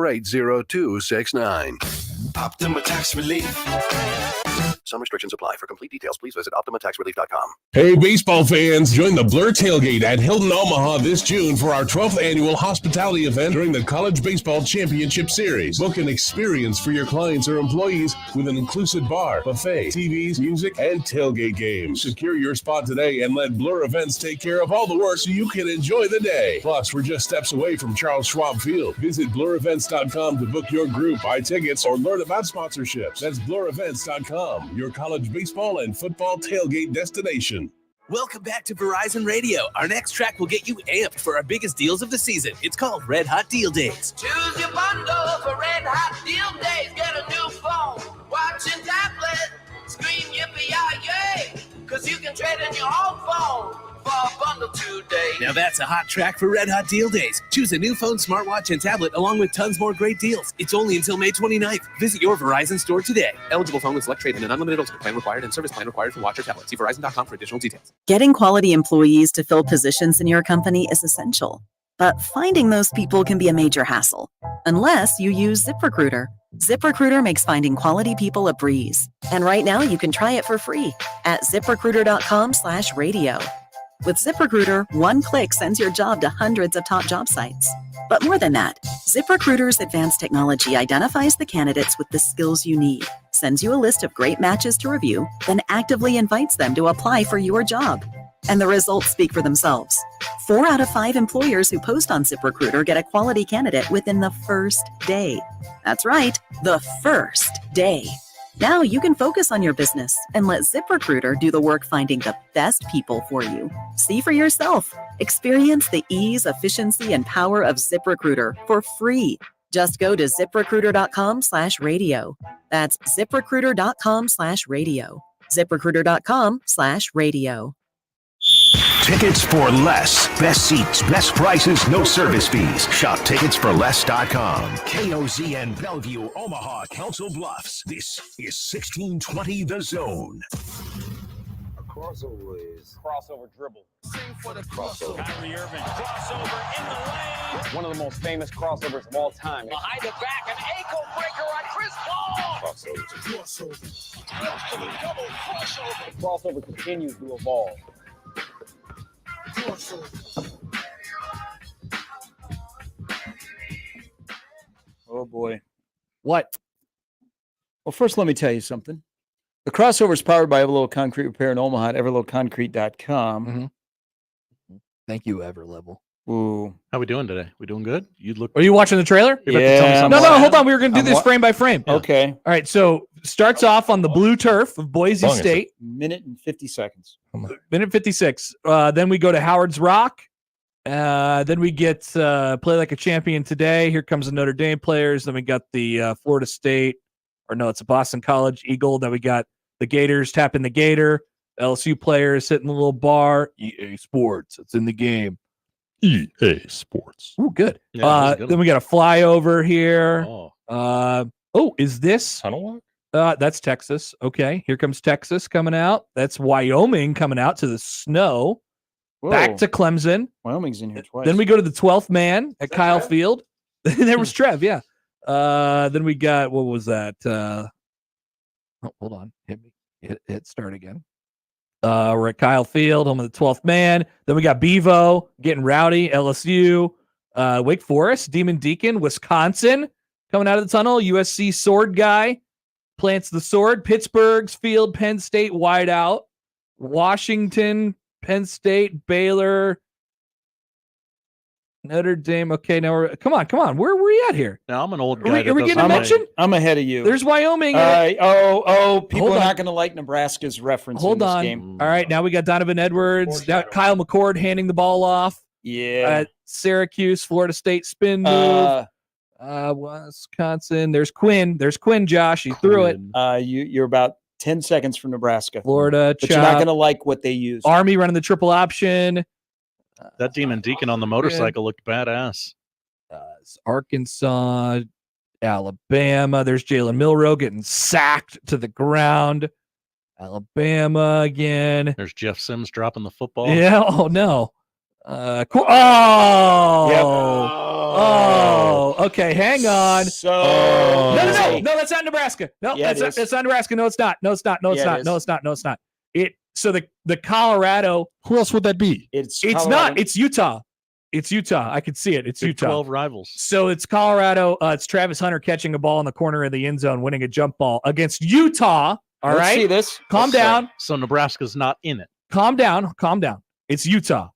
888-248-0269. Optima Tax Relief. Some restrictions apply. For complete details, please visit OptimaTaxRelief.com. Hey, baseball fans, join the Blur Tailgate at Hilton Omaha this June for our 12th annual hospitality event during the College Baseball Championship Series. Book an experience for your clients or employees with an inclusive bar, buffet, TVs, music, and tailgate games. Secure your spot today and let Blur Events take care of all the work so you can enjoy the day. Plus, we're just steps away from Charles Schwab Field. Visit blurevents.com to book your group, buy tickets, or learn about sponsorships. That's blurevents.com. Your college baseball and football tailgate destination. Welcome back to Verizon Radio. Our next track will get you amped for our biggest deals of the season. It's called Red Hot Deal Days. Choose your bundle for Red Hot Deal Days. Get a new phone, watch and tablet. Scream yippee-yi-yay, because you can trade in your old phone for a bundle today. Now that's a hot track for Red Hot Deal Days. Choose a new phone, smartwatch, and tablet along with tons more great deals. It's only until May 29th. Visit your Verizon store today. Eligible phone with select trade and an unlimited ultimate plan required and service plan required for watch or tablet. See Verizon.com for additional details. Getting quality employees to fill positions in your company is essential, but finding those people can be a major hassle, unless you use ZipRecruiter. ZipRecruiter makes finding quality people a breeze. And right now you can try it for free at ZipRecruiter.com/radio. With ZipRecruiter, one click sends your job to hundreds of top job sites. But more than that, ZipRecruiter's advanced technology identifies the candidates with the skills you need, sends you a list of great matches to review, then actively invites them to apply for your job. And the results speak for themselves. 4 out of 5 employers who post on ZipRecruiter get a quality candidate within the first day. That's right, the first day. Now you can focus on your business and let ZipRecruiter do the work finding the best people for you. See for yourself. Experience the ease, efficiency, and power of ZipRecruiter for free. Just go to ZipRecruiter.com/radio. That's ZipRecruiter.com/radio. ZipRecruiter.com/radio. Tickets for less. Best seats, best prices, no service fees. Shop ticketsforless.com. KOZN Bellevue, Omaha, Council Bluffs. This is 1620 The Zone. A crossover is crossover dribble. Sing for the crossover. Kyrie Irving, crossover in the lane. One of the most famous crossovers of all time. Behind the back, an ankle breaker on Chris Paul. Crossover. Double crossover. Crossover continues to evolve. Oh boy. What? Well, first let me tell you something. The crossover is powered by Everlevel Concrete Repair in Omaha at everlevelconcrete.com. Mm-hmm. Thank you, Everlevel. Ooh. How we doing today? We doing good? Are you watching the trailer? Yeah. No, hold on. We were going to do this frame by frame. Yeah. Okay. All right. So starts off on the blue turf of Boise State. Minute and 50 seconds. Minute 56. Then we go to Howard's Rock. Then we get Play Like a Champion today. Here comes the Notre Dame players. Then we got the Florida State, it's a Boston College Eagle. Then we got the Gators tapping the Gator. LSU players sitting in a little bar. EA Sports. It's in the game. EA Sports. Ooh, good. Yeah, then we got a flyover here. Is this Tunnel Walk? That's Texas. Okay, here comes Texas coming out. That's Wyoming coming out to the snow. Whoa. Back to Clemson. Wyoming's in here twice. Then we go to the 12th man at Kyle Field. There was Trev, yeah. Then we got, what was that? Hold on. Hit start again. We're at Kyle Field, home of the 12th man. Then we got Bevo getting rowdy, LSU, Wake Forest, Demon Deacon, Wisconsin coming out of the tunnel. USC sword guy plants the sword. Pittsburgh's Field, Penn State wide out. Washington, Penn State, Baylor, Notre Dame. Okay, now we're come on. Where were we at here? Now I'm an old guy. Are we getting a mention? I'm ahead of you. There's Wyoming. People are not going to like Nebraska's reference in this game. All right, now we got Donovan Edwards. Now Kyle McCord handing the ball off. Yeah. Syracuse, Florida State spin move. Wisconsin. There's Quinn. Josh. He threw it. You're about 10 seconds from Nebraska. Florida. But you're not going to like what they use. Army running the triple option. That Demon Deacon on the motorcycle looked badass. Arkansas, Alabama. There's Jalen Milroe getting sacked to the ground. Alabama again. There's Jeff Sims dropping the football. Yeah. Oh, no. Cool. Oh, okay. Hang on. So No, that's not Nebraska. No, Yeah, that's not Nebraska. No, it's not. No, it's not. No, it's Yeah, not. it No, is. it's not. No, it's not. So the Colorado. Who else would that be? It's It's not. It's Utah. It's Utah. I could see it. It's Big Utah. 12 rivals. So it's Colorado. It's Travis Hunter catching a ball in the corner of the end zone, winning a jump ball against Utah. All Let's right. see this. Calm down. So Nebraska's not in it. Calm down. Calm down. It's Utah.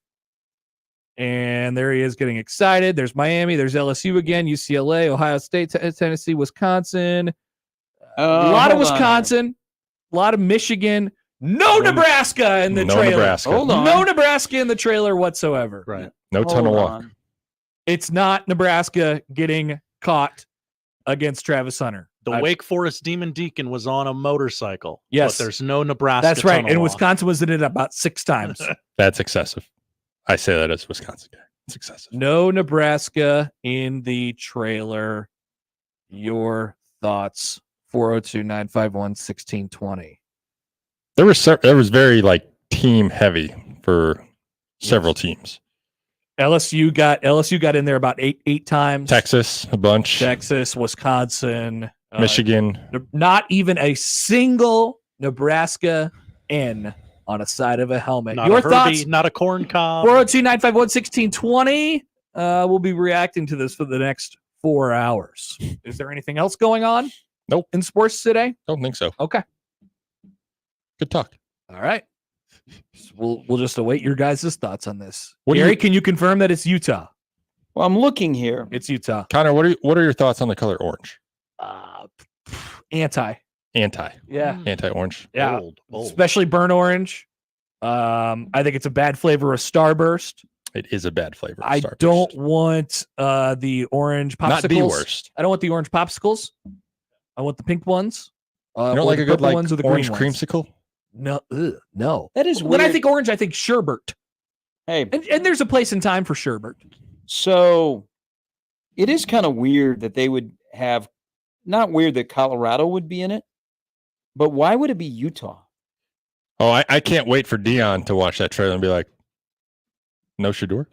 And there he is getting excited. There's Miami. There's LSU again. UCLA, Ohio State, Tennessee, Wisconsin. A lot of Wisconsin. A lot of Michigan. No Nebraska in the No trailer. Nebraska. Hold on. No Nebraska in the trailer whatsoever. Right. No tunnel Hold walk. on. It's not Nebraska getting caught against Travis Hunter. The Wake Forest Demon Deacon was on a motorcycle. Yes. But there's no Nebraska. That's right. tunnel And walk. Wisconsin was in it about 6 times. That's excessive. I say that as a Wisconsin guy. It's excessive. No Nebraska in the trailer. Your thoughts? 402-951-1620. There was very like team heavy for several teams. LSU got in there about eight times. Texas, a bunch. Texas, Wisconsin, Michigan. Not even a single Nebraska N on a side of a helmet. Not Your a Herbie, thoughts? not a corn cob. 402-951-1620. We'll be reacting to this for the next 4 hours. Is there anything else going on? Nope. In sports today? Don't think so. Okay. Good talk. All right. So we'll just await your guys' thoughts on this. What do Gary, you- can you confirm that it's Utah? Well, I'm looking here. It's Utah. Connor, what are your thoughts on the color orange? Anti. Yeah. Anti-orange. Yeah. Bold. Especially burnt orange. I think it's a bad flavor of Starburst. It is a bad flavor. I Starburst. don't want the orange popsicles. Not the worst. I don't want the orange popsicles. I want the pink ones. You don't or like the a good purple like ones or the orange green ones. creamsicle? No, no. That is When I weird. think orange, I think sherbet. Hey, And there's a place and time for sherbet. so it is kind of weird that they would have, not weird that Colorado would be in it, but why would it be Utah? Oh, I can't wait for Dion to watch that trailer and be like, no Shador?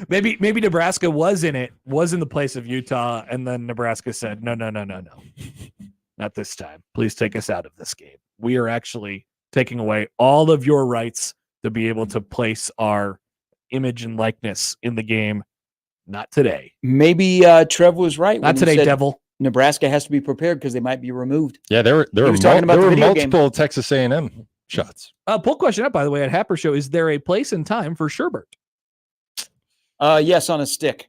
Maybe Nebraska was in it, was in the place of Utah, and then Nebraska said, no. Not this time. Please take us out of this game. We are actually taking away all of your rights to be able to place our image and likeness in the game. Not today. Maybe Trev was right. Not when he today, said devil. Nebraska has to be prepared because they might be removed. Yeah, there were was talking about the video game. multiple Texas A&M shots. Poll question up, by the way, at Happer Show. Is there a place and time for sherbet? Yes, on a stick.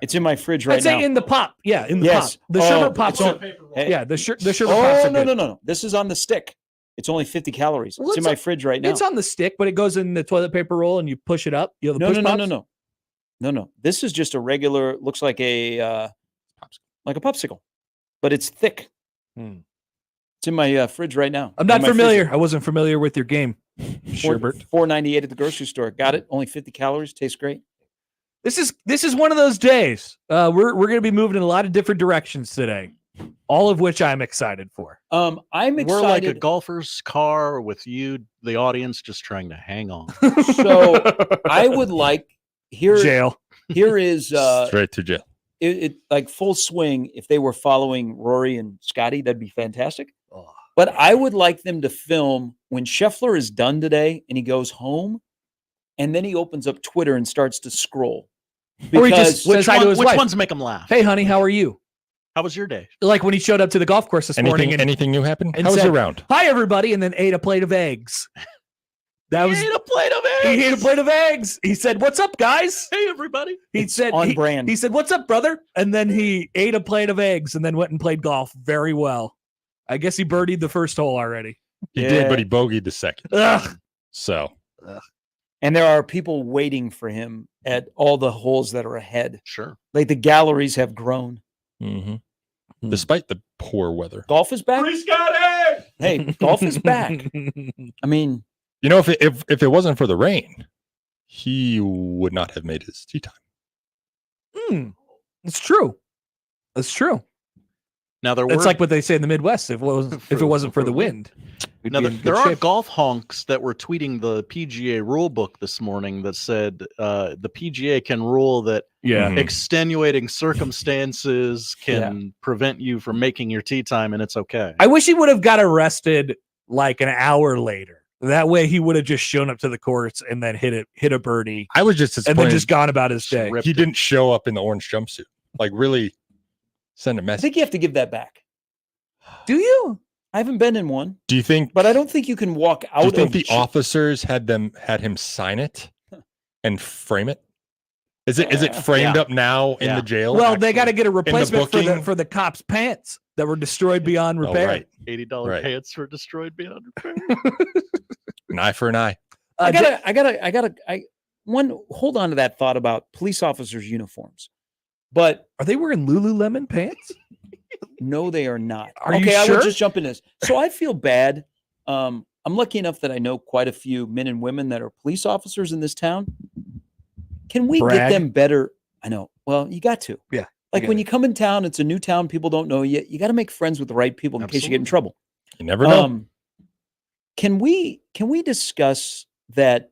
It's in my fridge right I'd say now. in the pop. Yeah, in the Yes. pop. The Oh, sherbet pops. it's on- Hey. Yeah, the sherbet pops. Oh, are no, good. no. This is on the stick. It's only 50 calories. Well, it's in it's my on- fridge right now. It's on the stick, but it goes in the toilet paper roll and you push it up. You know, the push pops? No. This is just a regular, looks like a popsicle, but it's thick. It's in my fridge right now. I'm not On my familiar. fridge. I wasn't familiar with your game. Sherbet. $4.98 at the grocery store. Got it. Only 50 calories. Tastes great. This is one of those days. We're going to be moving in a lot of different directions today, all of which I'm excited for. I'm excited. We're like a golfer's car with you, the audience, just trying to hang on. So I would like Jail. Here is Straight to jail. it like full swing. If they were following Rory and Scottie, that'd be fantastic. But I would like them to film when Scheffler is done today and he goes home, and then he opens up Twitter and starts to scroll. Or he just says hi to his Which wife. ones make them laugh? Hey, honey, how are you? How was your day? Like when he showed up to the golf course this morning. Anything new happened? And How was said, your round? Hi, everybody, and then ate a plate of eggs. That was He ate a plate of eggs. He ate a plate of eggs. He said, "What's up, guys?" Hey, everybody. He said, on brand. He said, "What's up, brother?" And then he ate a plate of eggs and then went and played golf very well. I guess he birdied the first hole already. He did, but he bogeyed the second. Ugh. So And there are people waiting for him at all the holes that are ahead. Sure. Like the galleries have grown. despite the poor weather. Golf is back. Scottie! Hey, golf is back. I mean, You know, if it wasn't for the rain, he would not have made his tee time. It's true. That's true. Now there It's were like what they say in the Midwest. If it wasn't for the wind, we'd now be there, in good there are shape. golf honks that were tweeting the PGA rule book this morning that said the PGA can rule that extenuating circumstances can prevent you from making your tee time, and it's okay. I wish he would have got arrested like an hour later. That way he would have just shown up to the courts and then hit a birdie. I was just and then just gone about his day. He didn't show up in the orange jumpsuit. Like really send a I message. think you have to give that back. Do you? I haven't been in one. Do you think? But I don't think you can walk out. Do you think of the officers had him sign it and frame it? Is it framed up now in the jail? Well, they got to get a In the replacement booking? for the cops' pants that were destroyed beyond repair. right. $80 pants for destroyed beyond repair. An eye for an eye. I hold on to that thought about police officers' uniforms. But are they wearing Lululemon pants? No, they are not. Are you okay, I sure? will just jump in this. So I feel bad. I'm lucky enough that I know quite a few men and women that are police officers in this town. Can we get them better? I know. Well, you got to. Yeah. Like when you come in town, it's a new town. People don't know you. You got to make friends with the right people in case you get in trouble. You never know. Can we discuss that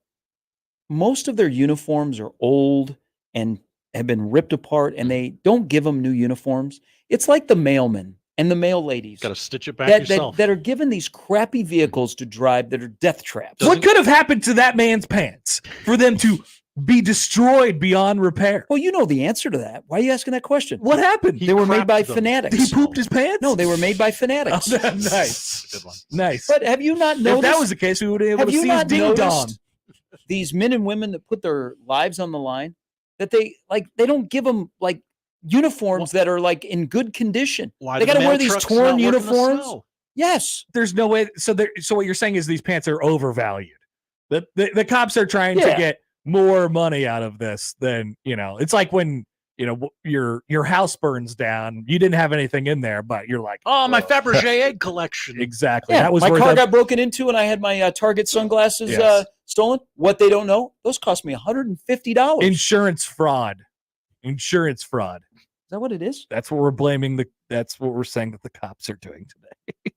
most of their uniforms are old and have been ripped apart, and they don't give them new uniforms? It's like the mailmen and the mail ladies. Got to stitch it back yourself. That are given these crappy vehicles to drive that are death traps. What could have happened to that man's pants for them to be destroyed beyond repair? Well, you know the answer to that. Why are you asking that question? What happened? They were made by fanatics. He pooped his pants? No, they were made by fanatics. Oh, nice. Good one. Nice. But have you not noticed? If that was the case, we would have been able to see his ding dong. These men and women that put their lives on the line, that they don't give them like uniforms that are like in good condition. They got to wear these torn uniforms. Yes. There's no way. So what you're saying is these pants are overvalued. The cops are trying to get more money out of this than, it's like when, your house burns down, you didn't have anything in there, but you're like, oh, my Fabergé egg collection. Exactly. Yeah, That was my worth car got broken into and I had my Target sunglasses stolen. What they don't know, those cost me $150. Insurance fraud. Insurance fraud. Is that what it is? That's what we're blaming. That's what we're saying that the cops are doing today.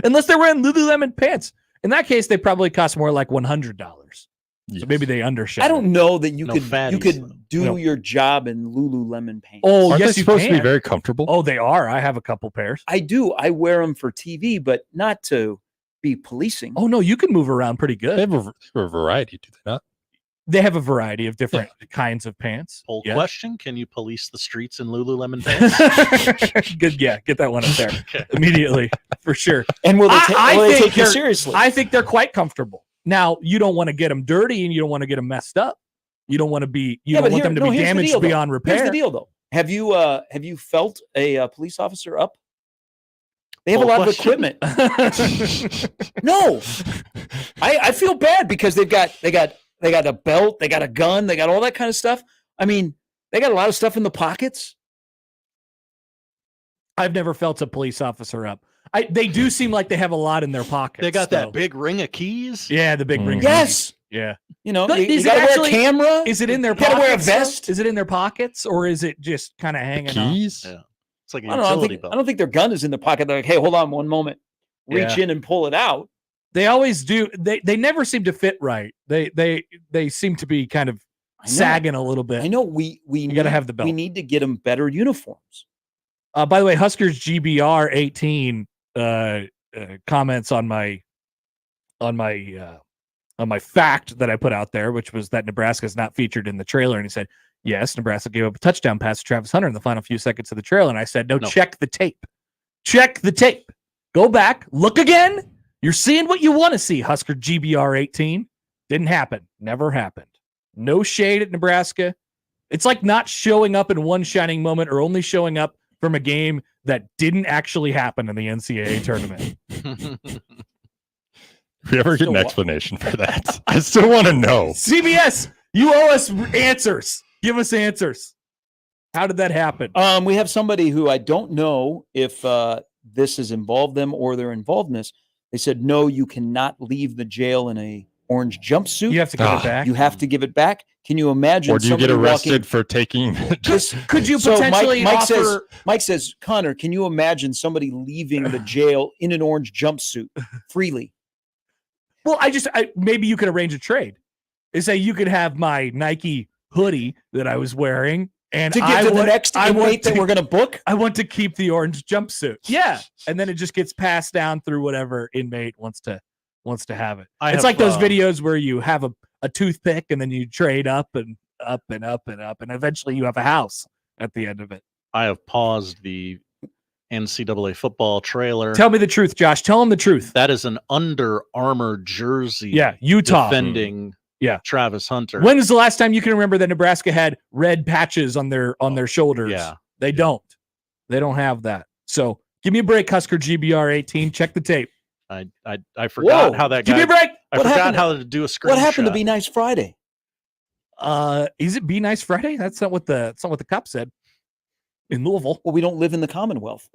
Unless they're wearing Lululemon pants. In that case, they probably cost more like $100. So maybe they undershot. I don't know that you could fatties, do your job in Lululemon pants. Oh, Aren't yes, they you supposed can. to be very comfortable? Oh, they are. I have a couple pairs. I do. I wear them for TV, but not to be policing. Oh no, you can move around pretty good. They have a variety, do they not? They have a variety of different kinds of pants. Poll question: can you police the streets in Lululemon pants? Good, yeah. Get that one up there immediately for sure. And will they take you they're- seriously? I think they're quite comfortable. Now, you don't want to get them dirty and you don't want to get them messed up. You don't want to be. You don't want them to be damaged beyond repair. Here's the deal, though. Have you felt a police officer up? They have a lot of equipment. No, I feel bad because they got a belt, they got a gun, they got all that kind of stuff. I mean, they got a lot of stuff in the pockets. I've never felt a police officer up. They do seem like they have a lot in their pockets. They got that big ring of keys. Yeah, the big ring. Yes. Yeah. You know, But you is it gotta actually- wear a camera. Is it in their You gotta pockets? wear a vest. though? Is it in their pockets or is it just kind of hanging Keys? Yeah. It's like a I don't know. utility belt. I don't think their gun is in the pocket. They're like, hey, hold on one moment. Reach in and pull it out. They always do. They never seem to fit right. They seem to be kind of sagging a little bit. I know. We got to have the belt. We need to get them better uniforms. By the way, Huskers GBR 18 comments on my fact that I put out there, which was that Nebraska is not featured in the trailer, and he said, "Yes, Nebraska gave up a touchdown pass to Travis Hunter in the final few seconds of the trailer." And I said, "No, check the tape. Check the tape. Go back, look again. You're seeing what you want to see." Husker GBR 18 didn't happen. Never happened. No shade at Nebraska. It's like not showing up in one shining moment or only showing up from a game that didn't actually happen in the NCAA tournament. If we ever get an explanation for that, I still want to know. CBS, you owe us answers. Give us answers. How did that happen? We have somebody who I don't know if this has involved them or they're involved in this. They said, no, you cannot leave the jail in a orange jumpsuit. You have to give it back. You have to give it back. Can you imagine? Or do you get arrested for taking? Could you potentially offer? Mike says, Connor, can you imagine somebody leaving the jail in an orange jumpsuit freely? Well, maybe you could arrange a trade. Say you could have my Nike hoodie that I was wearing, and to give to the next inmate that we're going to book. I want to keep the orange jumpsuit. Yeah, and then it just gets passed down through whatever inmate wants to have it. It's like those videos where you have a toothpick and then you trade up and up and up and up, and eventually you have a house at the end of it. I have paused the NCAA football trailer. Tell me the truth, Josh. Tell him the truth. That is an Under Armour jersey. Yeah, Utah defending. Yeah, Travis Hunter. When is the last time you can remember that Nebraska had red patches on their shoulders? Yeah, they don't have that. So give me a break, Husker GBR 18. Check the tape. I forgot how that. Give me a break. I forgot how to do a screenshot. What happened to Be Nice Friday? Is it Be Nice Friday? That's not what the cop said in Louisville. Well, we don't live in the Commonwealth.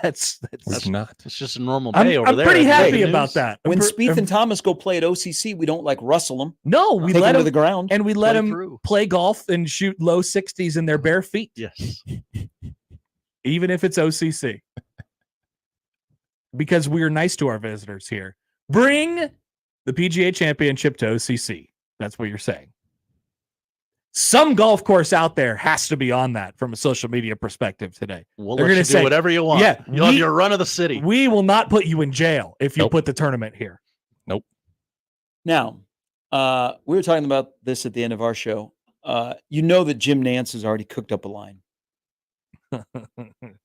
that's not. It's just a normal day over there. I'm pretty happy about that. When Spieth and Thomas go play at OCC, we don't rustle them. No, we let them them to the ground, and we let them play golf and shoot low 60s in their bare feet. Yes, even if it's OCC, because we are nice to our visitors here. Bring the PGA Championship to OCC. That's what you're saying. Some golf course out there has to be on that from a social media perspective today. We'll let you do whatever you want. Yeah, you'll have your run of the city. We will not put you in jail if you put the tournament here. Nope. Now, we were talking about this at the end of our show. You know that Jim Nance has already cooked up a line.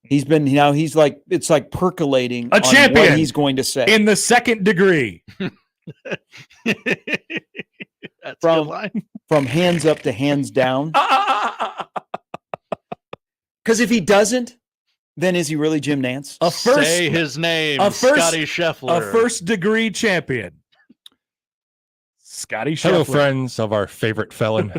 He's like, it's like percolating a champion. What he's going to say in the second degree. That's a good line. From hands up to hands down. Because if he doesn't, then is he really Jim Nance? Say his name, Scottie Scheffler. A first degree champion. Scottie Scheffler. Hello, friends of our favorite felon.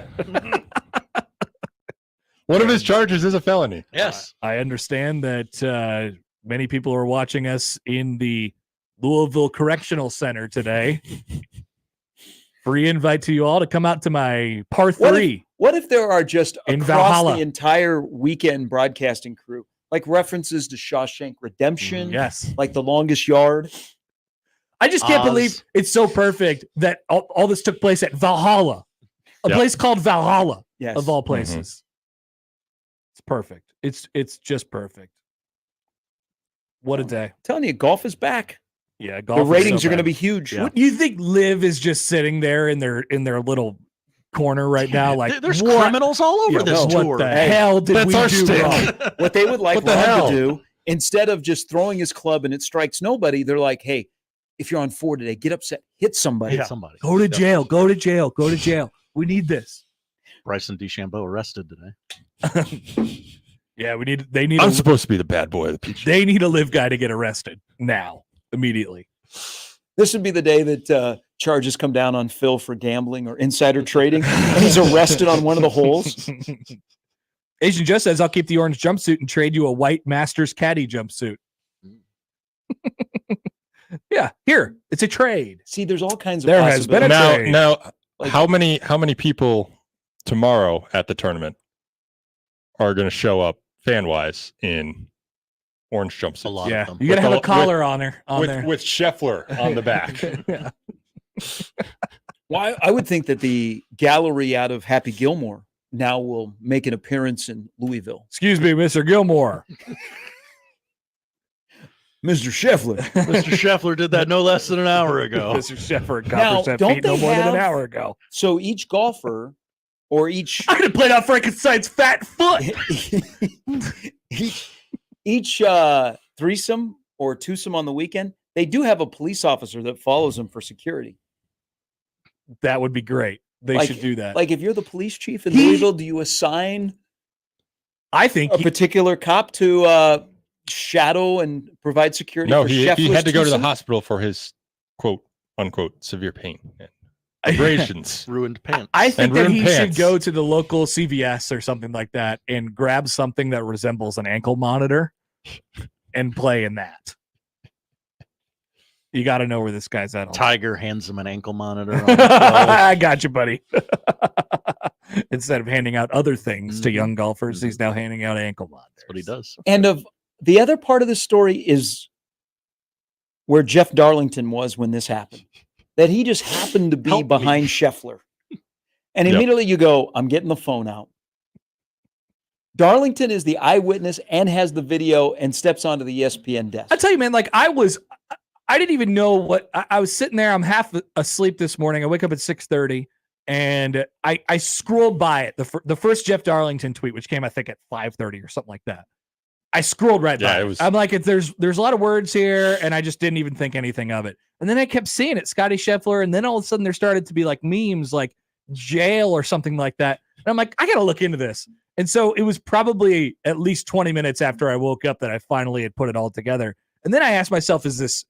One of his charges is a felony. Yes. I understand that many people are watching us in the Louisville Correctional Center today. Free invite to you all to come out to my par 3. What if there are just in across Valhalla the entire weekend broadcasting crew, like references to Shawshank Redemption? Yes. Like The Longest Yard. I just can't believe it's so perfect that all this took place at Valhalla, a place called Valhalla, of all places. Mm-hmm. It's perfect. It's just perfect. What a day. I'm telling you, golf is back. Yeah, golf. The ratings are going to be huge. Yeah. You think Liv is just sitting there in their little corner right now? Like there's criminals all over this tour. What the hell did we do wrong? What they would like Rob to do, instead of just throwing his club and it strikes nobody, they're like, hey, if you're on 4 today, get upset, hit somebody. Hit somebody. Go to jail. Go to jail. Go to jail. We need this. Bryson DeChambeau arrested today. Yeah, they need. I'm supposed to be the bad boy of the PGA. They need a Liv guy to get arrested now, immediately. This would be the day that charges come down on Phil for gambling or insider trading, and he's arrested on one of the holes. Asian Joe says, I'll keep the orange jumpsuit and trade you a white Masters caddy jumpsuit. Yeah, here. It's a trade. See, there's all kinds of there has been a trade. Now, like, how many people tomorrow at the tournament are going to show up fan-wise in orange jumpsuits? A lot of them. You got to have a collar on there. With Scheffler on the back. Yeah. Well, I would think that the gallery out of Happy Gilmore now will make an appearance in Louisville. Excuse me, Mr. Gilmore. Mr. Scheffler. Mr. Scheffler did that no less than an hour ago. Mr. Scheffler Now, got don't feet no they more than an have- hour ago. So each golfer or each I could have played out Frankenstein's fat foot. each threesome or twosome on the weekend, they do have a police officer that follows them for security. That would be great. They should do that. Like if you're the police chief in Louisville, do you assign I think a particular cop to shadow and provide security? No, for he Scheffler's had to go to the twosome? hospital for his quote unquote severe pain and abrasions. Ruined pants. I think And that ruined he pants. should go to the local CVS or something like that and grab something that resembles an ankle monitor and play in that. You got to know where this guy's at. Tiger hands him an ankle monitor. I got you, buddy. Instead of handing out other things to young golfers, he's now handing out ankle monitors. That's what he does. And the other part of the story is where Jeff Darlington was when this happened. That he just happened to be behind Scheffler. And immediately you go, I'm getting the phone out. Darlington is the eyewitness and has the video and steps onto the ESPN desk. I tell you, man, like I didn't even know what I was sitting there. I'm half asleep this morning. I wake up at 6:30 and I scrolled by it. The first Jeff Darlington tweet, which came, I think, at 5:30 or something like that. I scrolled right by it. I'm like, there's a lot of words here, and I just didn't even think anything of it. And then I kept seeing it, Scottie Scheffler, and then all of a sudden there started to be like memes like jail or something like that. And I'm like, I got to look into this. And so it was probably at least 20 minutes after I woke up that I finally had put it all together. And then I asked myself, is this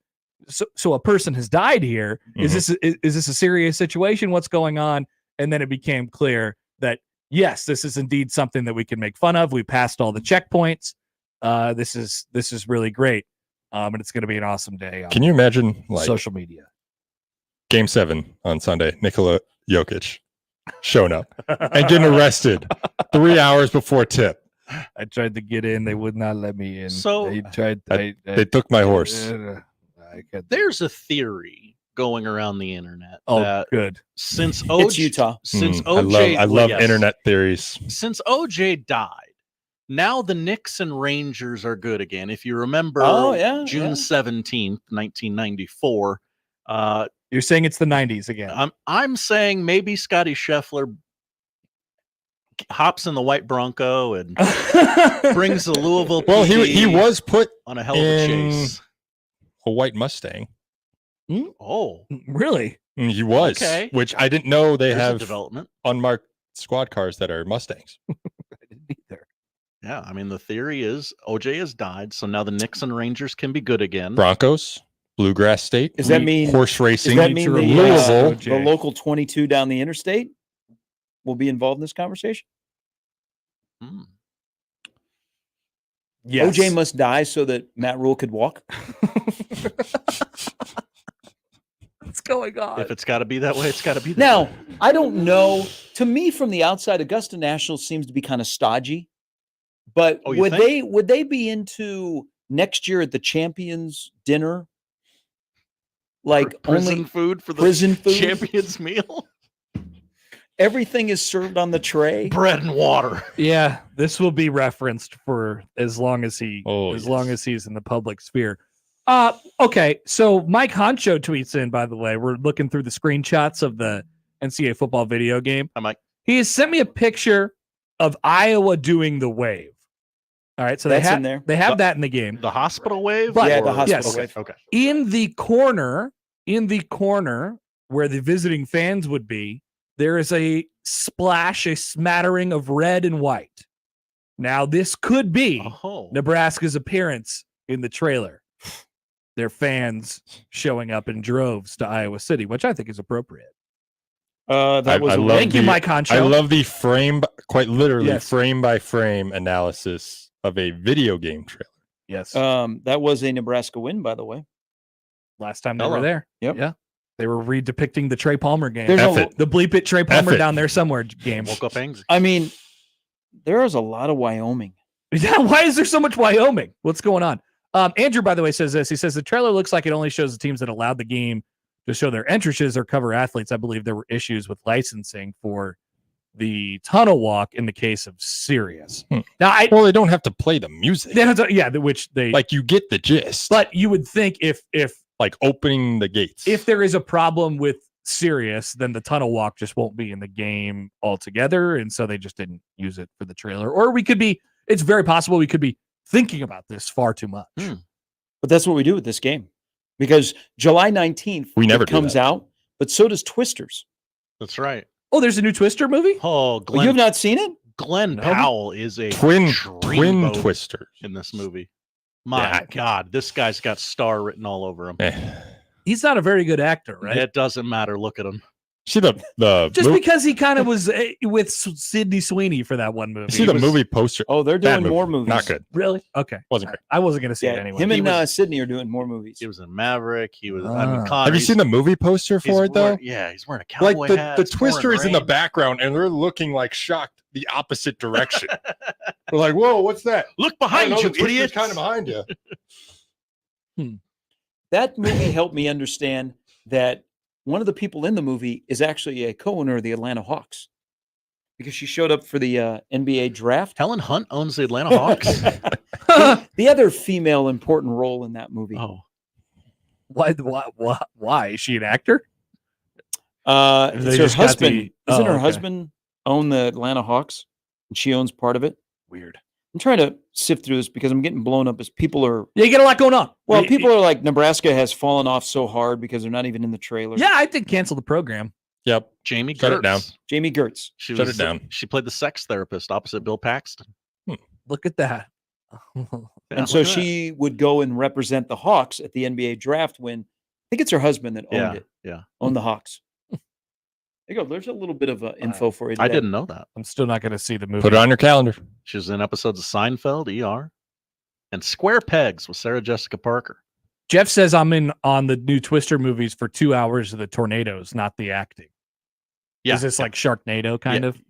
so a person has died here? Is this a serious situation? What's going on? And then it became clear that, yes, this is indeed something that we can make fun of. We passed all the checkpoints. This is really great. And it's going to be an awesome day. Can you imagine social media? Game 7 on Sunday, Nikola Jokic showing up and getting arrested 3 hours before tip. I tried to get in. They would not let me in. So they took my horse. There's a theory going around the internet. Oh, good. Since it's Utah. Since OJ, I love internet theories. Since OJ died, now the Knicks and Rangers are good again. If you remember, June 17th, 1994. You're saying it's the 90s again. I'm saying maybe Scottie Scheffler hops in the white Bronco and brings the Louisville. Well, PD he was put on a hell of a chase. A white Mustang. Oh, really? He was. Okay. Which I didn't know they There's a have development. unmarked squad cars that are Mustangs. I didn't either. Yeah, I mean, the theory is OJ has died, so now the Knicks and Rangers can be good again. Broncos, Bluegrass State. Does that mean horse racing? Does that mean Louisville, the local 22 down the interstate will be involved in this conversation? Yes. OJ must die so that Matt Rule could walk. What's going on? If it's got to be that way, it's got to be that Now, way. I don't know. To me, from the outside, Augusta National seems to be kind of stodgy. But would they be into next year at the Champions dinner? Like prison food for the prison food? Champions meal? Everything is served on the tray. Bread and water. Yeah, this will be referenced for as long as long as he's in the public sphere. Okay, so Mike Honcho tweets in, by the way. We're looking through the screenshots of the NCAA football video game. Hi, Mike. He has sent me a picture of Iowa doing the wave. All right, so That's in there. They have that in the game. The hospital wave? But, yeah, the hospital wave. Okay. In the corner where the visiting fans would be, there is a smattering of red and white. Now, this could be Nebraska's appearance in the trailer. Their fans showing up in droves to Iowa City, which I think is appropriate. Thank you, Mike Honcho. I love the quite literally frame by frame analysis of a video game trailer. Yes. That was a Nebraska win, by the way. Last time they were there. Yep. Yeah. They were redepicting the Trey Palmer game. There's the bleep it Trey Palmer down there somewhere game. Woke up angry. I mean, there is a lot of Wyoming. Yeah, why is there so much Wyoming? What's going on? Andrew, by the way, says this. He says the trailer looks like it only shows the teams that allowed the game to show their entrances or cover athletes. I believe there were issues with licensing for the tunnel walk in the case of Sirius. Now, they don't have to play the music. They have to, which they like. You get the gist. But you would think if like opening the gates, if there is a problem with Sirius, then the tunnel walk just won't be in the game altogether, and so they just didn't use it for the trailer. Or it's very possible we could be thinking about this far too much. But that's what we do with this game. Because July 19th it comes out, but so does Twisters. That's right. Oh, there's a new Twister movie? Oh, Glenn. You have not seen it? Glenn Powell is a twin dreamboat Twister in this movie. My God, this guy's got star written all over him. He's not a very good actor, right? It doesn't matter. Look at him. See the Just because he kind of was with Sydney Sweeney for that one movie. See the movie poster. Oh, they're Bad doing movie. more movies. Not good. Really? Okay. Wasn't great. I wasn't going to see it anyway. Him and Sydney are doing more movies. He was in Maverick. He was. I mean, Connor, Have you seen the movie poster for it though? Yeah, he's wearing a cowboy Like hat. the Twister is in the background, and they're looking like shocked the opposite direction. We're like, whoa, what's that? Look behind you, idiot! Kind of behind you. That movie helped me understand that one of the people in the movie is actually a co-owner of the Atlanta Hawks because she showed up for the NBA draft. Helen Hunt owns the Atlanta Hawks. The other female important role in that movie. Oh, why? Is she an actor? It's her husband. Doesn't her husband own the Atlanta Hawks? And she owns part of it. Weird. I'm trying to sift through this because I'm getting blown up as people are. Yeah, you get a lot going on. Well, people are like, Nebraska has fallen off so hard because they're not even in the trailer. Yeah, I think cancel the program. Yep. Jamie Shut Gertz. it down. Jamie Gertz. Shut it down. She played the sex therapist opposite Bill Paxton. Look at that. And so she would go and represent the Hawks at the NBA draft when I think it's her husband that owned it. Yeah. Owned the Hawks. There you go. There's a little bit of info for you today. I didn't know that. I'm still not going to see the movie. Put it on your calendar. She was in episodes of Seinfeld, ER, and Square Pegs with Sarah Jessica Parker. Jeff says I'm in on the new Twister movies for 2 hours of the tornadoes, not the acting. Yeah. Is this like Sharknado kind of?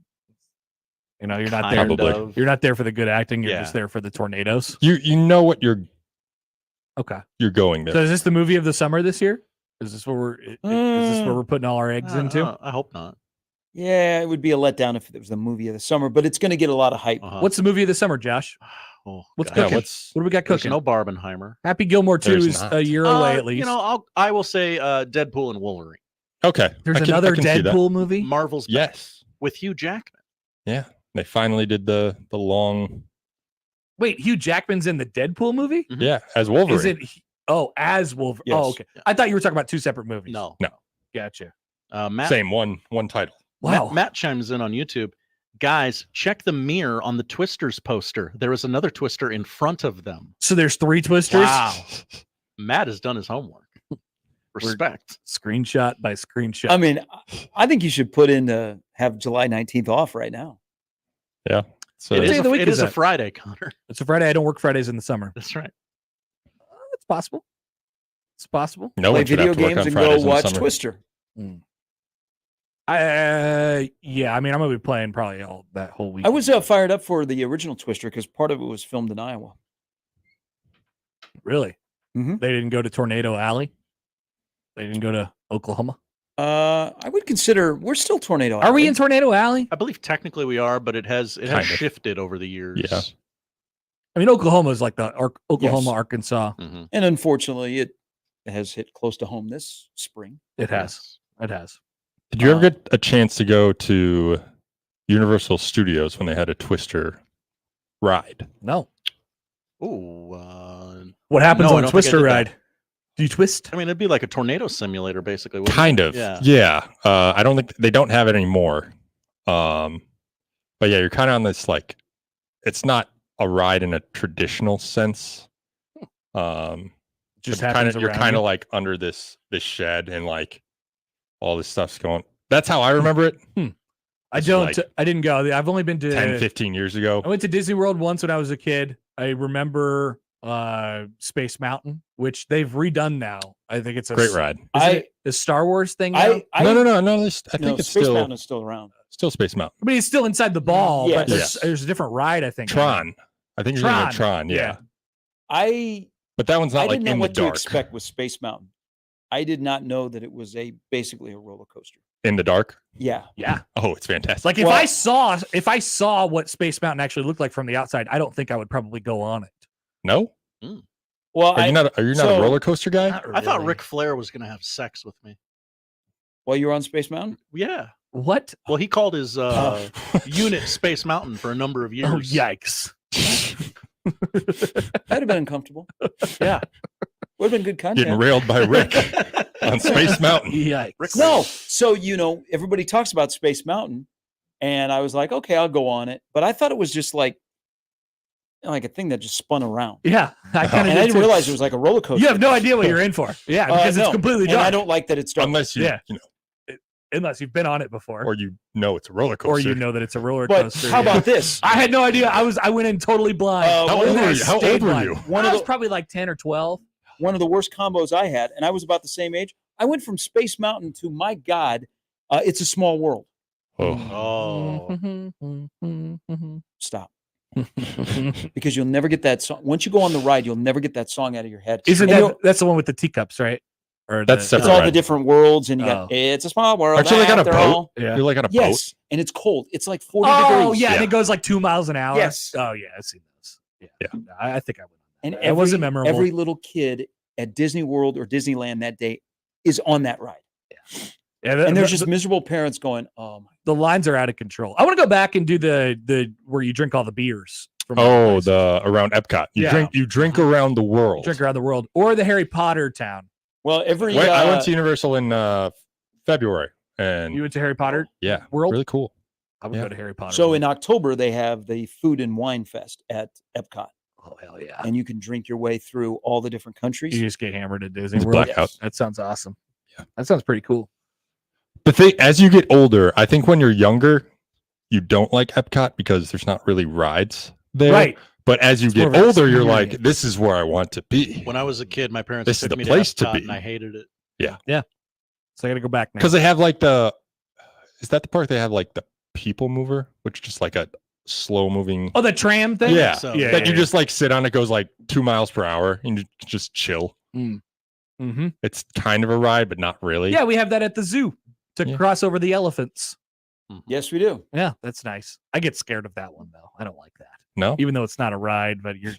You know, you're not Kind there. of. You're not there for the good acting. You're just there for the tornadoes. You know what you're going there. So is this the movie of the summer this year? Is this where we're putting all our eggs into? I hope not. Yeah, it would be a letdown if it was the movie of the summer, but it's going to get a lot of hype. What's the movie of the summer, Josh? What's God. cooking? What do we got There's cooking? no Barbenheimer. Happy Gilmore 2 There's is not. a year away at least. You know, I will say Deadpool and Wolverine. Okay. There's I another can see that. Deadpool movie? Marvel's back Yes. with Hugh Jackman. Yeah. They finally did the long. Wait, Hugh Jackman's in the Deadpool movie? Yeah, as Wolverine. Is it? As Wolverine. Yes. Oh, okay. I thought you were talking about two separate movies. No. Gotcha. Matt, Same one title. Wow. Matt chimes in on YouTube. Guys, check the mirror on the Twisters poster. There is another Twister in front of them. So there's 3 Twisters? Wow. Matt has done his homework. Respect. Screenshot by screenshot. I mean, I think you should put in to have July 19th off right now. Yeah. So It day of the week is is a that? Friday, Connor. It's a Friday. I don't work Fridays in the summer. That's right. It's possible. It's possible. no Play one should video have to work games on and Fridays go in the watch summer. Twister. Yeah, I mean, I'm gonna be playing probably all that whole week. I was fired up for the original Twister because part of it was filmed in Iowa. Really? Mhm. They didn't go to Tornado Alley. They didn't go to Oklahoma. I would consider we're still Tornado. Are we Alley. in Tornado Alley? I believe technically we are, but it has Kind of. shifted over the years. Yeah. I mean, Oklahoma is like the Oklahoma, Yes. Arkansas. Mhm. And unfortunately, it has hit close to home this spring. It has. It has. Did you ever get a chance to go to Universal Studios when they had a Twister ride? No. Ooh. What happens No, I on don't think I Twister did that. ride? Do you twist? I mean, it'd be like a tornado simulator, basically. wouldn't Kind it? of. Yeah. Yeah. I don't think they don't have it anymore. But yeah, you're kind of on this like, it's not a ride in a traditional sense. Just you're happens you're around kind you? of like under this shed and like all this stuff's going. That's how I remember it. I It's don't. like I didn't go. I've only been to 10, 15 years ago. I went to Disney World once when I was a kid. I remember Space Mountain, which they've redone now. I think it's a Great ride. The Star Wars thing. Now? No. I think it's Space still Mountain is still around. Still Space Mountain. I mean, it's still inside the ball, Yes. but Yes. there's a different ride. I think Tron. I think you're thinking of Tron. Yeah. But that one's I not like didn't know in the what to dark. expect with Space Mountain. I did not know that it was basically a roller coaster. In the dark. Yeah. Yeah. Oh, it's fantastic. Like if I saw what Space Mountain actually looked like from the outside, I don't think I would probably go on it. No. Well, are you not a roller coaster guy? I thought Ric Flair was going to have sex with me. While you were on Space Mountain? Yeah. What? Well, he called his unit Space Mountain for a number of years. Oh, yikes. That'd have been uncomfortable. Yeah. Would have been good content. Getting railed by Rick on Space Mountain. Yikes. No. So, everybody talks about Space Mountain, and I was like, okay, I'll go on it. But I thought it was just like a thing that just spun around. Yeah. I didn't realize it was like a roller coaster. You have no idea what you're in for. Yeah, because it's completely dark. And I don't like that it's dark. Unless you, Yeah. unless you've been on it before, or you know it's a roller coaster, or you know that it's a roller But coaster. how about this? I had no idea. I went in totally blind. How old were you? I was probably like 10 or 12. One of the worst combos I had, and I was about the same age. I went from Space Mountain to, my God, It's a Small World. Oh. Stop. Because you'll never get that song. Once you go on the ride, you'll never get that song out of your head. Isn't that's the one with the teacups, right? Or that's it's all the different worlds, and you got It's a Small World. Aren't you like on a after boat? all. Yeah. You're like on a Yes, boat. and it's cold. It's like 40 Oh, degrees. yeah, and it goes like 2 miles an hour. Yes. Oh, yeah, I've seen those. Yeah. I think I went on that. And It wasn't memorable. Every little kid at Disney World or Disneyland that day is on that ride. Yeah, And there's just miserable parents going, "Oh my!" The lines are out of control. I want to go back and do the where you drink all the beers. From the around Epcot. You drink around the world. Drink around the world, or the Harry Potter town. Well, I went to Universal in February, and you went to Harry Potter. Yeah, world. really cool. I would go to Harry Potter. So in October they have the Food and Wine Fest at Epcot. Oh hell yeah! And you can drink your way through all the different countries. You just get hammered at Disney It's World. blackout. That sounds awesome. Yeah, that sounds pretty cool. The thing, as you get older, I think when you're younger, you don't like Epcot because there's not really rides there. Right. But as you It's get more of an older, you're like, experience. this is where I want to be. When I was a kid, my parents This is took the me place to to Epcot, be. and I hated it. Yeah. Yeah. So I got to go back now. Because they have like is that the park they have like the people mover, which is just like a slow moving. Oh, the tram thing? Yeah. So- Yeah. That you just like sit on, it goes like 2 miles per hour and you just chill. Mm-hmm. It's kind of a ride, but not really. Yeah, we have that at the zoo to cross over the elephants. Yes, we do. Yeah, that's nice. I get scared of that one though. I don't like that. No? Even though it's not a ride, but your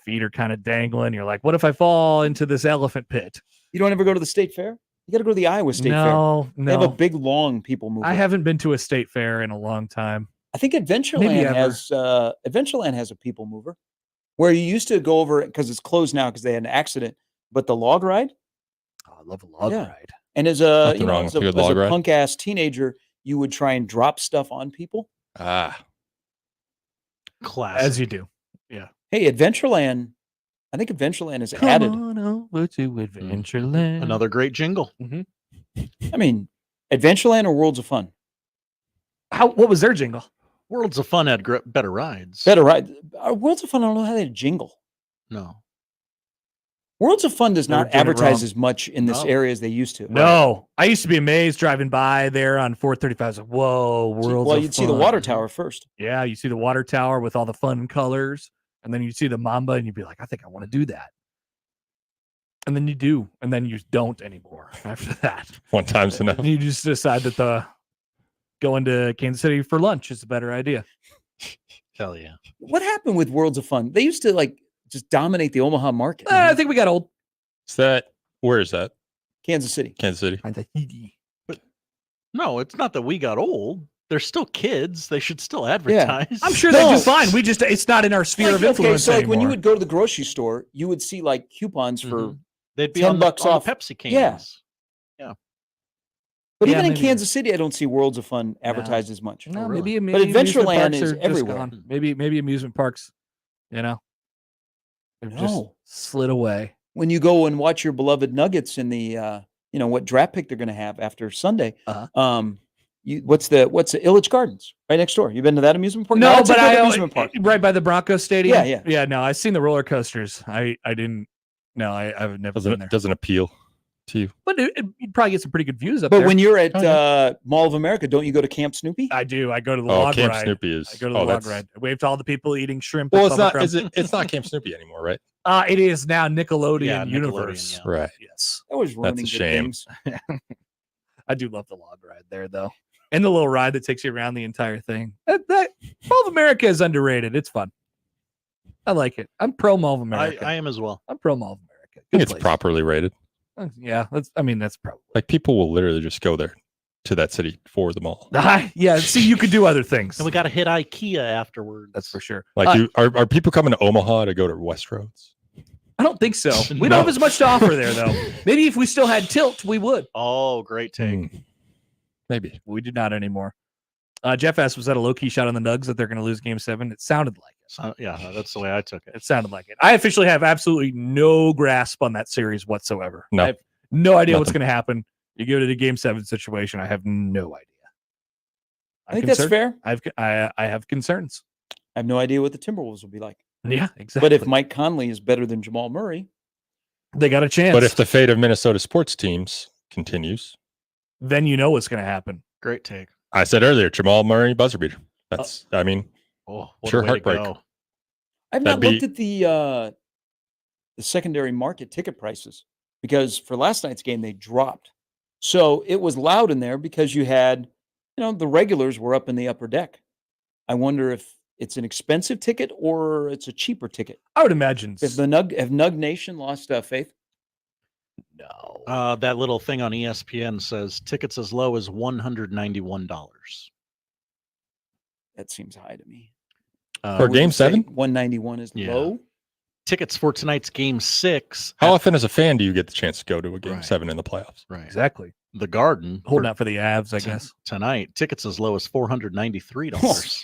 feet are kind of dangling. You're like, what if I fall into this elephant pit? You don't ever go to the state fair? You got to go to the Iowa State Fair. No. They have a big, long people mover. I haven't been to a state fair in a long time. I think Maybe Adventureland ever. has a people mover where you used to go over it because it's closed now because they had an accident. But the log ride, Oh, I love a log ride. and as Nothing wrong with a good log ride. punk ass teenager, you would try and drop stuff on people. Classic. As you do. Yeah. Hey, Adventureland, I think Adventureland is Come added. on over to Adventureland. Another great jingle. I mean, Adventureland or Worlds of Fun? What was their jingle? Worlds of Fun had better rides. Better ride. Worlds of Fun, I don't know how they jingle. No. Worlds of Fun does They were not doing it advertise wrong. as much in this No. area as they used to. No. I used to be amazed driving by there on 435. I was like, whoa, Worlds Well, of you'd see the Fun. water tower first. Yeah, you see the water tower with all the fun colors, and then you see the mamba, and you'd be like, I think I want to do that. And then you do, and then you don't anymore after that. One time's enough. And you just decide that going to Kansas City for lunch is a better idea. Hell yeah. What happened with Worlds of Fun? They used to like just dominate the Omaha market. I think we got old. Where is that? Kansas City. Kansas City. No, it's not that we got old. They're still kids. They should still advertise. I'm sure they do fine. It's not in our sphere of influence so like when you anymore. would go to the grocery store, you would see like coupons for They'd be $10 on the off Pepsi cans. Yeah. Yeah. But Yeah, even in maybe. Kansas City, I don't see Worlds of Fun advertised as much. No, really? maybe But amusement Adventureland parks is are just everywhere. gone. Maybe amusement parks, they've just No. slid away. When you go and watch your beloved Nuggets in the, what draft pick they're going to have after Sunday, what's the Illich Gardens right next door? You been to that amusement park? No, That's a but good I amusement park. right by the Broncos Stadium. Yeah. No, I've seen the roller coasters. I didn't. No, I've never been there. Doesn't appeal to you. But you'd probably get some pretty good views up But there. when you're at Mall of America, don't you go to Camp Snoopy? I do. I go to the Oh, log Camp ride. Snoopy is. I go to the log ride. I wave to all the people eating shrimp. Well, at it's not. Bubba Crumb. It's not Camp Snoopy anymore, right? It is now Nickelodeon Yeah, Universe. Nickelodeon, Right. Yes. That was ruining That's a good shame. things. I do love the log ride there, though, and the little ride that takes you around the entire thing. That Mall of America is underrated. It's fun. I like it. I'm pro Mall of America. I am as well. I'm pro Mall of America. I think Good it's place. properly rated. Yeah, that's probably. Like people will literally just go there to that city for the mall. Yeah, see, you could do other things. And we got to hit IKEA afterwards. That's for sure. Like, are people coming to Omaha to go to Westroads? I don't think so. We No. don't have as much to offer there, though. Maybe if we still had Tilt, we would. Oh, great take. Maybe. We do not anymore. Jeff asked, was that a low-key shot on the Nugs that they're going to lose Game 7? It sounded like it. So, yeah, that's the way I took it. It sounded like it. I officially have absolutely no grasp on that series whatsoever. No. I have no idea what's Nothing. going to happen. You go to the Game 7 situation, I have no idea. I think that's fair. I have concerns. I have no idea what the Timberwolves will be like. Yeah, exactly. But if Mike Conley is better than Jamal Murray, they got a chance. But if the fate of Minnesota sports teams continues, then you know what's going to happen. Great take. I said earlier, Jamal Murray buzzer beater. That's, sure heartbreak. I've not looked at the secondary market ticket prices because for last night's game they dropped. So it was loud in there because you had, the regulars were up in the upper deck. I wonder if it's an expensive ticket or it's a cheaper ticket. I would imagine. If Nug Nation lost faith? No. That little thing on ESPN says tickets as low as $191. That seems high to me. For Game 7? 191 is low. Tickets for tonight's Game 6. How often as a fan do you get the chance to go to a Game 7 in the playoffs? Right. Exactly. The Garden. Holding out for the Avs, I guess. Tonight, tickets as low as $493.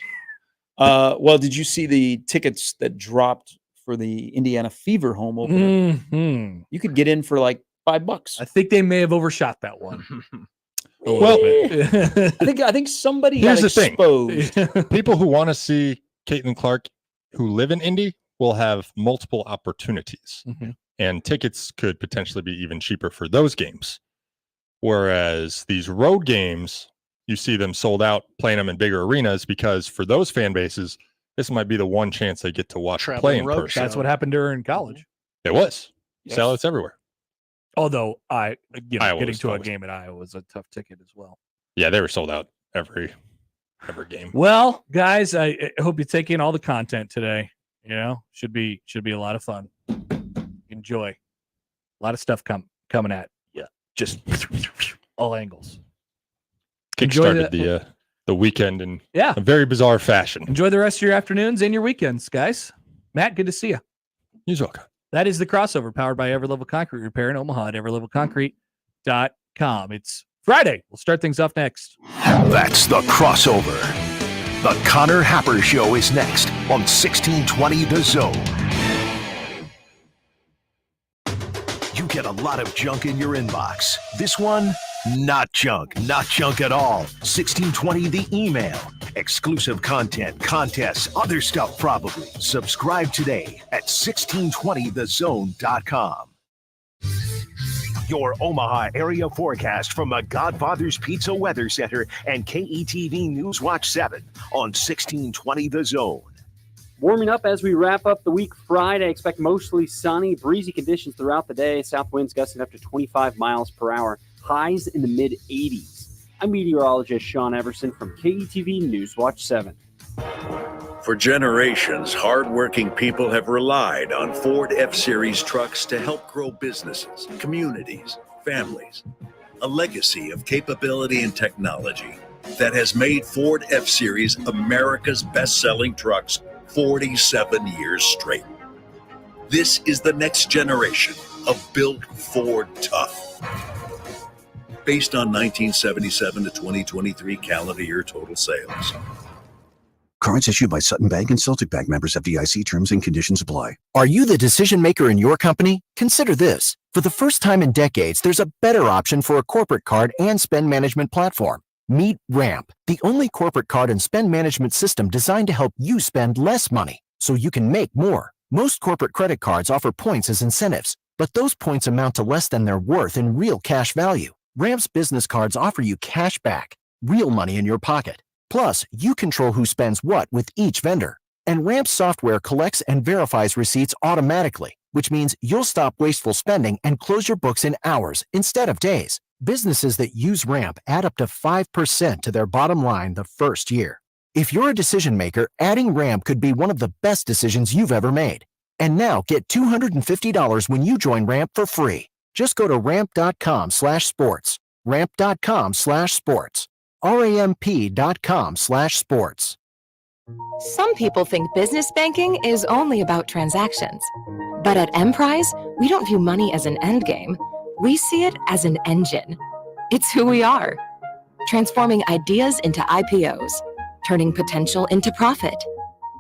Well, did you see the tickets that dropped for the Indiana Fever home opener? Mm-hmm. You could get in for like $5. I think they may have overshot that one. I think somebody Here's got the exposed. thing. People who want to see Caitlin Clark who live in Indy will have multiple opportunities. Mm-hmm. And tickets could potentially be even cheaper for those games. Whereas these road games, you see them sold out, playing them in bigger arenas because for those fan bases, this might be the one chance they get to watch play in person. That's what happened during college. It was. Yes. Sellouts everywhere. Although Iowa getting was to a always- game at Iowa was a tough ticket as well. Yeah, they were sold out every game. Well, guys, I hope you take in all the content today. Should be a lot of fun. Enjoy. A lot of stuff coming at you. Just all angles. Kickstarted the weekend in a very bizarre fashion. Enjoy the rest of your afternoons and your weekends, guys. Matt, good to see you. You're welcome. That is the crossover powered by Everlevel Concrete Repair in Omaha at everlevelconcrete.com. It's Friday. We'll start things off next. That's the crossover. The Connor Happer Show is next on 1620 The Zone. You get a lot of junk in your inbox. This one, not junk at all. 1620 The Email. Exclusive content, contests, other stuff probably. Subscribe today at 1620thezone.com. Your Omaha area forecast from the Godfather's Pizza Weather Center and KETV News Watch 7 on 1620 The Zone. Warming up as we wrap up the week Friday. Expect mostly sunny, breezy conditions throughout the day. South winds gusting up to 25 miles per hour. Highs in the mid-80s. I'm meteorologist Sean Everson from KETV News Watch 7. For generations, hardworking people have relied on Ford F-Series trucks to help grow businesses, communities, families. A legacy of capability and technology that has made Ford F-Series America's best-selling trucks 47 years straight. This is the next generation of Built Ford Tough. Based on 1977 to 2023 calendar year total sales. Cards issued by Sutton Bank and Celtic Bank, members of FDIC. Terms and conditions apply. Are you the decision maker in your company? Consider this. For the first time in decades, there's a better option for a corporate card and spend management platform. Meet Ramp, the only corporate card and spend management system designed to help you spend less money so you can make more. Most corporate credit cards offer points as incentives, but those points amount to less than their worth in real cash value. Ramp's business cards offer you cash back, real money in your pocket. Plus, you control who spends what with each vendor. And Ramp's software collects and verifies receipts automatically, which means you'll stop wasteful spending and close your books in hours instead of days. Businesses that use Ramp add up to 5% to their bottom line the first year. If you're a decision maker, adding Ramp could be one of the best decisions you've ever made. And now get $250 when you join Ramp for free. Just go to ramp.com/sports. Ramp.com/sports. ramp.com/sports. Some people think business banking is only about transactions. But at Emprise, we don't view money as an end game. We see it as an engine. It's who we are. Transforming ideas into IPOs, turning potential into profit.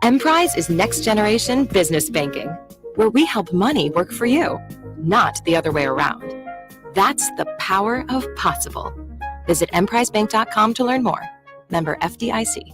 Emprise is next generation business banking, where we help money work for you, not the other way around. That's the power of possible. Visit emprisebank.com to learn more. Member FDIC.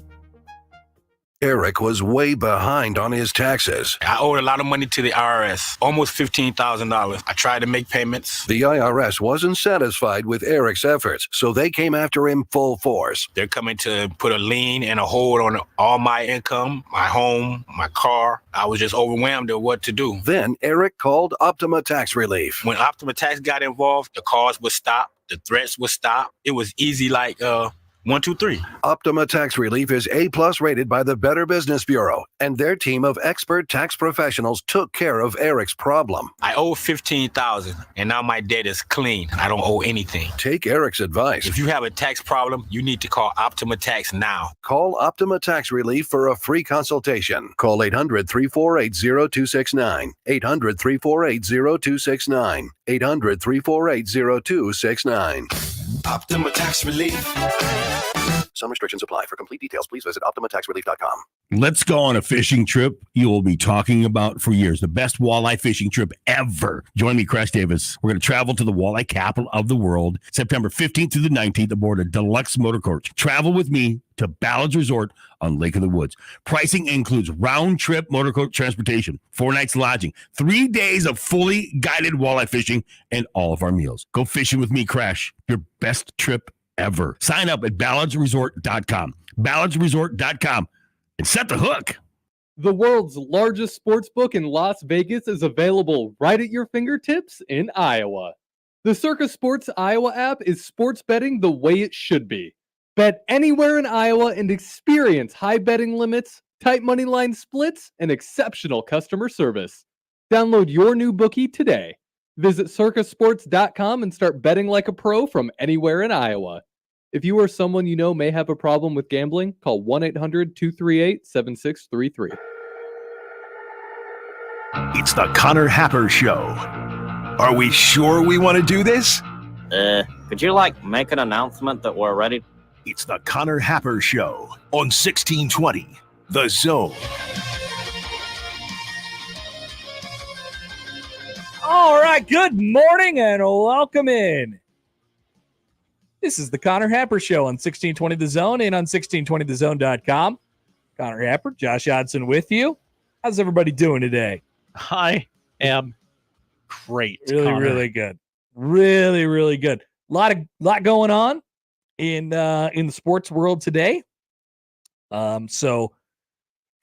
Eric was way behind on his taxes. I owed a lot of money to the IRS, almost $15,000. I tried to make payments. The IRS wasn't satisfied with Eric's efforts, so they came after him full force. They're coming to put a lien and a hold on all my income, my home, my car. I was just overwhelmed at what to do. Then Eric called Optima Tax Relief. When Optima Tax got involved, the calls would stop, the threats would stop. It was easy like 1, 2, 3. Optima Tax Relief is A+ rated by the Better Business Bureau, and their team of expert tax professionals took care of Eric's problem. I owe $15,000, and now my debt is clean. I don't owe anything. Take Eric's advice. If you have a tax problem, you need to call Optima Tax now. Call Optima Tax Relief for a free consultation. Call 800-348-0269. 800-348-0269. 800-348-0269. Optima Tax Relief. Some restrictions apply. For complete details, please visit OptimaTaxRelief.com. Let's go on a fishing trip you will be talking about for years. The best walleye fishing trip ever. Join me, Crash Davis. We're going to travel to the walleye capital of the world, September 15th through the 19th aboard a deluxe motor coach. Travel with me to Ballard's Resort on Lake of the Woods. Pricing includes round-trip motor coach transportation, 4 nights lodging, 3 days of fully guided walleye fishing, and all of our meals. Go fishing with me, Crash. Your best trip ever. Sign up at ballardsresort.com. ballardsresort.com and set the hook. The world's largest sports book in Las Vegas is available right at your fingertips in Iowa. The Circa Sports Iowa app is sports betting the way it should be. Bet anywhere in Iowa and experience high betting limits, tight money line splits, and exceptional customer service. Download your new bookie today. Visit circasports.com and start betting like a pro from anywhere in Iowa. If you or someone you know may have a problem with gambling, call 1-800-238-7633. It's the Connor Happer Show. Are we sure we want to do this? Could you, make an announcement that we're ready? It's the Connor Happer Show on 1620, The Zone. All right, good morning and welcome in. This is the Connor Happer Show on 1620 The Zone and on 1620thezone.com. Connor Happer, Josh Hodson with you. How's everybody doing today? I am great. Really, Connor. really good. Really, really good. Lot going on in the sports world today. So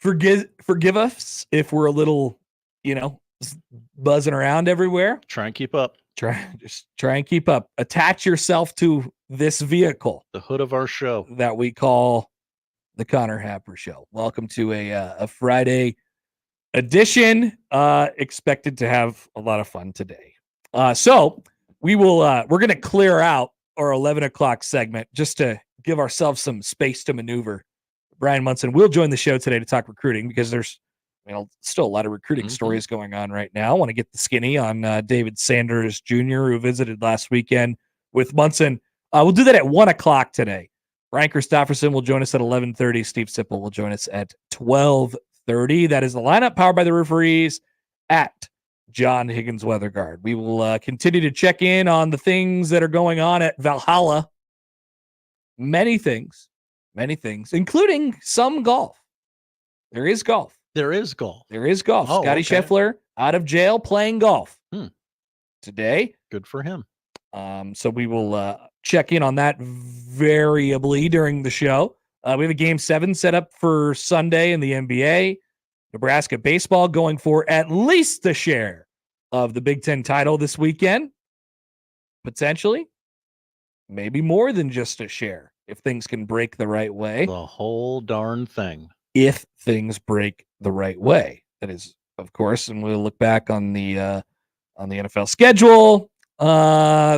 forgive us if we're a little, buzzing around everywhere. Try and keep up. Try and keep up. Attach yourself to this vehicle, the hood of our show that we call the Connor Happer Show. Welcome to a Friday edition. Expected to have a lot of fun today. So we're going to clear out our 11 o'clock segment just to give ourselves some space to maneuver. Bryan Munson will join the show today to talk recruiting because there's still a lot of recruiting stories going on right now. I want to get the skinny on David Sanders Jr., who visited last weekend with Munson. We'll do that at 1 o'clock today. Brian Christopherson will join us at 11:30. Steve Sipple will join us at 12:30. That is the lineup powered by the referees at John Higgins Weather Guard. We will continue to check in on the things that are going on at Valhalla. Many things, including some golf. There is golf. There is golf. Oh, Scottie Scheffler out of jail playing golf today. Good for him. So we will check in on that variably during the show. We have a Game 7 set up for Sunday in the NBA. Nebraska baseball going for at least a share of the Big Ten title this weekend. Potentially. Maybe more than just a share if things can break the right way. The whole darn thing. If things break the right way. That is, of course, and we'll look back on the NFL schedule,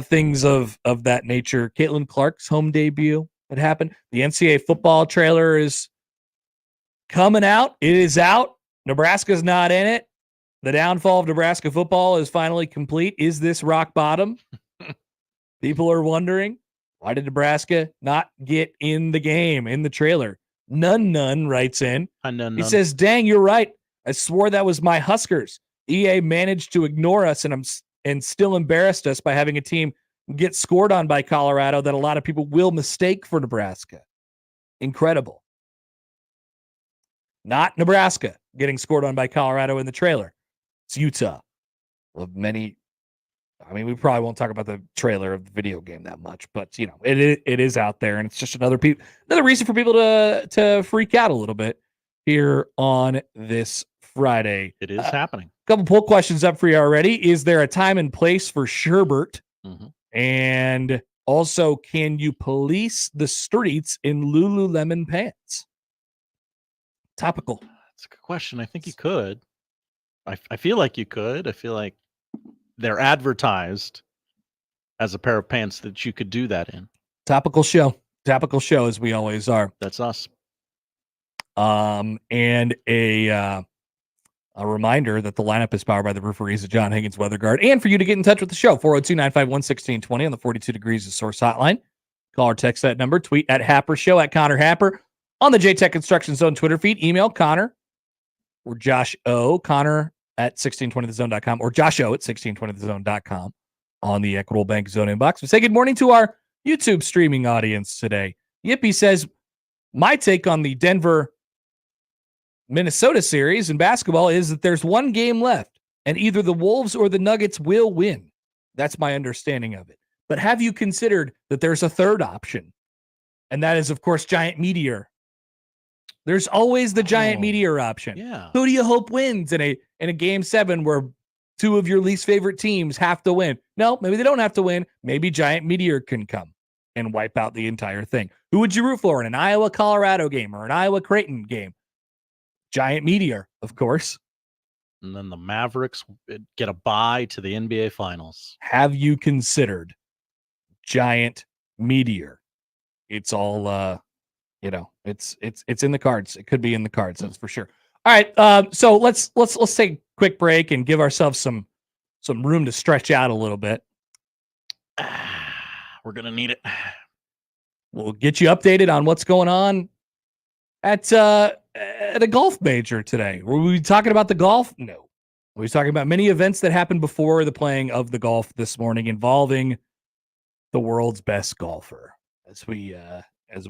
things of that nature. Caitlin Clark's home debut had happened. The NCAA football trailer is coming out. It is out. Nebraska's not in it. The downfall of Nebraska football is finally complete. Is this rock bottom? People are wondering, why did Nebraska not get in the game, in the trailer? None writes in. He says, dang, you're right. I swore that was my Huskers. EA managed to ignore us and still embarrassed us by having a team get scored on by Colorado that a lot of people will mistake for Nebraska. Incredible. Not Nebraska getting scored on by Colorado in the trailer. It's Utah. Well, we probably won't talk about the trailer of the video game that much, but it is out there, and it's just another reason for people to freak out a little bit here on this Friday. It is happening. A couple poll questions up for you already. Is there a time and place for Sherbert? Mm-hmm. And also, can you police the streets in Lululemon pants? Topical. That's a good question. I think you could. I feel like you could. I feel like they're advertised as a pair of pants that you could do that in. Topical show, as we always are. That's us. And a reminder that the lineup is powered by the rooferees at John Higgins Weather Guard. And for you to get in touch with the show, 402-951-1620 on the 42 Degrees of Source hotline. Call or text that number. Tweet at Happer Show, at Connor Happer. On the JTech Construction Zone Twitter feed, email Connor or Josh O. Connor at 1620thezone.com or Josh O at 1620thezone.com on the Equitable Bank Zone inbox. We say good morning to our YouTube streaming audience today. Yippee says, my take on the Denver-Minnesota series in basketball is that there's one game left, and either the Wolves or the Nuggets will win. That's my understanding of it. But have you considered that there's a third option? And that is, of course, Giant Meteor. There's always the Giant Meteor option. Yeah. Who do you hope wins in a game 7 where two of your least favorite teams have to win? No, maybe they don't have to win. Maybe Giant Meteor can come and wipe out the entire thing. Who would you root for in an Iowa-Colorado game or an Iowa-Creighton game? Giant Meteor, of course. And then the Mavericks get a bye to the NBA Finals. Have you considered Giant Meteor? It's all it's in the cards. It could be in the cards, that's for sure. All right, so let's take a quick break and give ourselves some room to stretch out a little bit. We're gonna need it. We'll get you updated on what's going on at a golf major today. Were we talking about the golf? No. We were talking about many events that happened before the playing of the golf this morning involving the world's best golfer. As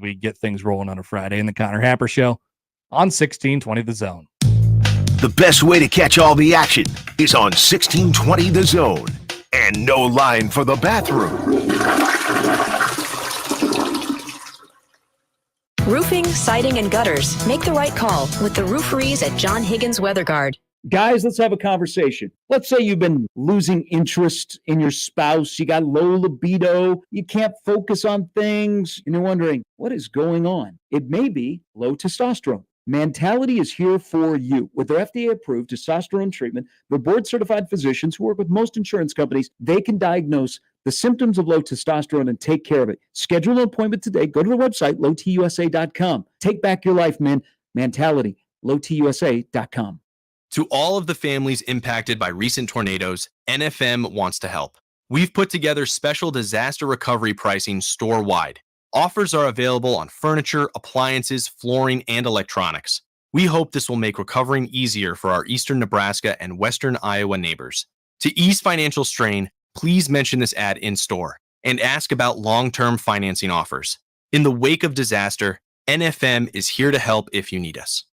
we get things rolling on a Friday in the Connor Happer Show on 1620 The Zone. The best way to catch all the action is on 1620 The Zone. And no line for the bathroom. Roofing, siding, and gutters. Make the right call with the rooferees at John Higgins Weather Guard. Guys, let's have a conversation. Let's say you've been losing interest in your spouse. You got low libido. You can't focus on things. And you're wondering, what is going on? It may be low testosterone. Mentality is here for you. With their FDA-approved testosterone treatment, their board-certified physicians who work with most insurance companies, they can diagnose the symptoms of low testosterone and take care of it. Schedule an appointment today. Go to the website, lowtusa.com. Take back your life, man. Mentality, lowtusa.com. To all of the families impacted by recent tornadoes, NFM wants to help. We've put together special disaster recovery pricing store-wide. Offers are available on furniture, appliances, flooring, and electronics. We hope this will make recovering easier for our eastern Nebraska and western Iowa neighbors. To ease financial strain, please mention this ad in store and ask about long-term financing offers. In the wake of disaster, NFM is here to help if you need us.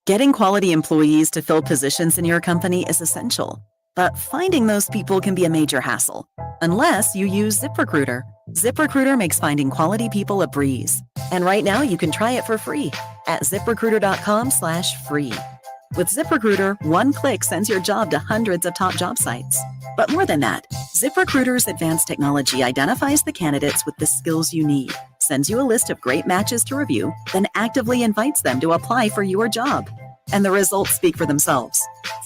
Getting quality employees to fill positions in your company is essential, but finding those people can be a major hassle, unless you use ZipRecruiter. ZipRecruiter makes finding quality people a breeze. And right now you can try it for free at ZipRecruiter.com/free. With ZipRecruiter, one click sends your job to hundreds of top job sites. But more than that, ZipRecruiter's advanced technology identifies the candidates with the skills you need, sends you a list of great matches to review, then actively invites them to apply for your job. And the results speak for themselves.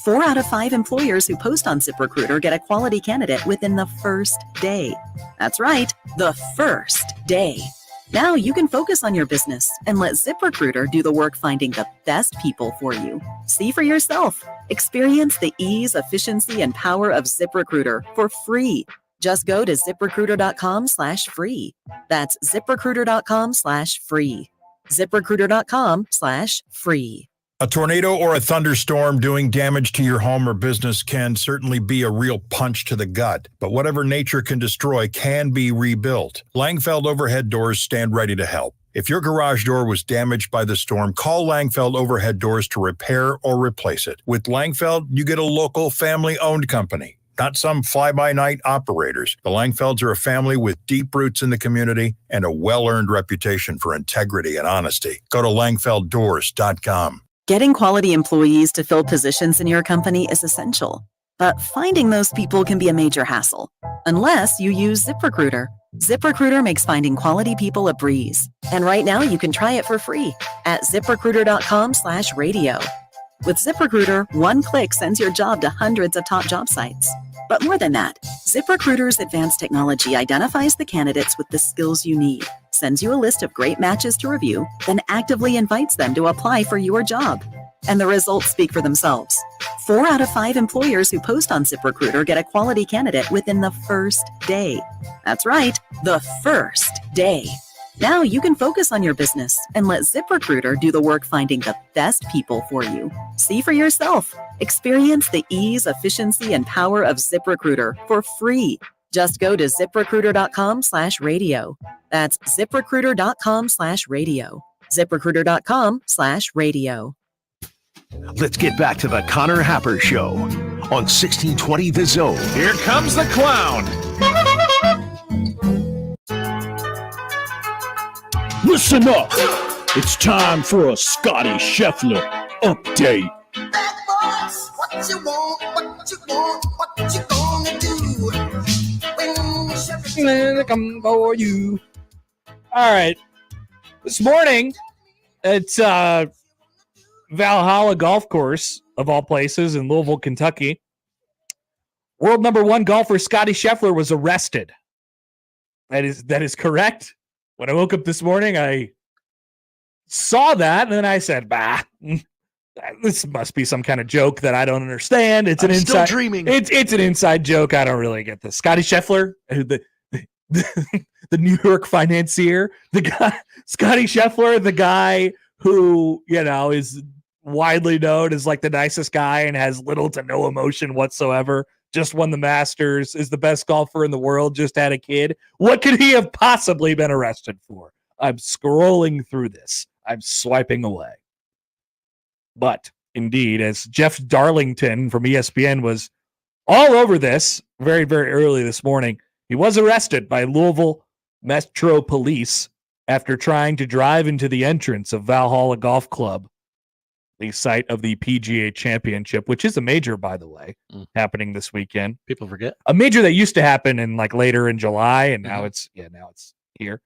4 out of 5 employers who post on ZipRecruiter get a quality candidate within the first day. That's right, the first day. Now you can focus on your business and let ZipRecruiter do the work finding the best people for you. See for yourself. Experience the ease, efficiency, and power of ZipRecruiter for free. Just go to ZipRecruiter.com/free. That's ZipRecruiter.com/free. ZipRecruiter.com/free. A tornado or a thunderstorm doing damage to your home or business can certainly be a real punch to the gut, but whatever nature can destroy can be rebuilt. Langfeld Overhead Doors stand ready to help. If your garage door was damaged by the storm, call Langfeld Overhead Doors to repair or replace it. With Langfeld, you get a local family-owned company, not some fly-by-night operators. The Langfelds are a family with deep roots in the community and a well-earned reputation for integrity and honesty. Go to langfelddoors.com. Getting quality employees to fill positions in your company is essential, but finding those people can be a major hassle, unless you use ZipRecruiter. ZipRecruiter makes finding quality people a breeze. And right now you can try it for free at ZipRecruiter.com/radio. With ZipRecruiter, one click sends your job to hundreds of top job sites. But more than that, ZipRecruiter's advanced technology identifies the candidates with the skills you need, sends you a list of great matches to review, then actively invites them to apply for your job. And the results speak for themselves. 4 out of 5 employers who post on ZipRecruiter get a quality candidate within the first day. That's right, the first day. Now you can focus on your business and let ZipRecruiter do the work finding the best people for you. See for yourself. Experience the ease, efficiency, and power of ZipRecruiter for free. Just go to ZipRecruiter.com/radio. That's ZipRecruiter.com/radio. ZipRecruiter.com/radio. Let's get back to the Connor Happer Show on 1620 The Zone. Here comes the clown. Listen up. It's time for a Scottie Scheffler update. What you want, what you want, what you gonna do when come for you. All right. This morning, it's Valhalla Golf Course, of all places, in Louisville, Kentucky. World number 1 golfer Scottie Scheffler was arrested. That is correct. When I woke up this morning, I saw that, and then I said, bah, this must be some kind of joke that I don't understand. I'm still dreaming. It's an inside joke. I don't really get this. Scottie Scheffler, the New York financier, the guy, Scottie Scheffler, the guy who, is widely known as like the nicest guy and has little to no emotion whatsoever. Just won the Masters, is the best golfer in the world, just had a kid. What could he have possibly been arrested for? I'm scrolling through this. I'm swiping away. But indeed, as Jeff Darlington from ESPN was all over this very, very early this morning, he was arrested by Louisville Metro Police after trying to drive into the entrance of Valhalla Golf Club, the site of the PGA Championship, which is a major, by the way, happening this weekend. People forget. A major that used to happen in later in July, and now it's here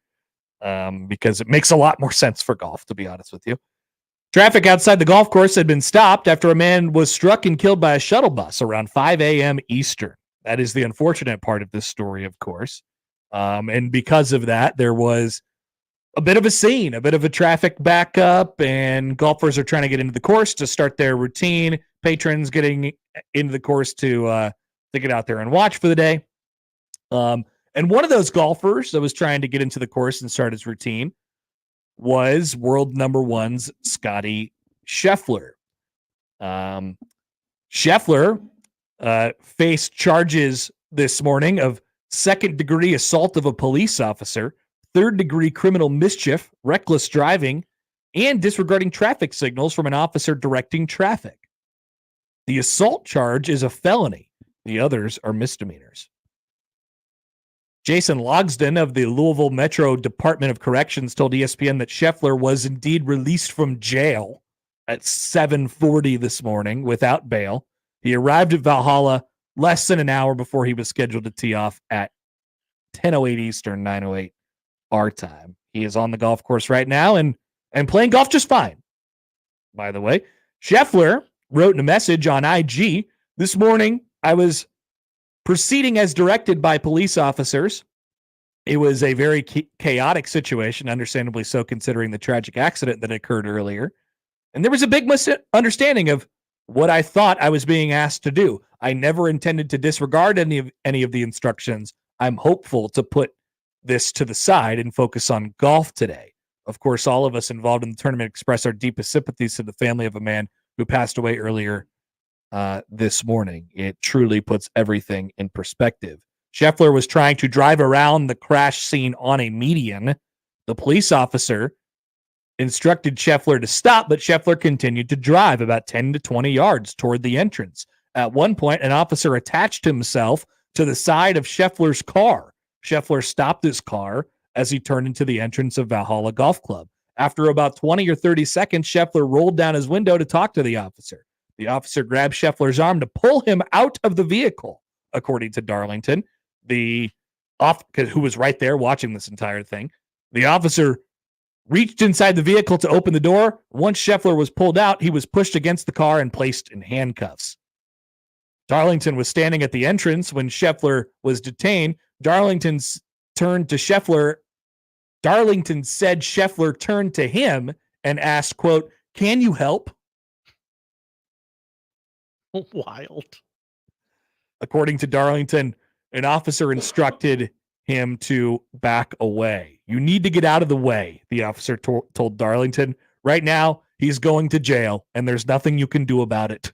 because it makes a lot more sense for golf, to be honest with you. Traffic outside the golf course had been stopped after a man was struck and killed by a shuttle bus around 5 a.m. Eastern. That is the unfortunate part of this story, of course. And because of that, there was a bit of a scene, a bit of a traffic backup, and golfers are trying to get into the course to start their routine. Patrons getting into the course to get out there and watch for the day. And one of those golfers that was trying to get into the course and start his routine was world number 1's Scottie Scheffler. Scheffler faced charges this morning of second-degree assault of a police officer, third-degree criminal mischief, reckless driving, and disregarding traffic signals from an officer directing traffic. The assault charge is a felony. The others are misdemeanors. Jason Logsdon of the Louisville Metro Department of Corrections told ESPN that Scheffler was indeed released from jail at 7:40 this morning without bail. He arrived at Valhalla less than an hour before he was scheduled to tee off at 10:08 Eastern, 9:08 our time. He is on the golf course right now and playing golf just fine. By the way, Scheffler wrote in a message on IG, "This morning I was proceeding as directed by police officers. It was a very chaotic situation, understandably so considering the tragic accident that occurred earlier. And there was a big misunderstanding of what I thought I was being asked to do. I never intended to disregard any of the instructions. I'm hopeful to put this to the side and focus on golf today. Of course, all of us involved in the tournament express our deepest sympathies to the family of a man who passed away earlier this morning. It truly puts everything in perspective. Scheffler was trying to drive around the crash scene on a median. The police officer instructed Scheffler to stop, but Scheffler continued to drive about 10 to 20 yards toward the entrance. At one point, an officer attached himself to the side of Scheffler's car. Scheffler stopped his car as he turned into the entrance of Valhalla Golf Club. After about 20 or 30 seconds, Scheffler rolled down his window to talk to the officer. The officer grabbed Scheffler's arm to pull him out of the vehicle, according to Darlington, who was right there watching this entire thing. The officer reached inside the vehicle to open the door. Once Scheffler was pulled out, he was pushed against the car and placed in handcuffs. Darlington was standing at the entrance when Scheffler was detained. Darlington said Scheffler turned to him and asked, quote, "Can you help?" Wild. According to Darlington, an officer instructed him to back away. "You need to get out of the way," the officer told Darlington. "Right now, he's going to jail, and there's nothing you can do about it."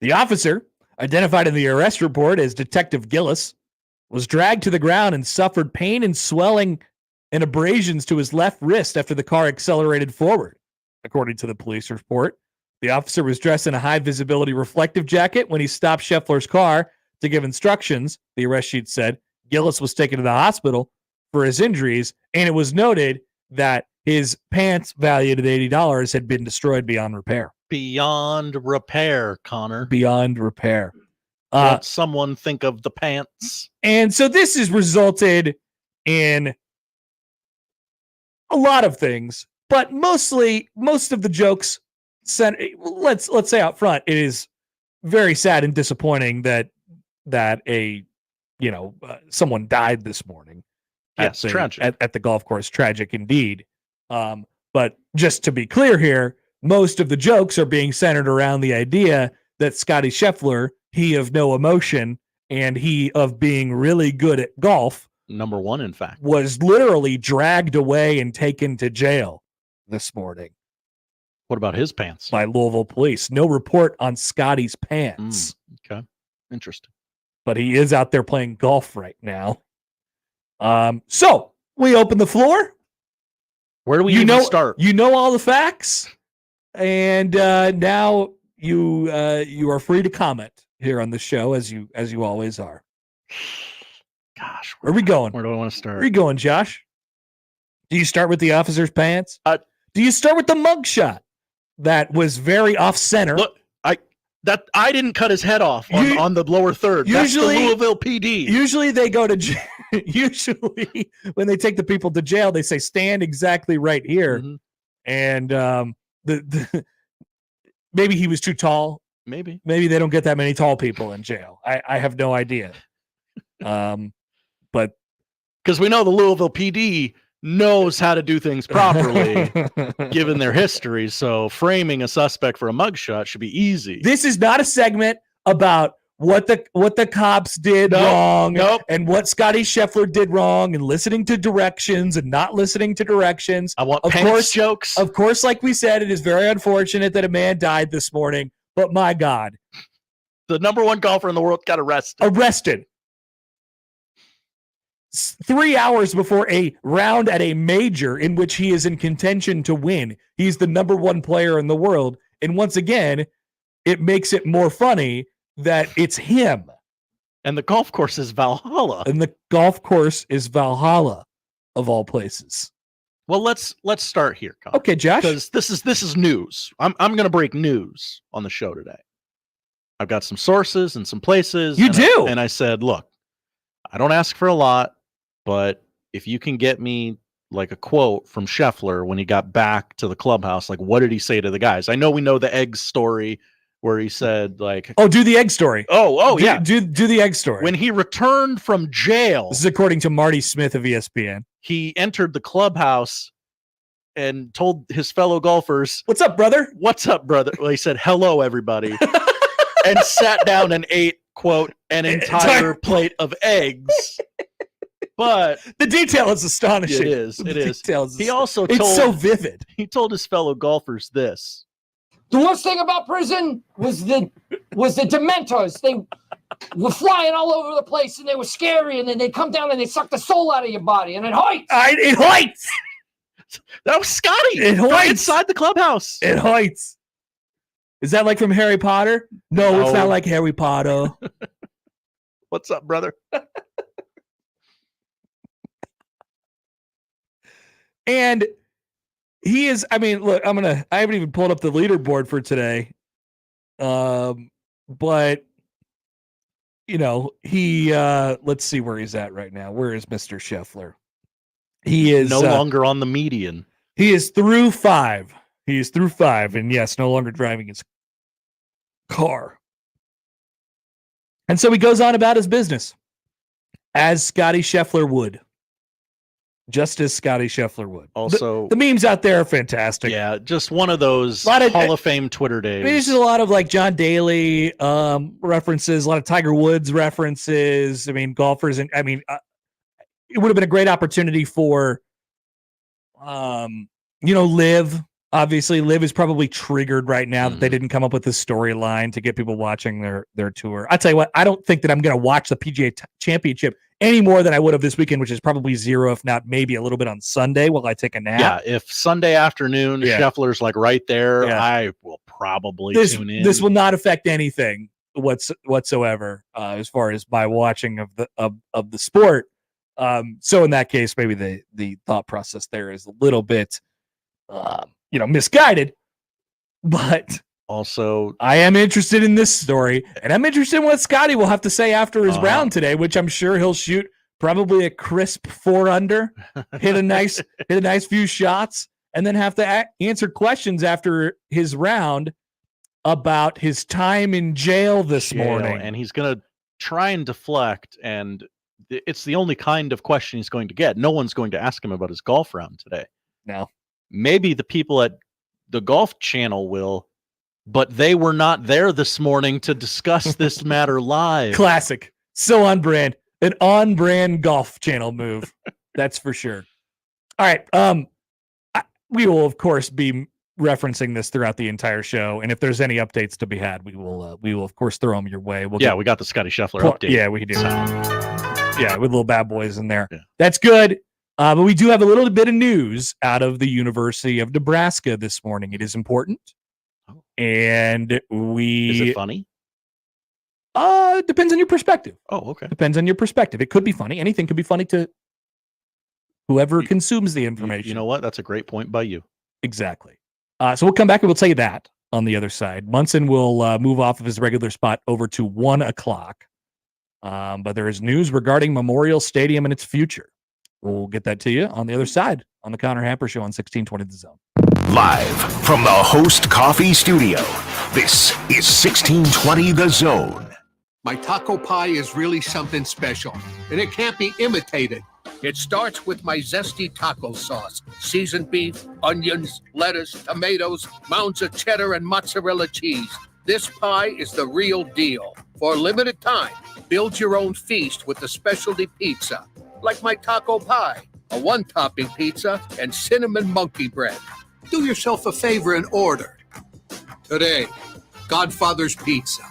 The officer, identified in the arrest report as Detective Gillis, was dragged to the ground and suffered pain and swelling and abrasions to his left wrist after the car accelerated forward. According to the police report, the officer was dressed in a high-visibility reflective jacket when he stopped Scheffler's car to give instructions. The arrest sheet said Gillis was taken to the hospital for his injuries, and it was noted that his pants, valued at $80, had been destroyed beyond repair. Beyond repair, Connor. Beyond repair. Let someone think of the pants. And so this has resulted in a lot of things, but most of the jokes let's say out front, it is very sad and disappointing that someone died this morning. Yes, tragic. At the golf course. Tragic indeed. But just to be clear here, most of the jokes are being centered around the idea that Scottie Scheffler, he of no emotion and he of being really good at golf, number one, in fact, was literally dragged away and taken to jail this morning. What about his pants? By Louisville police. No report on Scottie's pants. Okay. Interesting. But he is out there playing golf right now. So we open the floor. Where do we even start? You know all the facts. And now you are free to comment here on the show as you always are. Gosh, where are we going? Where do I want to start? Where are you going, Josh? Do you start with the officer's pants? Do you start with the mugshot that was very off center? Look, I didn't cut his head off on the lower third. Usually, that's the Louisville PD. Usually they go to jail. Usually when they take the people to jail, they say stand exactly right here. Mm-hmm. And maybe he was too tall. Maybe they don't get that many tall people in jail. I have no idea. But because we know the Louisville PD knows how to do things properly given their history, so framing a suspect for a mugshot should be easy. This is not a segment about what the cops did wrong and what Scottie Scheffler did wrong and listening to directions and not listening to directions. I want pants jokes. Of course, like we said, it is very unfortunate that a man died this morning, but my God. The number one golfer in the world got arrested. 3 hours before a round at a major in which he is in contention to win. He's the number one player in the world. And once again, it makes it more funny that it's him. And the golf course is Valhalla. Of all places. Well, let's start here, Colin. Okay, Josh. Because this is news. I'm going to break news on the show today. I've got some sources and some places. And I said, look, I don't ask for a lot, but if you can get me like a quote from Scheffler when he got back to the clubhouse, like what did he say to the guys? I know we know the eggs story where he said like, "Oh, do the egg story." Yeah. Do the egg story. When he returned from jail. This is according to Marty Smith of ESPN. He entered the clubhouse and told his fellow golfers, "What's up, brother?" "What's up, brother?" Well, he said, "Hello, everybody." And sat down and ate, quote, an entire plate of eggs. But the detail is astonishing. It is. It is. He also it's so vivid. He told his fellow golfers this. The worst thing about prison was the Dementors. They were flying all over the place, and they were scary, and then they come down and they suck the soul out of your body, and it hurts. It hurts. That was Scottie. It hurts. Inside the clubhouse. It hurts. Is that like from Harry Potter? No, it's not like Harry Potter. What's up, brother? And he is, I mean, look, I haven't even pulled up the leaderboard for today. But he let's see where he's at right now. Where is Mr. Scheffler? He is no longer on the median. He is through 5. He is through 5, and yes, no longer driving his car. And so he goes on about his business as Scottie Scheffler would. Just as Scottie Scheffler would. Also, the memes out there are fantastic. Yeah, just one of those Hall of Fame Twitter days. I mean, there's just a lot of like John Daly references, a lot of Tiger Woods references. I mean, golfers, and I mean, it would have been a great opportunity for, Liv. Obviously, Liv is probably triggered right now that they didn't come up with this storyline to get people watching their tour. I tell you what, I don't think that I'm going to watch the PGA Championship any more than I would have this weekend, which is probably 0, if not maybe a little bit on Sunday while I take a nap. Yeah, if Sunday afternoon Scheffler's like right there, I will probably tune in. This will not affect anything whatsoever as far as my watching of the sport. So in that case, maybe the thought process there is a little bit misguided, but also I am interested in this story, and I'm interested in what Scottie will have to say after his round today, which I'm sure he'll shoot probably a crisp 4 under, hit a nice few shots, and then have to answer questions after his round about his time in jail this morning. And he's going to try and deflect, and it's the only kind of question he's going to get. No one's going to ask him about his golf round today. No. Maybe the people at the Golf Channel will, but they were not there this morning to discuss this matter live. Classic. So on brand. An on-brand Golf Channel move. That's for sure. All right. We will, of course, be referencing this throughout the entire show, and if there's any updates to be had, we will of course throw them your way. We got the Scottie Scheffler update. Yeah, we do. Yeah, with little bad boys in there. Yeah. That's good. But we do have a little bit of news out of the University of Nebraska this morning. It is important. And Is it funny? Depends on your perspective. Oh, okay. Depends on your perspective. It could be funny. Anything could be funny to whoever consumes the information. You know what? That's a great point by you. Exactly. So we'll come back and we'll tell you that on the other side. Munson will move off of his regular spot over to 1 o'clock. But there is news regarding Memorial Stadium and its future. We'll get that to you on the other side on the Connor Happer Show on 1620 The Zone. Live from the Host Coffee Studio, this is 1620 The Zone. My taco pie is really something special, and it can't be imitated. It starts with my zesty taco sauce, seasoned beef, onions, lettuce, tomatoes, mounds of cheddar, and mozzarella cheese. This pie is the real deal. For a limited time, build your own feast with the specialty pizza, like my taco pie, a one-topping pizza, and cinnamon monkey bread. Do yourself a favor and order. Today, Godfather's Pizza.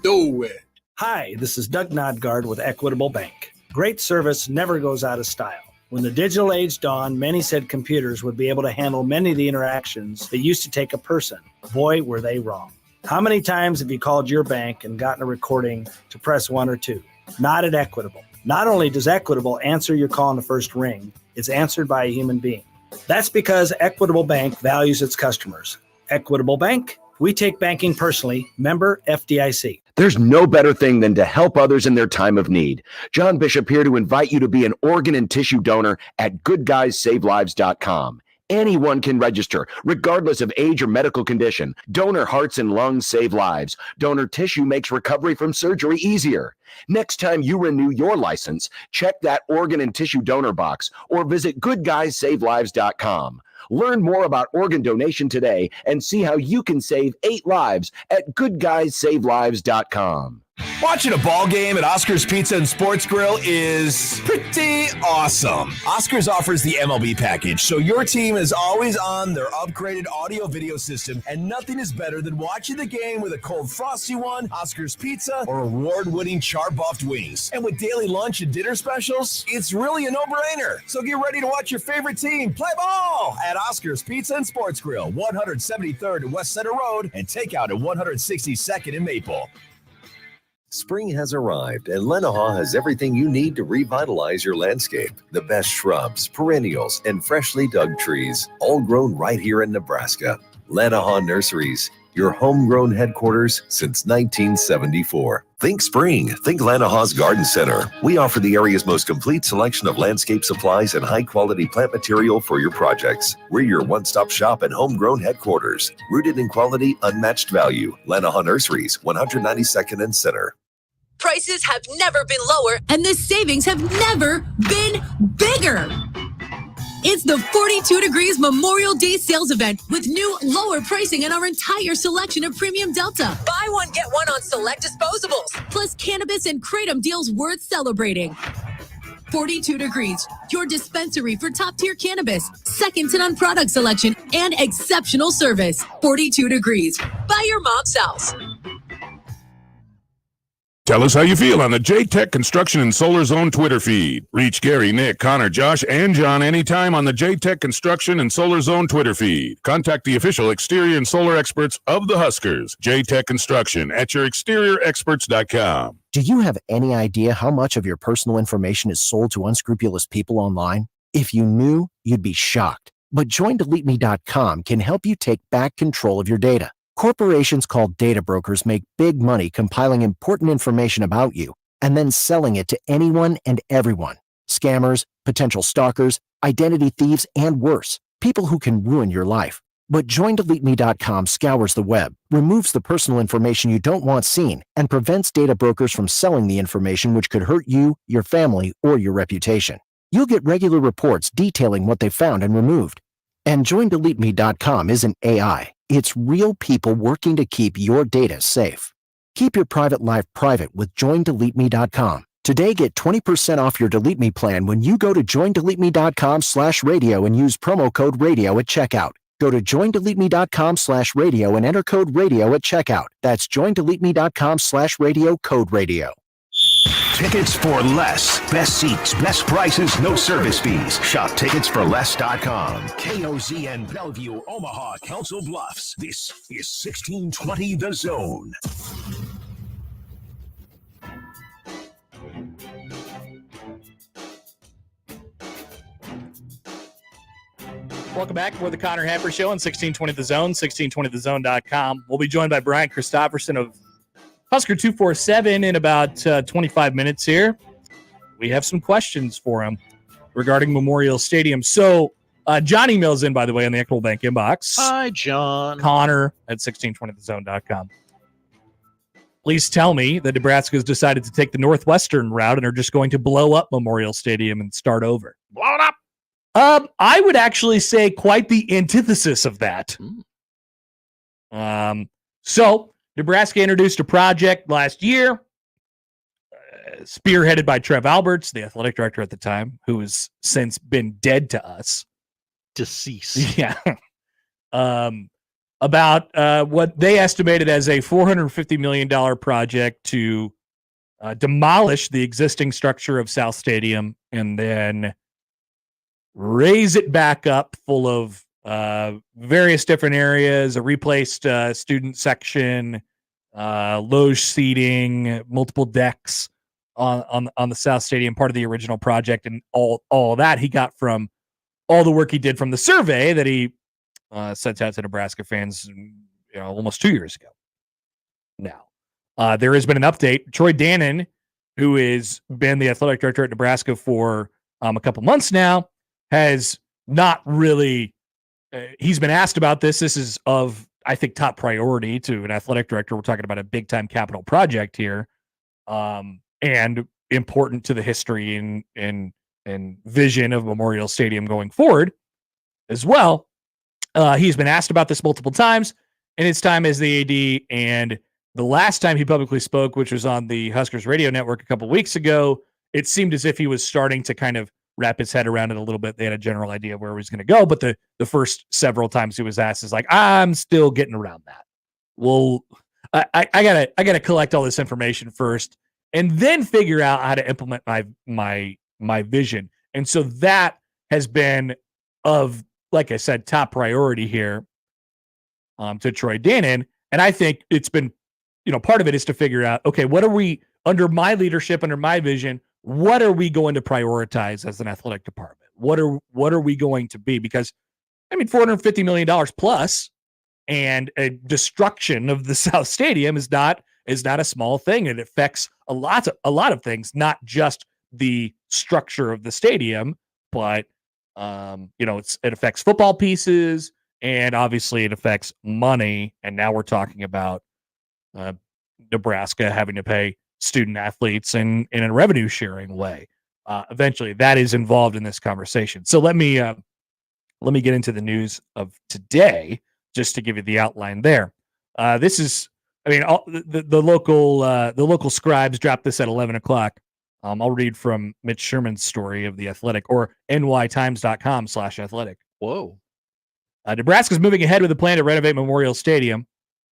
Do it. Hi, this is Doug Nodgard with Equitable Bank. Great service never goes out of style. When the digital age dawned, many said computers would be able to handle many of the interactions that used to take a person. Boy, were they wrong. How many times have you called your bank and gotten a recording to press 1 or 2? Not at Equitable. Not only does Equitable answer your call in the first ring, it's answered by a human being. That's because Equitable Bank values its customers. Equitable Bank, we take banking personally. Member FDIC. There's no better thing than to help others in their time of need. John Bishop here to invite you to be an organ and tissue donor at goodguysavelives.com. Anyone can register, regardless of age or medical condition. Donor hearts and lungs save lives. Donor tissue makes recovery from surgery easier. Next time you renew your license, check that organ and tissue donor box or visit goodguysavelives.com. Learn more about organ donation today and see how you can save 8 lives at goodguysavelives.com. Watching a ball game at Oscar's Pizza and Sports Grill is pretty awesome. Oscar's offers the MLB package, so your team is always on their upgraded audio-video system, and nothing is better than watching the game with a cold frosty one, Oscar's Pizza, or award-winning char-buffed wings. And with daily lunch and dinner specials, it's really a no-brainer. So get ready to watch your favorite team play ball at Oscar's Pizza and Sports Grill, 173rd and West Center Road, and takeout at 162nd and Maple. Spring has arrived, and Lenaha has everything you need to revitalize your landscape. The best shrubs, perennials, and freshly dug trees, all grown right here in Nebraska. Lenaha Nurseries, your homegrown headquarters since 1974. Think spring. Think Lenaha's Garden Center. We offer the area's most complete selection of landscape supplies and high-quality plant material for your projects. We're your one-stop shop and homegrown headquarters. Rooted in quality, unmatched value. Lenaha Nurseries, 192nd and Center. Prices have never been lower, and the savings have never been bigger. It's the 42 Degrees Memorial Day sales event with new lower pricing on our entire selection of premium Delta. Buy one, get one on select disposables. Plus cannabis and Kratom deals worth celebrating. 42 Degrees, your dispensary for top-tier cannabis, second to none product selection, and exceptional service. 42 Degrees, buy your mom's house. Tell us how you feel on the J-Tech Construction and Solar Zone Twitter feed. Reach Gary, Nick, Connor, Josh, and John anytime on the J-Tech Construction and Solar Zone Twitter feed. Contact the official exterior and solar experts of the Huskers, J-Tech Construction, at yourexteriorexperts.com. Do you have any idea how much of your personal information is sold to unscrupulous people online? If you knew, you'd be shocked. But JoinDeleteMe.com can help you take back control of your data. Corporations called data brokers make big money compiling important information about you and then selling it to anyone and everyone. Scammers, potential stalkers, identity thieves, and worse, people who can ruin your life. But JoinDeleteMe.com scours the web, removes the personal information you don't want seen, and prevents data brokers from selling the information which could hurt you, your family, or your reputation. You'll get regular reports detailing what they found and removed. And JoinDeleteMe.com isn't AI. It's real people working to keep your data safe. Keep your private life private with JoinDeleteMe.com. Today, get 20% off your Delete Me plan when you go to JoinDeleteMe.com/radio and use promo code radio at checkout. Go to JoinDeleteMe.com/radio and enter code radio at checkout. That's JoinDeleteMe.com/radio, code radio. Tickets for less. Best seats, best prices, no service fees. Shop ticketsforless.com. KOZN Bellevue, Omaha, Council Bluffs. This is 1620 The Zone. Welcome back for the Connor Happer Show on 1620 The Zone, 1620thezone.com. We'll be joined by Bryan Christopherson of Husker 247 in about 25 minutes here. We have some questions for him regarding Memorial Stadium. So John emails in, by the way, on the Equitable Bank inbox. Hi, John. Connor at 1620thezone.com. Please tell me that Nebraska has decided to take the Northwestern route and are just going to blow up Memorial Stadium and start over. Blow it up. I would actually say quite the antithesis of that. So Nebraska introduced a project last year, spearheaded by Trev Alberts, the athletic director at the time, who has since been dead to us. Deceased. Yeah. About what they estimated as a $450 million project to demolish the existing structure of South Stadium and then raise it back up full of various different areas, a replaced student section, loge seating, multiple decks on the South Stadium, part of the original project, and all that he got from all the work he did from the survey that he sent out to Nebraska fans, almost 2 years ago. Now, there has been an update. Troy Dannon, who has been the athletic director at Nebraska for a couple months now, has not really. He's been asked about this. This is of, I think, top priority to an athletic director. We're talking about a big-time capital project here, and important to the history and vision of Memorial Stadium going forward as well. He's been asked about this multiple times in his time as the AD, and the last time he publicly spoke, which was on the Huskers radio network a couple weeks ago, it seemed as if he was starting to kind of wrap his head around it a little bit. They had a general idea of where he was going to go, but the first several times he was asked is like, I'm still getting around that. Well, I gotta collect all this information first and then figure out how to implement my vision. And so that has been of, like I said, top priority here to Troy Danon. And I think it's been, part of it is to figure out, okay, what are we, under my leadership, under my vision, what are we going to prioritize as an athletic department? What are we going to be? Because, $450 million plus and a destruction of the South Stadium is not a small thing. It affects a lot of things, not just the structure of the stadium, but it affects football pieces, and obviously it affects money. And now we're talking about Nebraska having to pay student athletes in a revenue sharing way. Eventually, that is involved in this conversation. So let me get into the news of today, just to give you the outline there. This is, the local scribes dropped this at 11 o'clock. I'll read from Mitch Sherman's story of The Athletic, or nytimes.com/athletic. Whoa. Nebraska's moving ahead with a plan to renovate Memorial Stadium,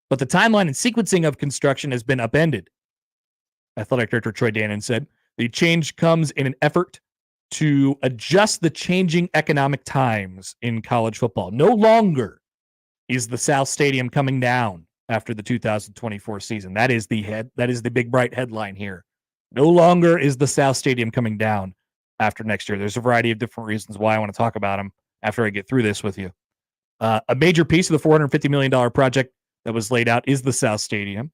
but the timeline and sequencing of construction has been upended. Athletic Director Troy Danon said the change comes in an effort to adjust the changing economic times in college football. No longer is the South Stadium coming down after the 2024 season. That is the big bright headline here. No longer is the South Stadium coming down after next year. There's a variety of different reasons why I want to talk about them after I get through this with you. A major piece of the $450 million project that was laid out is the South Stadium,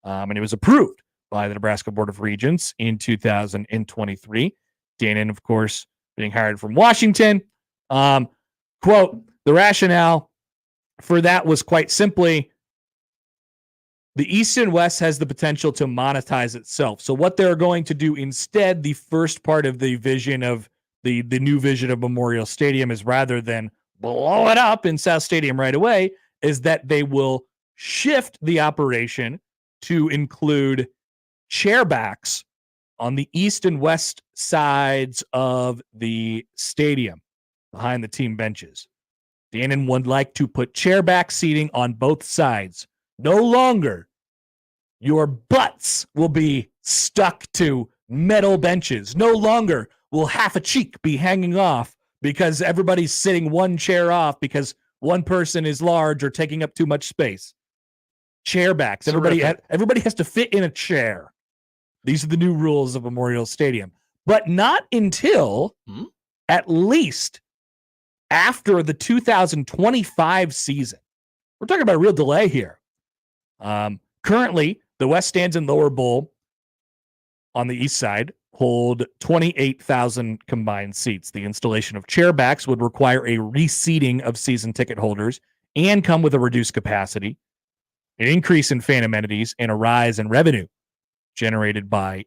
and it was approved by the Nebraska Board of Regents in 2023. Danon, of course, being hired from Washington. Quote, the rationale for that was quite simply, the East and West has the potential to monetize itself. So what they're going to do instead, the first part of the vision of the new vision of Memorial Stadium, is rather than blow it up in South Stadium right away, is that they will shift the operation to include chairbacks on the east and west sides of the stadium behind the team benches. Danon would like to put chairback seating on both sides. No longer your butts will be stuck to metal benches. No longer will half a cheek be hanging off because everybody's sitting one chair off because one person is large or taking up too much space. Chairbacks. Everybody has to fit in a chair. These are the new rules of Memorial Stadium. But not until at least after the 2025 season. We're talking about a real delay here. Currently, the West Stands and Lower Bowl on the east side hold 28,000 combined seats. The installation of chairbacks would require a reseating of season ticket holders and come with a reduced capacity, an increase in fan amenities, and a rise in revenue generated by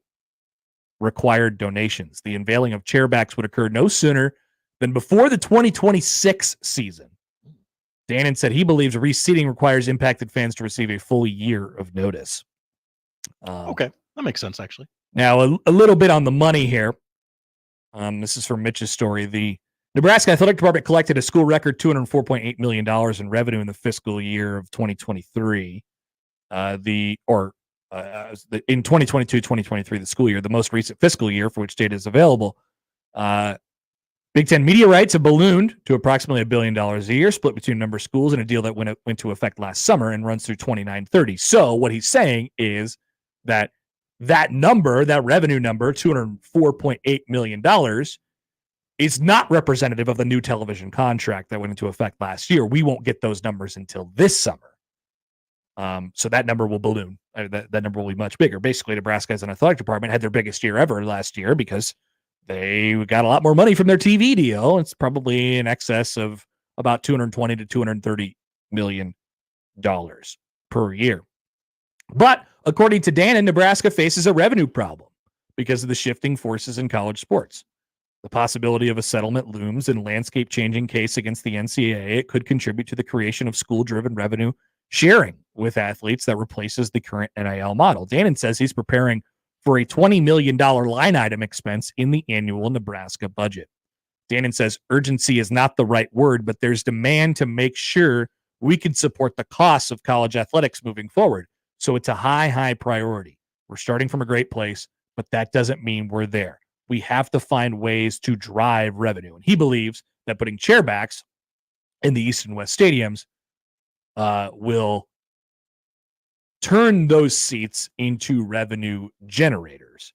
required donations. The unveiling of chairbacks would occur no sooner than before the 2026 season. Danon said he believes reseating requires impacted fans to receive a full year of notice. Okay, that makes sense, actually. Now, a little bit on the money here. This is from Mitch's story. The Nebraska Athletic Department collected a school record $204.8 million in revenue in the fiscal year of 2023. In 2022-2023, the school year, the most recent fiscal year for which data is available. Big Ten media rights have ballooned to approximately $1 billion a year, split between a number of schools in a deal that went into effect last summer and runs through 29-30. So what he's saying is that number, that revenue number, $204.8 million, is not representative of the new television contract that went into effect last year. We won't get those numbers until this summer. So that number will balloon. That number will be much bigger. Basically, Nebraska as an athletic department had their biggest year ever last year because they got a lot more money from their TV deal. It's probably in excess of about $220 to $230 million per year. But according to Danon, Nebraska faces a revenue problem because of the shifting forces in college sports. The possibility of a settlement looms in a landscape-changing case against the NCAA. It could contribute to the creation of school-driven revenue sharing with athletes that replaces the current NIL model. Dannon says he's preparing for a $20 million line item expense in the annual Nebraska budget. Dannon says urgency is not the right word, but there's demand to make sure we can support the costs of college athletics moving forward. So it's a high priority. We're starting from a great place, but that doesn't mean we're there. We have to find ways to drive revenue. And he believes that putting chairbacks in the East and West stadiums will turn those seats into revenue generators.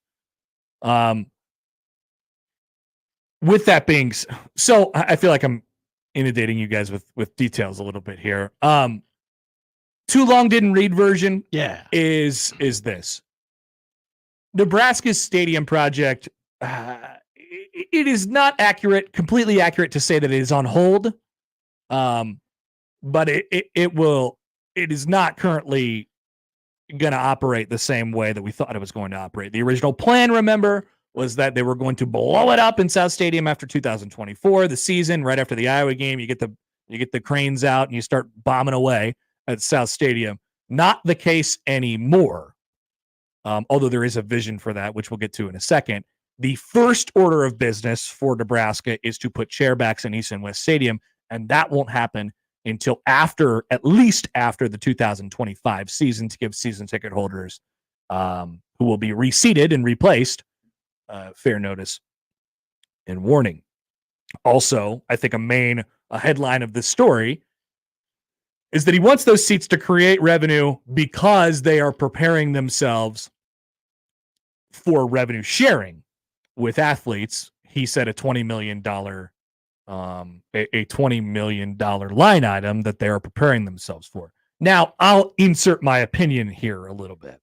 With that being so, I feel like I'm inundating you guys with details a little bit here. Too long didn't read version. Is this Nebraska's stadium project? It is not completely accurate to say that it is on hold. But it is not currently going to operate the same way that we thought it was going to operate. The original plan, remember, was that they were going to blow it up in South Stadium after 2024, the season, right after the Iowa game. You get the cranes out and you start bombing away at South Stadium. Not the case anymore. Although there is a vision for that, which we'll get to in a second. The first order of business for Nebraska is to put chairbacks in East and West Stadium, and that won't happen until at least after the 2025 season, to give season ticket holders who will be reseated and replaced fair notice and warning. Also, I think a headline of this story is that he wants those seats to create revenue because they are preparing themselves for revenue sharing with athletes. He said a $20 million $20 million line item that they are preparing themselves for. Now, I'll insert my opinion here a little bit.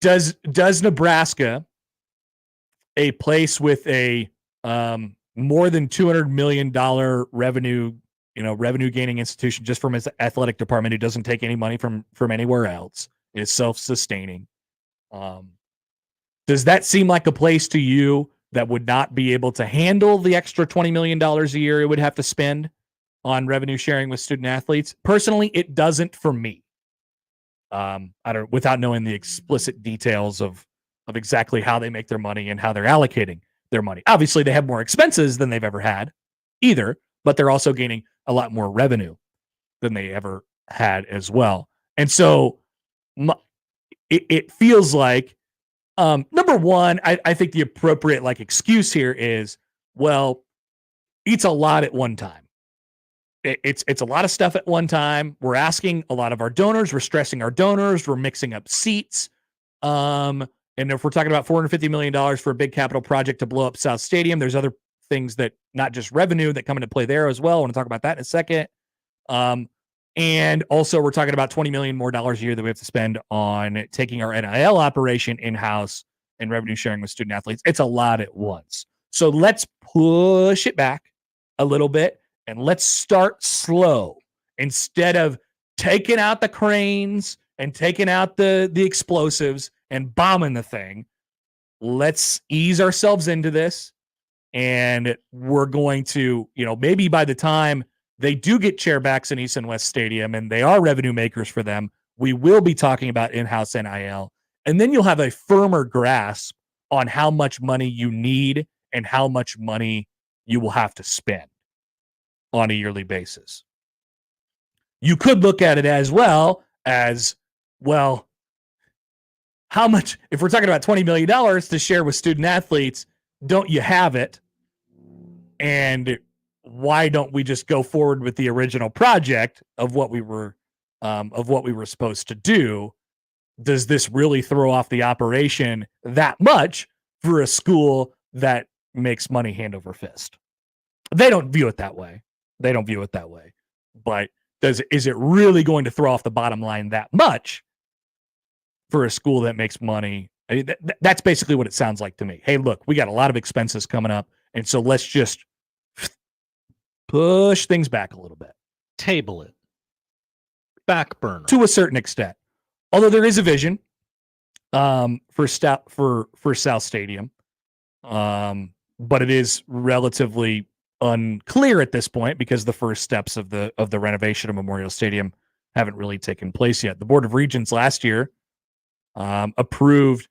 Does Nebraska, a place with a more than $200 million revenue gaining institution just from its athletic department, who doesn't take any money from anywhere else, is self-sustaining, does that seem like a place to you that would not be able to handle the extra $20 million a year it would have to spend on revenue sharing with student athletes? Personally, it doesn't for me. Without knowing the explicit details of exactly how they make their money and how they're allocating their money. Obviously, they have more expenses than they've ever had either, but they're also gaining a lot more revenue than they ever had as well. And so it feels like, number one, I think the appropriate excuse here is, well, it's a lot at one time. It's a lot of stuff at one time. We're asking a lot of our donors. We're stressing our donors. We're mixing up seats. And if we're talking about $450 million for a big capital project to blow up South Stadium, there's other things that, not just revenue, that come into play there as well. I want to talk about that in a second. And also, we're talking about $20 million more a year that we have to spend on taking our NIL operation in-house and revenue sharing with student athletes. It's a lot at once. So let's push it back a little bit and let's start slow. Instead of taking out the cranes and taking out the explosives and bombing the thing, let's ease ourselves into this. And we're going to, maybe by the time they do get chairbacks in East and West Stadium and they are revenue makers for them, we will be talking about in-house NIL. And then you'll have a firmer grasp on how much money you need and how much money you will have to spend on a yearly basis. You could look at it as, how much, if we're talking about $20 million to share with student athletes, don't you have it? And why don't we just go forward with the original project of what we were supposed to do? Does this really throw off the operation that much for a school that makes money hand over fist? They don't view it that way. But is it really going to throw off the bottom line that much for a school that makes money? I mean, that's basically what it sounds like to me. Hey, look, we got a lot of expenses coming up, and so let's just push things back a little bit. Table it. Back burner. To a certain extent. Although there is a vision for South Stadium. But it is relatively unclear at this point because the first steps of the renovation of Memorial Stadium haven't really taken place yet. The Board of Regents last year approved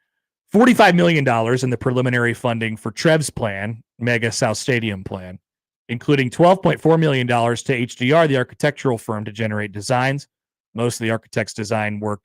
$45 million in the preliminary funding for Trev's plan, Mega South Stadium plan, including $12.4 million to HDR, the architectural firm, to generate designs. Most of the architect's design work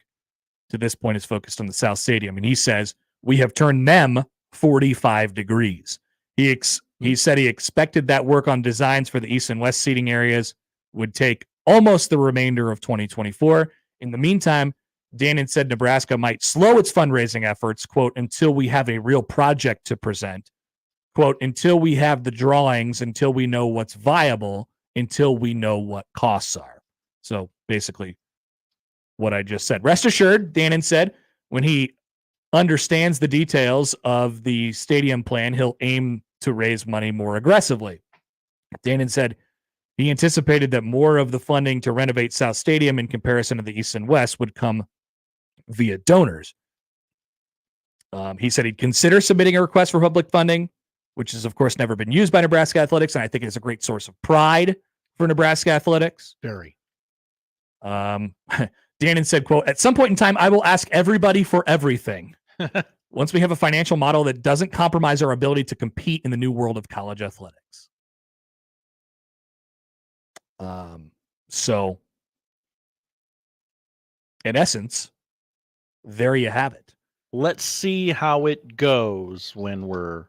to this point is focused on the South Stadium. And he says, we have turned them 45 degrees. He said he expected that work on designs for the East and West seating areas would take almost the remainder of 2024. In the meantime, Dannon said Nebraska might slow its fundraising efforts, quote, until we have a real project to present, quote, until we have the drawings, until we know what's viable, until we know what costs are. So basically what I just said. Rest assured, Dannon said, when he understands the details of the stadium plan, he'll aim to raise money more aggressively. Dannon said he anticipated that more of the funding to renovate South Stadium in comparison to the East and West would come via donors. He said he'd consider submitting a request for public funding, which has, of course, never been used by Nebraska athletics, and I think it's a great source of pride for Nebraska athletics. Very. Dannon said, quote, at some point in time, I will ask everybody for everything. Once we have a financial model that doesn't compromise our ability to compete in the new world of college athletics. So, in essence, there you have it. Let's see how it goes when we're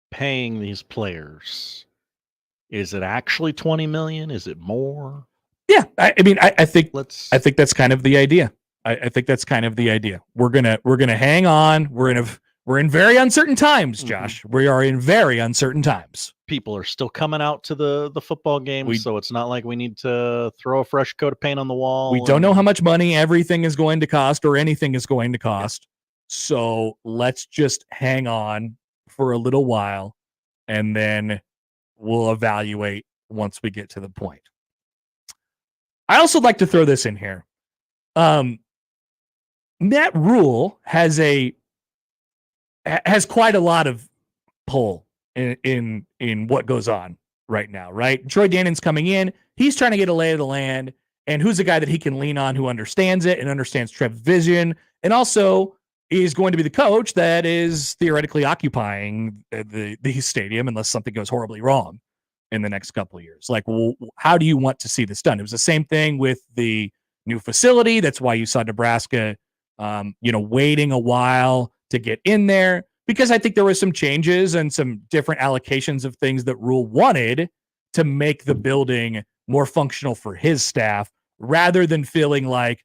paying these players. Is it actually 20 million? Is it more? Yeah, I think that's kind of the idea. I think that's kind of the idea. We're gonna hang on. We're in very uncertain times, Josh. We are in very uncertain times. People are still coming out to the football games, so it's not like we need to throw a fresh coat of paint on the wall. We don't know how much money everything is going to cost or anything is going to cost. So let's just hang on for a little while, and then we'll evaluate once we get to the point. I also like to throw this in here. Matt Rule has quite a lot of pull in what goes on right now, right? Troy Dannon's coming in. He's trying to get a lay of the land, and who's a guy that he can lean on who understands it and understands Trev's vision, and also is going to be the coach that is theoretically occupying the stadium unless something goes horribly wrong in the next couple of years. Like, well, how do you want to see this done? It was the same thing with the new facility. That's why you saw Nebraska, waiting a while to get in there, because I think there was some changes and some different allocations of things that Rule wanted to make the building more functional for his staff, rather than feeling like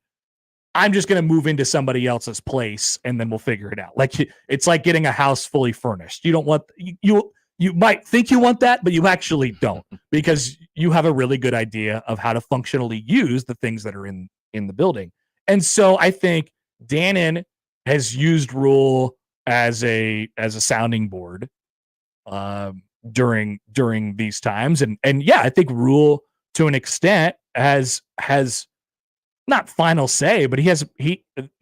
I'm just going to move into somebody else's place and then we'll figure it out. Like, it's like getting a house fully furnished. You don't want you might think you want that, but you actually don't, because you have a really good idea of how to functionally use the things that are in the building. And so I think Dannon has used Rule as a sounding board during these times. And yeah, I think Rule to an extent has not final say, but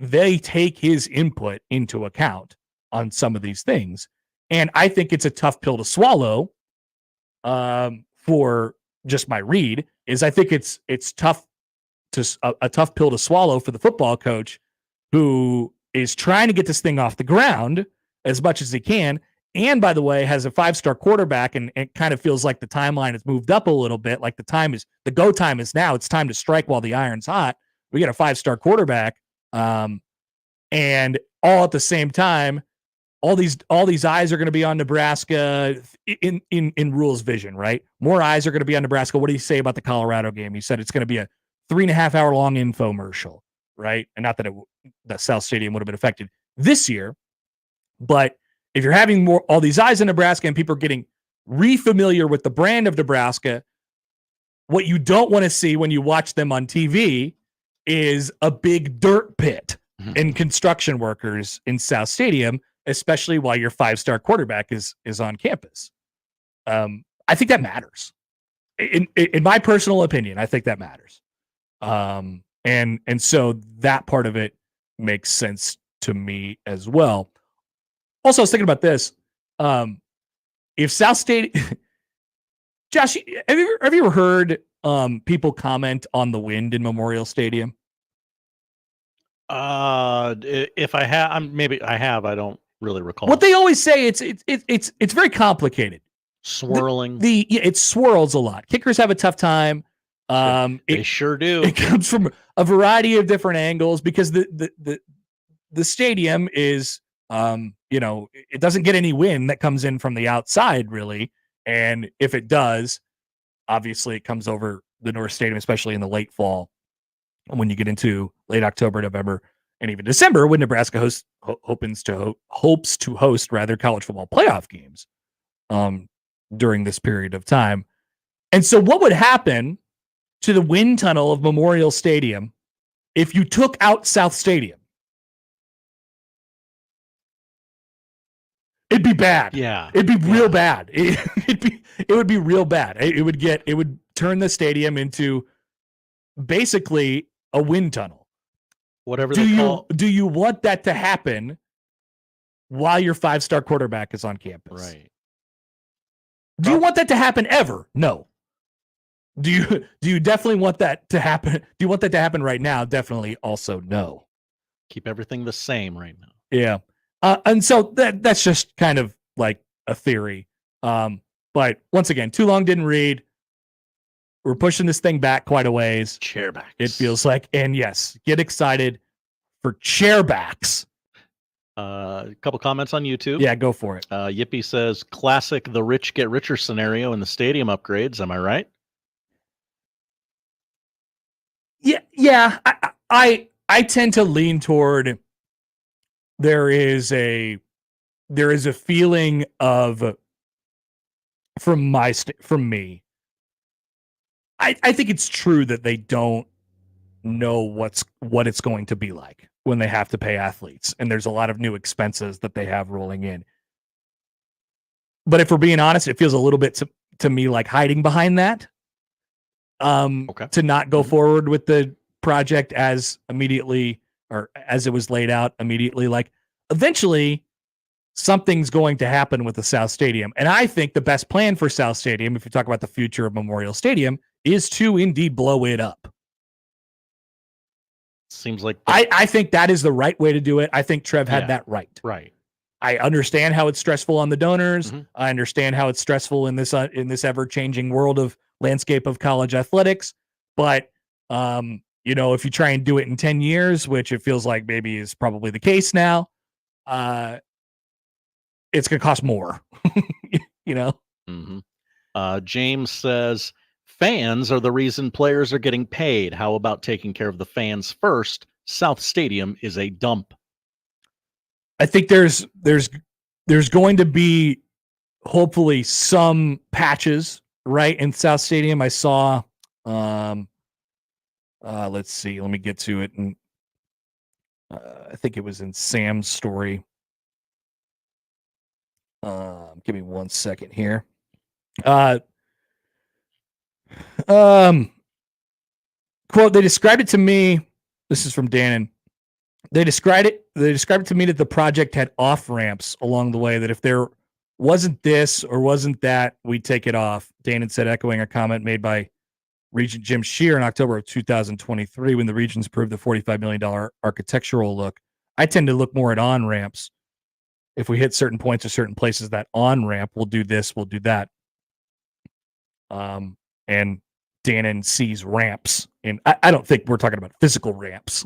they take his input into account on some of these things. And I think it's a tough pill to swallow. For just my read is, I think it's tough a tough pill to swallow for the football coach who is trying to get this thing off the ground as much as he can. And by the way, has a 5-star quarterback, and it kind of feels like the timeline has moved up a little bit. Like the go time is now. It's time to strike while the iron's hot. We got a 5-star quarterback, and all at the same time, all these eyes are going to be on Nebraska in Rule's vision, right? More eyes are going to be on Nebraska. What do you say about the Colorado game? He said it's going to be a 3.5 hour long infomercial, right? And not that the South Stadium would have been affected this year, but if you're having all these eyes in Nebraska and people are getting re-familiar with the brand of Nebraska, what you don't want to see when you watch them on TV is a big dirt pit and construction workers in South Stadium, especially while your 5-star quarterback is on campus. I think that matters. In my personal opinion, I think that matters. And so that part of it makes sense to me as well. Also, I was thinking about this. If South State, Josh, have you ever heard people comment on the wind in Memorial Stadium? If I have, maybe I have. I don't really recall. What they always say, it's very complicated. Swirling. It swirls a lot. Kickers have a tough time. They sure do. It comes from a variety of different angles because the stadium is it doesn't get any wind that comes in from the outside really, and if it does, obviously it comes over the North Stadium, especially in the late fall when you get into late October, November, and even December when Nebraska hopes to host college football playoff games during this period of time. And so what would happen to the wind tunnel of Memorial Stadium if you took out South Stadium? It'd be bad. Yeah. It'd be real bad. It would be real bad. It would turn the stadium into basically a wind tunnel. Whatever they call. Do you want that to happen while your 5-star quarterback is on campus? Right. Do you want that to happen ever? No. Do you definitely want that to happen? Do you want that to happen right now? Definitely also no. Keep everything the same right now. Yeah. And so that's just kind of like a theory. But once again, too long didn't read. We're pushing this thing back quite a ways. Chairbacks. It feels like. And yes, get excited for chairbacks. A couple comments on YouTube. Yeah, go for it. Yippee says, classic the rich get richer scenario in the stadium upgrades. Am I right? Yeah. I tend to lean toward there is a feeling of from me. I think it's true that they don't know what it's going to be like when they have to pay athletes, and there's a lot of new expenses that they have rolling in. But if we're being honest, it feels a little bit to me like hiding behind that. To not go forward with the project as immediately or as it was laid out immediately. Like eventually something's going to happen with the South Stadium. And I think the best plan for South Stadium, if you talk about the future of Memorial Stadium, is to indeed blow it up. Seems like I think that is the right way to do it. I think Trev had that right. Right. I understand how it's stressful on the donors. Mm-hmm. I understand how it's stressful in this ever-changing world of landscape of college athletics. But if you try and do it in 10 years, which it feels like maybe is probably the case now, it's going to cost more. Mm-hmm. James says, fans are the reason players are getting paid. How about taking care of the fans first? South Stadium is a dump. I think there's going to be hopefully some patches right in South Stadium. I saw let's see, let me get to it. And I think it was in Sam's story. Give me 1 second here. Quote, they described it to me. This is from Dannon. They described it to me that the project had off ramps along the way, that if there wasn't this or wasn't that, we'd take it off. Dannon said, echoing a comment made by Regent Jim Scheer in October of 2023 when the Regents approved the $45 million architectural look. I tend to look more at on ramps. If we hit certain points or certain places, that on ramp, we'll do this, we'll do that. And Dannon sees ramps, and I don't think we're talking about physical ramps,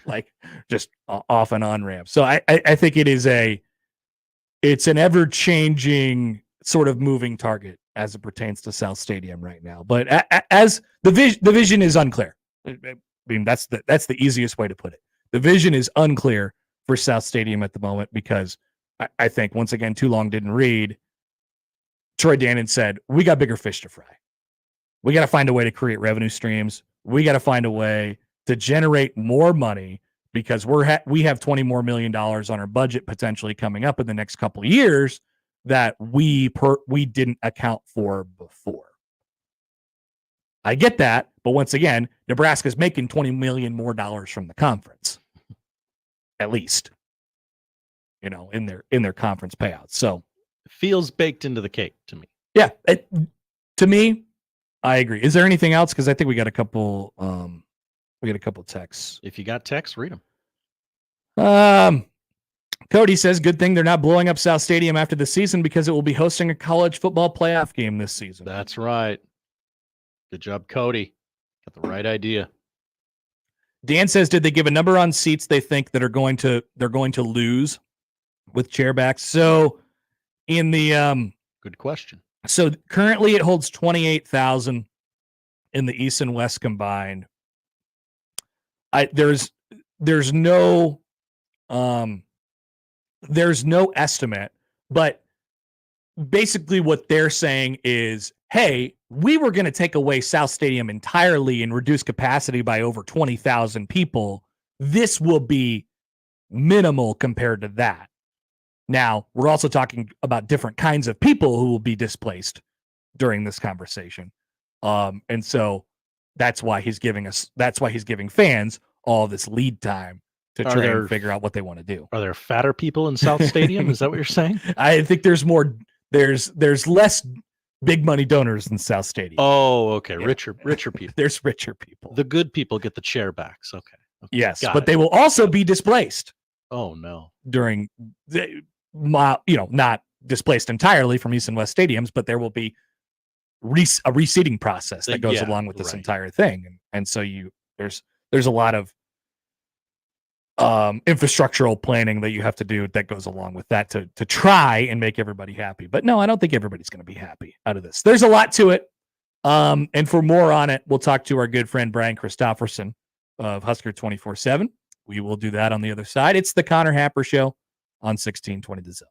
like just off and on ramps. So I think it's an ever-changing sort of moving target as it pertains to South Stadium right now. But as the vision is unclear. I mean, that's the easiest way to put it. The vision is unclear for South Stadium at the moment because I think, once again, too long didn't read. Troy Dannon said, we got bigger fish to fry. We got to find a way to create revenue streams. We got to find a way to generate more money because we have $20 more million on our budget potentially coming up in the next couple of years that we didn't account for before. I get that, but once again, Nebraska's making $20 million more from the conference, at least, in their conference payouts. So it feels baked into the cake to me. Yeah, To me, I agree. Is there anything else? Because I think we got a couple. Texts. If you got texts, read them. Cody says, "Good thing they're not blowing up South Stadium after the season because it will be hosting a college football playoff game this season." That's right. Good job, Cody. Got the right idea. Dan says, "Did they give a number on seats they think that they're going to lose with chairbacks?" So, in the good question. So currently it holds 28,000 in the East and West combined. There's no estimate, but basically what they're saying is, hey, we were going to take away South Stadium entirely and reduce capacity by over 20,000 people. This will be minimal compared to that. Now, we're also talking about different kinds of people who will be displaced during this conversation. And so that's why he's giving fans all this lead time to try and figure out what they want to do. Are there fatter people in South Stadium? Is that what you're saying? I think there's less big money donors in South Stadium. Oh, okay. Yeah. Richer people. There's richer people. The good people get the chair backs. Okay. Yes, but they will also be displaced. Oh no. During not displaced entirely from East and West stadiums, but there will be a reseating process that goes along with this entire thing. And so there's a lot of infrastructural planning that you have to do that goes along with that to try and make everybody happy. But no, I don't think everybody's going to be happy out of this. There's a lot to it. And for more on it, we'll talk to our good friend Bryan Christopherson of Husker 24/7. We will do that on the other side. It's the Connor Happer Show on 1620 The Zone.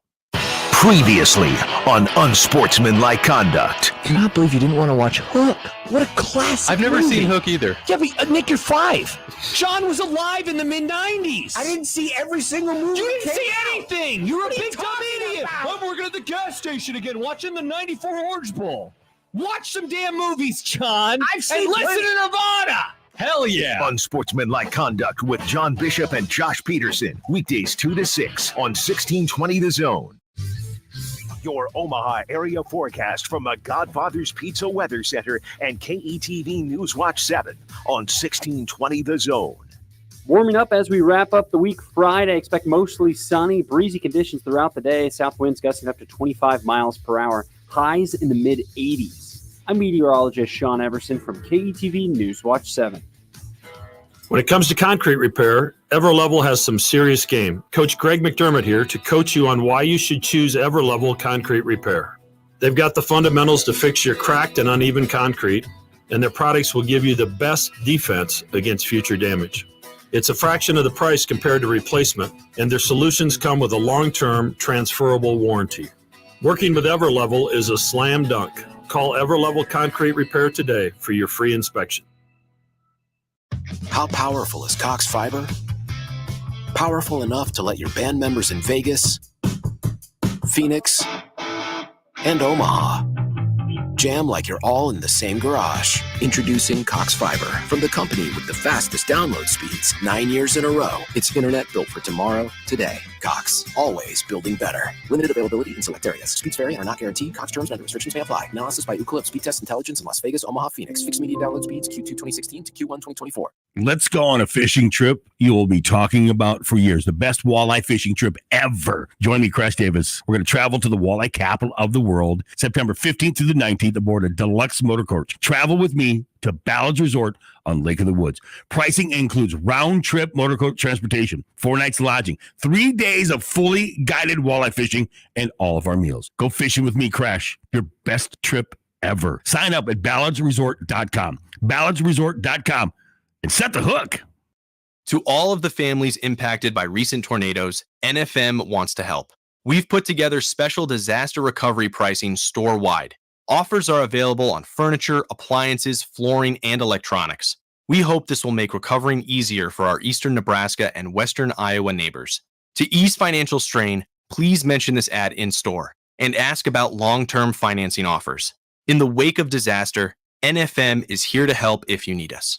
Previously on Unsportsmanlike Conduct. I cannot believe you didn't want to watch Hook. What a classic I've never movie. seen Hook either. Yeah, but Nick, you're 5. Sean was alive in the mid-90s. I didn't see every single movie. You didn't see anything. You're a big dumb idiot. I'm working at the gas station again, watching the 94 Orange Bowl. Watch some damn movies, John. I've seen and listen to Nirvana. Hell yeah. Unsportsmanlike Conduct with John Bishop and Josh Peterson. Weekdays 2 to 6 on 1620 The Zone. Your Omaha area forecast from the Godfather's Pizza Weather Center and KETV Newswatch 7 on 1620 The Zone. Warming up as we wrap up the week Friday. Expect mostly sunny, breezy conditions throughout the day. South winds gusting up to 25 miles per hour. Highs in the mid-80s. I'm meteorologist Sean Everson from KETV Newswatch 7. When it comes to concrete repair, Everlevel has some serious game. Coach Greg McDermott here to coach you on why you should choose Everlevel Concrete Repair. They've got the fundamentals to fix your cracked and uneven concrete, and their products will give you the best defense against future damage. It's a fraction of the price compared to replacement, and their solutions come with a long-term transferable warranty. Working with Everlevel is a slam dunk. Call Everlevel Concrete Repair today for your free inspection. How powerful is Cox Fiber? Powerful enough to let your band members in Vegas, Phoenix, and Omaha jam like you're all in the same garage. Introducing Cox Fiber from the company with the fastest download speeds 9 years in a row. It's internet built for tomorrow, today. Cox, always building better. Limited availability in select areas. Speeds vary and are not guaranteed. Cox terms and restrictions may apply. Analysis by Ookla Speed Test Intelligence in Las Vegas, Omaha, Phoenix. Fixed median download speeds Q2 2016 to Q1 2024. Let's go on a fishing trip you will be talking about for years. The best walleye fishing trip ever. Join me, Crash Davis. We're going to travel to the walleye capital of the world, September 15th through the 19th aboard a deluxe motor coach. Travel with me to Ballard's Resort on Lake of the Woods. Pricing includes round-trip motor coach transportation, 4 nights lodging, 3 days of fully guided walleye fishing, and all of our meals. Go fishing with me, Crash. Your best trip ever. Sign up at ballardsresort.com. ballardsresort.com. And set the hook. To all of the families impacted by recent tornadoes, NFM wants to help. We've put together special disaster recovery pricing store-wide. Offers are available on furniture, appliances, flooring, and electronics. We hope this will make recovering easier for our eastern Nebraska and western Iowa neighbors. To ease financial strain, please mention this ad in store and ask about long-term financing offers. In the wake of disaster, NFM is here to help if you need us.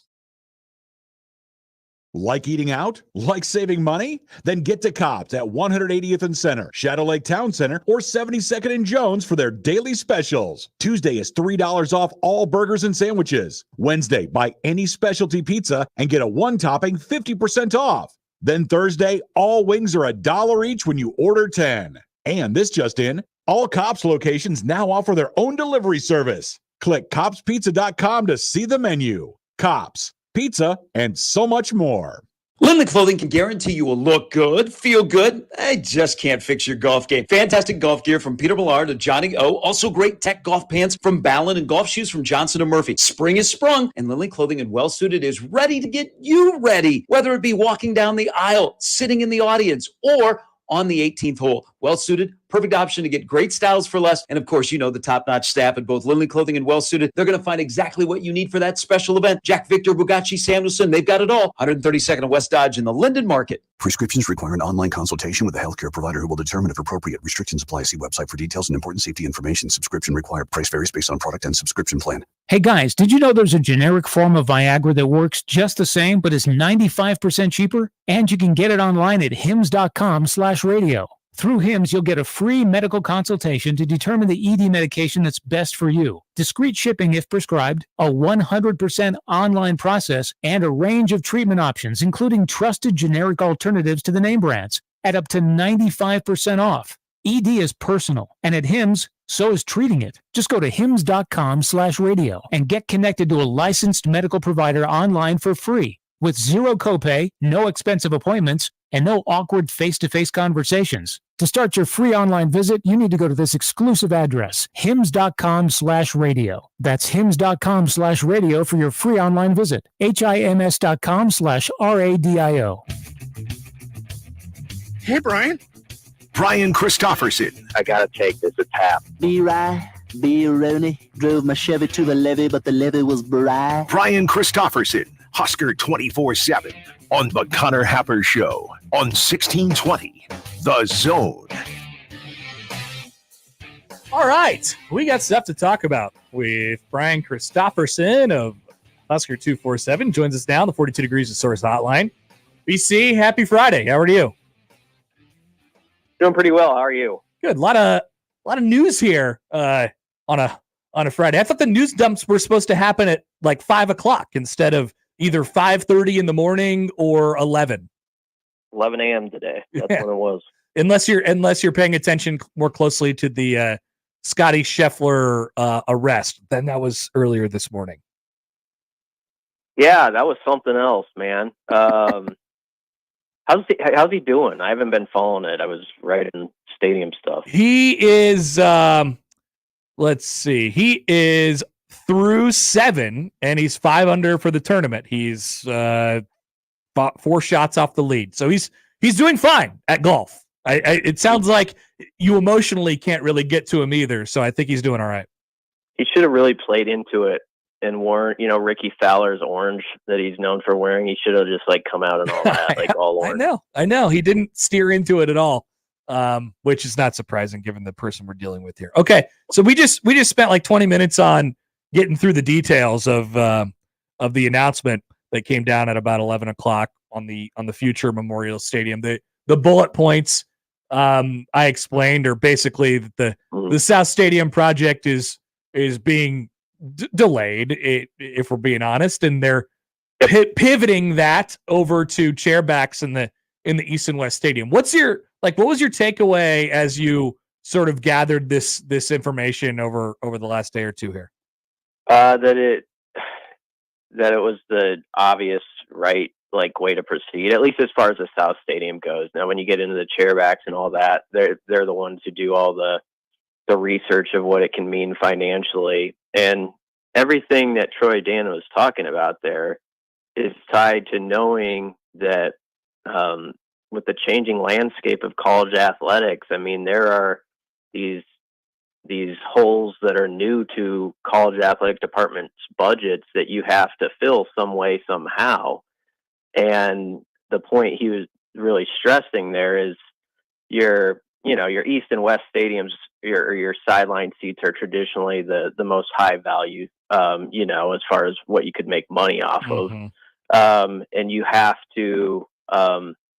Like eating out? Like saving money? Then get to Cops at 180th and Center, Shadow Lake Town Center, or 72nd and Jones for their daily specials. Tuesday is $3 off all burgers and sandwiches. Wednesday, buy any specialty pizza and get a one-topping 50% off. Then Thursday, all wings are $1 each when you order 10. And this just in, all Cops locations now offer their own delivery service. Click copspizza.com to see the menu. Cops, pizza, and so much more. Lindley Clothing can guarantee you will look good, feel good. I just can't fix your golf game. Fantastic golf gear from Peter Millard to Johnny O. Also great tech golf pants from Ballon and golf shoes from Johnson & Murphy. Spring is sprung, and Lindley Clothing and Well Suited is ready to get you ready. Whether it be walking down the aisle, sitting in the audience, or on the 18th hole. Well Suited, perfect option to get great styles for less. And of course, you know the top-notch staff at both Lindley Clothing and Well Suited. They're going to find exactly what you need for that special event. Jack Victor, Bugatti, Samuelson, they've got it all. 132nd and West Dodge in the Linden Market. Prescriptions require an online consultation with a healthcare provider who will determine if appropriate. Restrictions apply. See website for details and important safety information. Subscription required. Price varies based on product and subscription plan. Hey guys, did you know there's a generic form of Viagra that works just the same but is 95% cheaper? And you can get it online at hims.com/radio. Through HIMS, you'll get a free medical consultation to determine the ED medication that's best for you, discreet shipping if prescribed, a 100% online process, and a range of treatment options, including trusted generic alternatives to the name brands, at up to 95% off. ED is personal, and at HIMS, so is treating it. Just go to hims.com/radio and get connected to a licensed medical provider online for free, with zero copay, no expensive appointments, and no awkward face-to-face conversations. To start your free online visit, you need to go to this exclusive address, hims.com/radio. That's hims.com/radio for your free online visit. hims.com/radio. Hey, Brian. Bryan Christopherson. I gotta take this a tap. B-Rye, B-Rooney, drove my Chevy to the levee, but the levee was dry. Bryan Christopherson, Husker 24/7 on the Connor Happer Show on 1620 The Zone. All right, we got stuff to talk about with Bryan Christopherson of Husker 247. Joins us now on the 42 Degrees of Source hotline. BC, happy Friday. How are you? Doing pretty well. How are you? Good. A lot of news here on a Friday. I thought the news dumps were supposed to happen at like 5:00 instead of either 5:30 in the morning or 11 a.m. today. That's when it was. Unless you're paying attention more closely to the Scottie Scheffler arrest, then that was earlier this morning. Yeah, that was something else, man. How's he doing? I haven't been following it. I was writing stadium stuff. He is let's see. He is through 7 and he's 5 under for the tournament. He's 4 shots off the lead. So he's doing fine at golf. It sounds like you emotionally can't really get to him either. So I think he's doing all right. He should have really played into it and worn, Ricky Fowler's orange that he's known for wearing. He should have just come out and all that, all orange. I know. He didn't steer into it at all, which is not surprising given the person we're dealing with here. Okay, so we just spent 20 minutes on getting through the details of the announcement that came down at about 11:00 on the future Memorial Stadium. The bullet points I explained are basically that the South Stadium project is being delayed, if we're being honest, and they're pivoting that over to chairbacks in the East and West Stadium. What was your takeaway as you sort of gathered this information over the last day or two here? That it was the obvious right way to proceed, at least as far as the South Stadium goes. Now, when you get into the chairbacks and all that, they're the ones who do all the research of what it can mean financially, and everything that Troy Dan was talking about there is tied to knowing that with the changing landscape of college athletics, there are these holes that are new to college athletic departments' budgets that you have to fill some way, somehow. And the point he was really stressing there is your East and West stadiums, your sideline seats are traditionally the most high value, as far as what you could make money off of. And you have to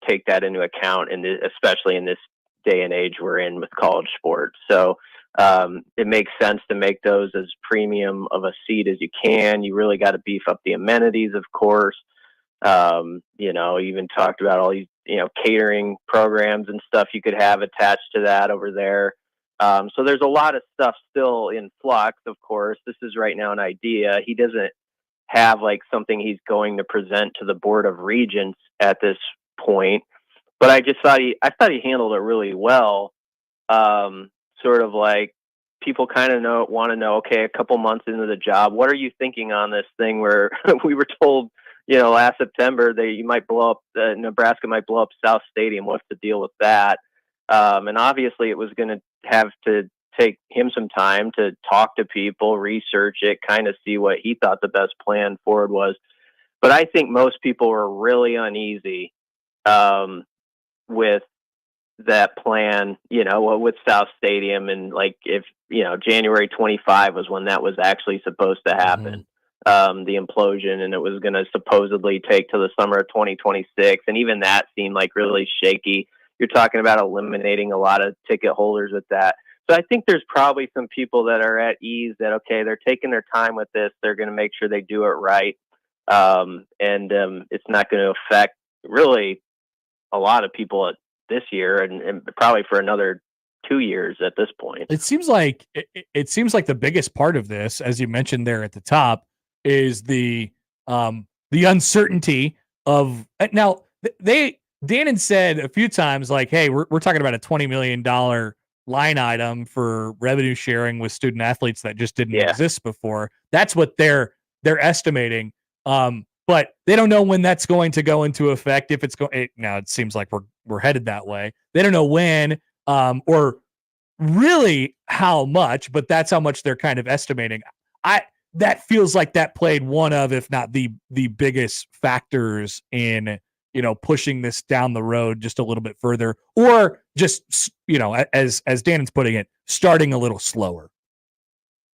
take that into account, and especially in this day and age we're in with college sports. So it makes sense to make those as premium of a seat as you can. You really got to beef up the amenities, of course. Even talked about all these, catering programs and stuff you could have attached to that over there. So there's a lot of stuff still in flux, of course. This is right now an idea. He doesn't have like something he's going to present to the Board of Regents at this point. But I thought he handled it really well. Sort of like people kind of want to know, okay, a couple months into the job, what are you thinking on this thing where we were told, last September that you might blow up, Nebraska might blow up South Stadium. What's the deal with that? And obviously it was going to have to take him some time to talk to people, research it, kind of see what he thought the best plan forward was. But I think most people were really uneasy with that plan, with South Stadium, and like if January 25 was when that was actually supposed to happen, the implosion, and it was going to supposedly take to the summer of 2026, and even that seemed like really shaky. You're talking about eliminating a lot of ticket holders with that. So I think there's probably some people that are at ease that, okay, they're taking their time with this. They're going to make sure they do it right. And it's not going to affect really a lot of people this year and probably for another 2 years at this point. It seems like the biggest part of this, as you mentioned there at the top, is the uncertainty of now Dannon said a few times, like, hey, we're talking about a $20 million line item for revenue sharing with student athletes that just didn't exist before. That's what they're estimating. But they don't know when that's going to go into effect. If it's now, it seems like we're headed that way. They don't know when, or really how much, but that's how much they're kind of estimating. That feels like that played one of, if not the biggest factors in, pushing this down the road just a little bit further, or just, as Dannon's putting it, starting a little slower.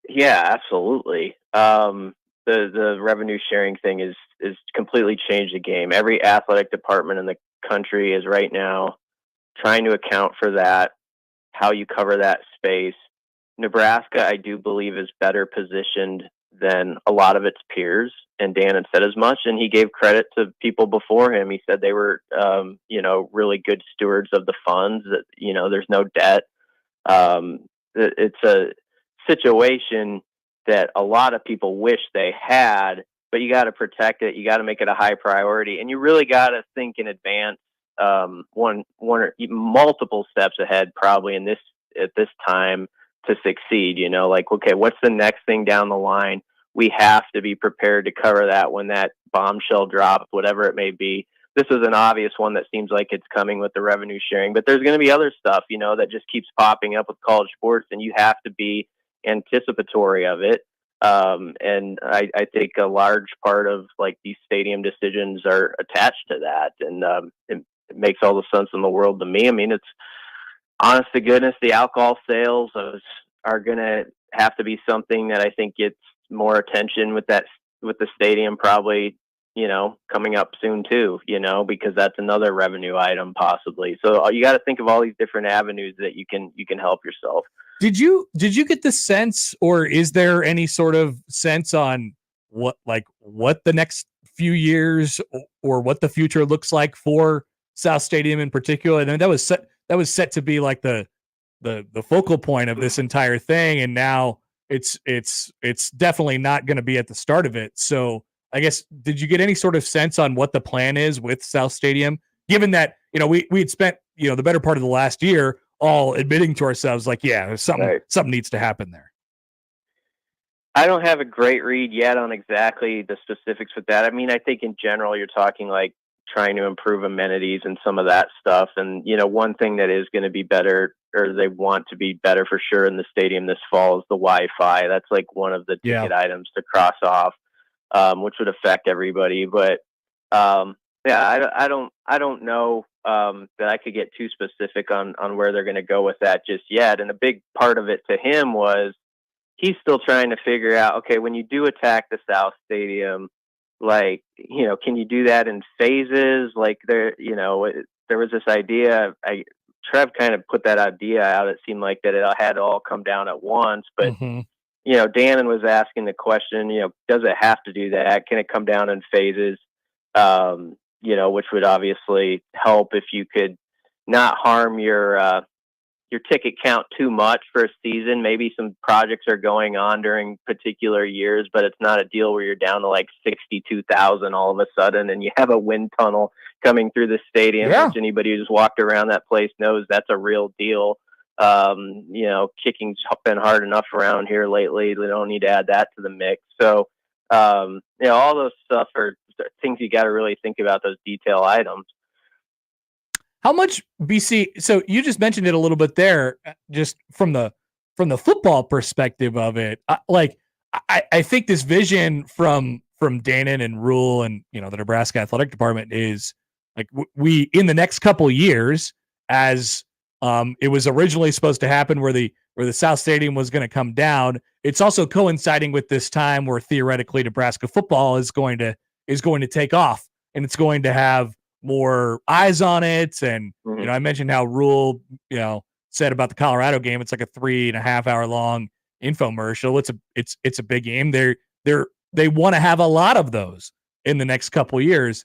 Yeah, absolutely. The revenue sharing thing is completely changed the game. Every athletic department in the country is right now trying to account for that, how you cover that space. Nebraska, I do believe, is better positioned than a lot of its peers, and Dan had said as much, and he gave credit to people before him. He said they were, really good stewards of the funds, that, there's no debt. It's a situation that a lot of people wish they had, but you got to protect it. You got to make it a high priority, and you really got to think in advance, one or even multiple steps ahead, probably at this time to succeed. Like, okay, what's the next thing down the line? We have to be prepared to cover that when that bombshell drops, whatever it may be. This is an obvious one that seems like it's coming with the revenue sharing, but there's going to be other stuff, that just keeps popping up with college sports, and you have to be anticipatory of it. And I think a large part of like these stadium decisions are attached to that. And it makes all the sense in the world to me. I mean, it's honest to goodness, the alcohol sales are going to have to be something that I think gets more attention with the stadium, probably, coming up soon too, because that's another revenue item possibly. So you got to think of all these different avenues that you can help yourself. Did you get the sense, or is there any sort of sense on what the next few years or what the future looks like for South Stadium in particular? And that was set to be like the focal point of this entire thing, and now it's definitely not going to be at the start of it. So I guess, did you get any sort of sense on what the plan is with South Stadium, given that we had spent the better part of the last year all admitting to ourselves, like, yeah, something needs to happen there? I don't have a great read yet on exactly the specifics with that. I mean, I think in general, you're talking like trying to improve amenities and some of that stuff. And, one thing that is going to be better, or they want to be better for sure in the stadium this fall, is the Wi-Fi. That's like one of the ticket items to cross off, which would affect everybody. But I don't know that I could get too specific on where they're going to go with that just yet. And a big part of it to him was he's still trying to figure out, okay, when you do attack the South Stadium, like, can you do that in phases? Like there was this idea. Trev kind of put that idea out. It seemed like that it had to all come down at once, but Dannon was asking the question, does it have to do that? Can it come down in phases? Which would obviously help if you could not harm your ticket count too much for a season. Maybe some projects are going on during particular years, but it's not a deal where you're down to like 62,000 all of a sudden and you have a wind tunnel coming through the stadium, which anybody who's walked around that place knows that's a real deal. Kicking's been hard enough around here lately. We don't need to add that to the mix. So, all those stuff are things you got to really think about, those detail items. How much BC? So you just mentioned it a little bit there, just from the football perspective of it. I think this vision from Dannon and Rule and the Nebraska athletic department is like we in the next couple of years, as it was originally supposed to happen, where the South Stadium was going to come down. It's also coinciding with this time where theoretically Nebraska football is going to take off, and it's going to have more eyes on it. And I mentioned how Rule said about the Colorado game, it's like a 3.5 hour long infomercial. It's a big game. They want to have a lot of those in the next couple of years.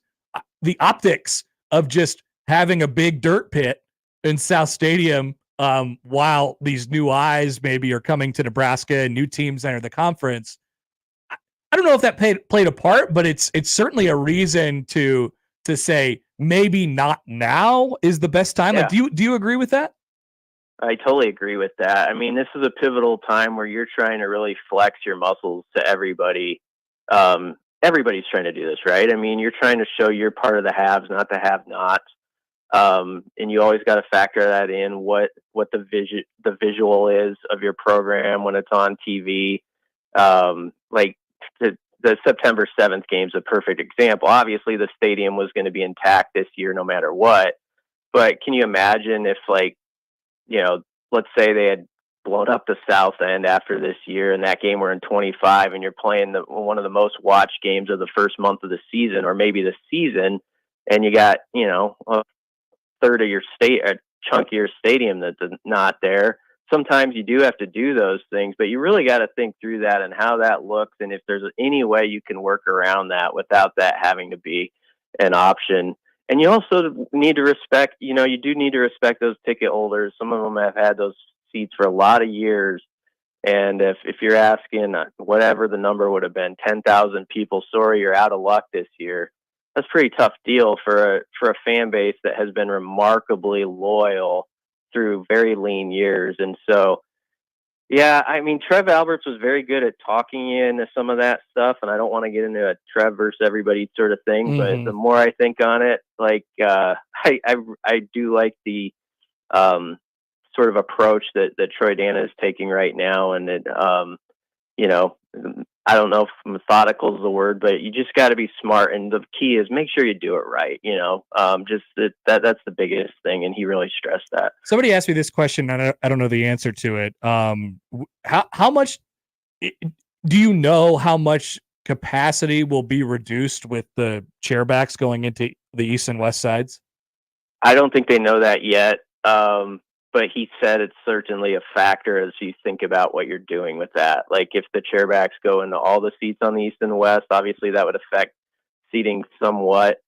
The optics of just having a big dirt pit in South Stadium, while these new eyes maybe are coming to Nebraska and new teams enter the conference, I don't know if that played a part, but it's certainly a reason to say maybe not now is the best time. Yeah. Like, do you agree with that? I totally agree with that. I mean, this is a pivotal time where you're trying to really flex your muscles to everybody. Everybody's trying to do this, right? I mean, you're trying to show you're part of the haves, not the have-nots. And you always got to factor that in, what the visual is of your program when it's on TV. Like the September 7th game is a perfect example. Obviously, the stadium was going to be intact this year no matter what. But can you imagine if, let's say they had blown up the South End after this year and that game were in 25 and you're playing one of the most watched games of the first month of the season, or maybe the season, and you got, a third of your a chunk of your stadium that's not there. Sometimes you do have to do those things, but you really got to think through that and how that looks, and if there's any way you can work around that without that having to be an option. And you also need to respect, you do need to respect those ticket holders. Some of them have had those seats for a lot of years. And if you're asking whatever the number would have been, 10,000 people, sorry, you're out of luck this year. That's a pretty tough deal for a fan base that has been remarkably loyal through very lean years. And so, yeah, I mean, Trev Alberts was very good at talking you into some of that stuff, and I don't want to get into a Trev versus everybody sort of thing, but the more I think on it, I do like the sort of approach that Troy Dannon is taking right now, and it, I don't know if methodical is the word, but you just got to be smart. And the key is make sure you do it right. That's the biggest thing. And he really stressed that. Somebody asked me this question, and I don't know the answer to it. How much do you know how much capacity will be reduced with the chairbacks going into the east and west sides? I don't think they know that yet. But he said it's certainly a factor as you think about what you're doing with that. Like if the chairbacks go into all the seats on the east and the west, obviously that would affect seating somewhat.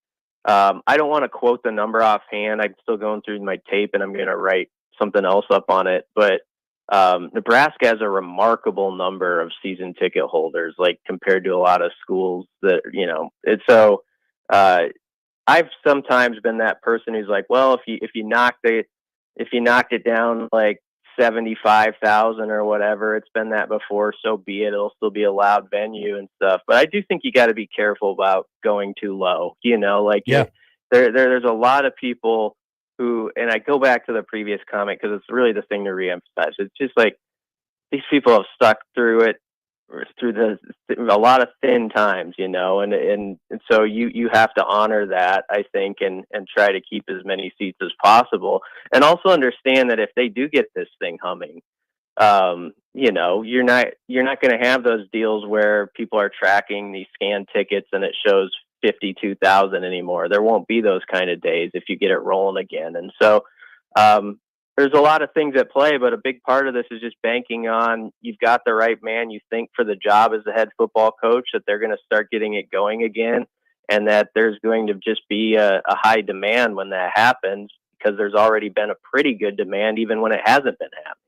I don't want to quote the number offhand. I'm still going through my tape and I'm going to write something else up on it. But Nebraska has a remarkable number of season ticket holders, like compared to a lot of schools that, it's so I've sometimes been that person who's like, well, if you knocked it down like 75,000 or whatever, it's been that before, so be it. It'll still be a loud venue and stuff. But I do think you got to be careful about going too low. There's a lot of people who, and I go back to the previous comment because it's really the thing to reemphasize. It's just like these people have stuck through it, through a lot of thin times, and so you have to honor that, I think, and try to keep as many seats as possible, and also understand that if they do get this thing humming, you're not going to have those deals where people are tracking these scanned tickets and it shows 52,000 anymore. There won't be those kind of days if you get it rolling again. And so there's a lot of things at play, but a big part of this is just banking on you've got the right man you think for the job as the head football coach, that they're going to start getting it going again, and that there's going to just be a high demand when that happens, because there's already been a pretty good demand even when it hasn't been happening.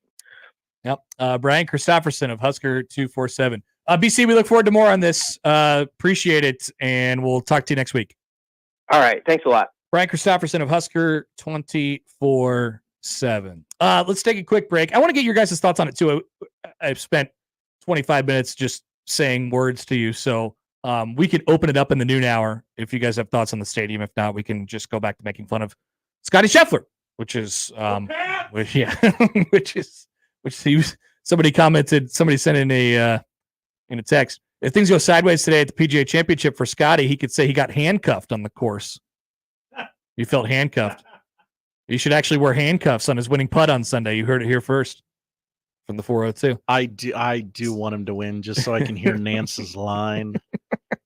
Yep. Bryan Christopherson of Husker 247. BC, we look forward to more on this. Appreciate it, and we'll talk to you next week. All right. Thanks a lot. Bryan Christopherson of Husker 24/7. Let's take a quick break. I want to get your guys' thoughts on it too. I've spent 25 minutes just saying words to you, so we can open it up in the noon hour if you guys have thoughts on the stadium. If not, we can just go back to making fun of Scottie Scheffler, which somebody commented. Somebody sent in a text. If things go sideways today at the PGA Championship for Scottie, he could say he got handcuffed on the course. He felt handcuffed. He should actually wear handcuffs on his winning putt on Sunday. You heard it here first from the 402. I do want him to win just so I can hear Nance's line.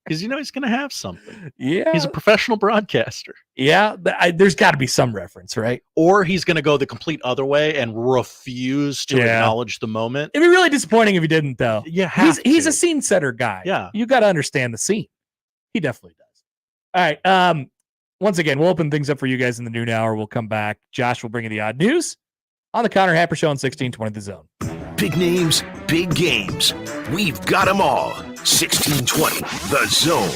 Because he's going to have something. Yeah. He's a professional broadcaster. Yeah. There's got to be some reference, right? Or he's going to go the complete other way and refuse to acknowledge the moment. It'd be really disappointing if he didn't, though. Yeah, he's a scene setter guy. Yeah. You got to understand the scene. He definitely does. All right. Once again, we'll open things up for you guys in the noon hour. We'll come back. Josh will bring you the odd news on the Connor Happer Show on 1620 The Zone. Big names, big games. We've got them all. 1620 The Zone.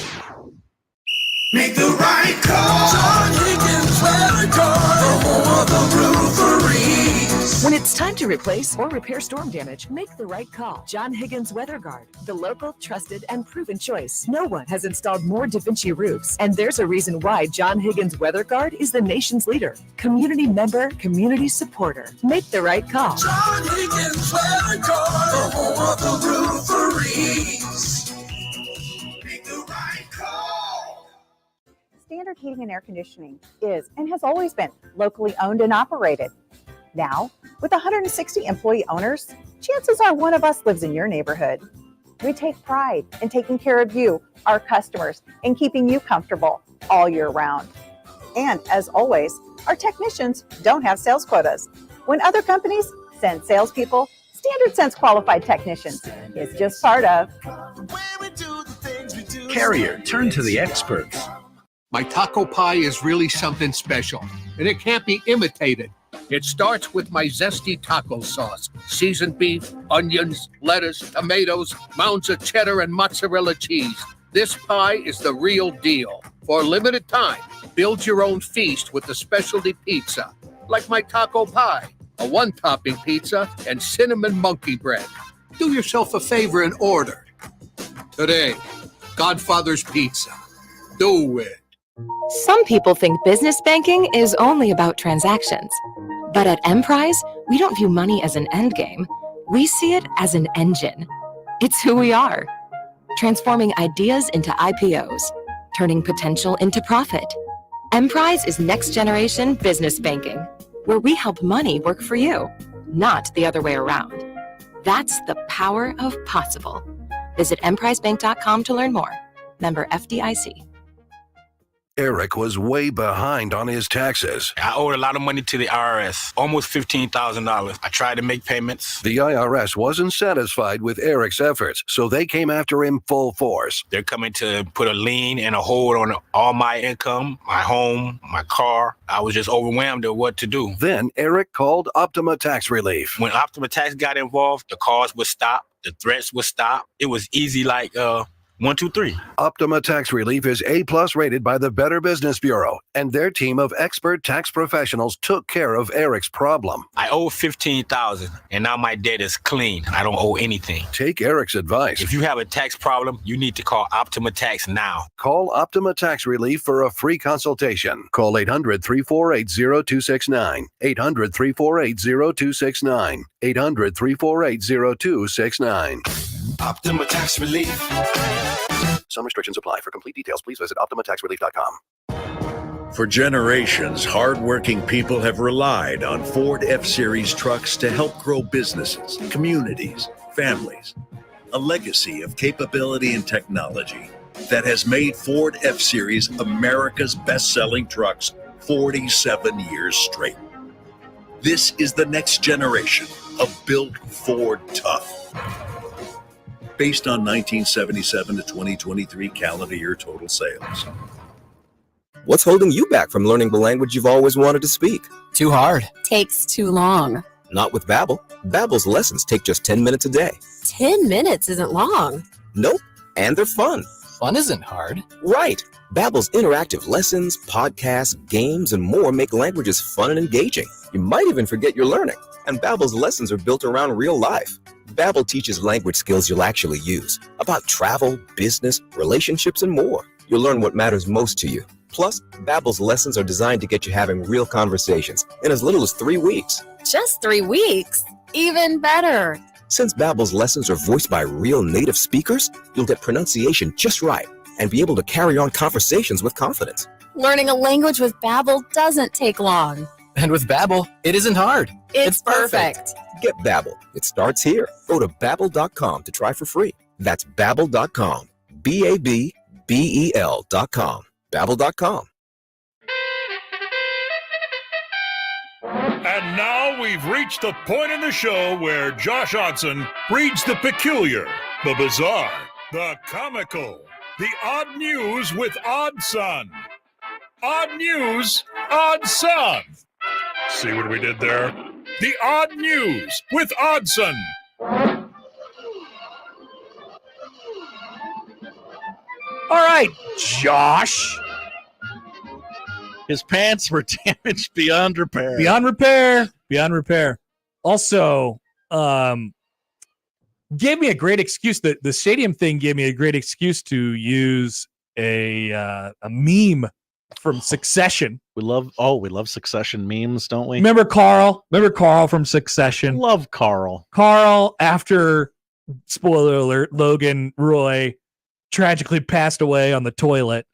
Make the right call. John Higgins Weather Guard, the home of the roofery. When it's time to replace or repair storm damage, make the right call. John Higgins Weather Guard, the local, trusted, and proven choice. No one has installed more Da Vinci roofs, and there's a reason why John Higgins Weather Guard is the nation's leader. Community member, community supporter. Make the right call. John Higgins Weather Guard, the home of the rooferys. Make the right call. Standard Heating and Air Conditioning is and has always been locally owned and operated. Now, with 160 employee owners, chances are one of us lives in your neighborhood. We take pride in taking care of you, our customers, and keeping you comfortable all year round. And as always, our technicians don't have sales quotas. When other companies send salespeople, Standard sends qualified technicians. It's just part of Carrier, turn to the experts. My taco pie is really something special, and it can't be imitated. It starts with my zesty taco sauce, seasoned beef, onions, lettuce, tomatoes, mounds of cheddar, and mozzarella cheese. This pie is the real deal. For a limited time, build your own feast with the specialty pizza, like my taco pie, a one-topping pizza, and cinnamon monkey bread. Do yourself a favor and order. Today, Godfather's Pizza. Do it. Some people think business banking is only about transactions. But at Emprise, we don't view money as an end game. We see it as an engine. It's who we are. Transforming ideas into IPOs, turning potential into profit. Emprise is next generation business banking, where we help money work for you, not the other way around. That's the power of possible. Visit emprisebank.com to learn more. Member FDIC. Eric was way behind on his taxes. I owed a lot of money to the IRS, almost $15,000. I tried to make payments. The IRS wasn't satisfied with Eric's efforts, so they came after him full force. They're coming to put a lien and a hold on all my income, my home, my car. I was just overwhelmed at what to do. Then Eric called Optima Tax Relief. When Optima Tax got involved, the calls would stop, the threats would stop. It was easy like 1, 2, 3. Optima Tax Relief is A+ rated by the Better Business Bureau, and their team of expert tax professionals took care of Eric's problem. I owe $15,000, and now my debt is clean. I don't owe anything. Take Eric's advice. If you have a tax problem, you need to call Optima Tax now. Call Optima Tax Relief for a free consultation. Call 800-348-0269. 800-348-0269. 800-348-0269. Optima Tax Relief. Some restrictions apply. For complete details, please visit OptimaTaxRelief.com. For generations, hardworking people have relied on Ford F-Series trucks to help grow businesses, communities, families. A legacy of capability and technology that has made Ford F-Series America's best-selling trucks 47 years straight. This is the next generation of Built Ford Tough. Based on 1977 to 2023 calendar year total sales. What's holding you back from learning the language you've always wanted to speak? Too hard. Takes too long. Not with Babbel. Babbel's lessons take just 10 minutes a day. 10 minutes isn't long. Nope, and they're fun. Fun isn't hard. Right. Babbel's interactive lessons, podcasts, games, and more make languages fun and engaging. You might even forget you're learning. And Babbel's lessons are built around real life. Babbel teaches language skills you'll actually use, about travel, business, relationships, and more. You'll learn what matters most to you. Plus, Babbel's lessons are designed to get you having real conversations in as little as 3 weeks. Just 3 weeks? Even better. Since Babbel's lessons are voiced by real native speakers, you'll get pronunciation just right and be able to carry on conversations with confidence. Learning a language with Babbel doesn't take long. And with Babbel, it isn't hard. It's perfect. Get Babbel. It starts here. Go to Babbel.com to try for free. That's Babbel.com. Babbel.com. Babbel.com. And now we've reached the point in the show where Josh Odson reads the peculiar, the bizarre, the comical, the odd news with Odd Son. Odd news, Odd Son. See what we did there? The odd news with Oddson. All right, Josh. His pants were damaged beyond repair. Beyond repair. Also, gave me a great excuse. The stadium thing gave me a great excuse to use a meme from Succession. We love Succession memes, don't we? Remember Carl from Succession? Love Carl. Carl, after, spoiler alert, Logan Roy tragically passed away on the toilet.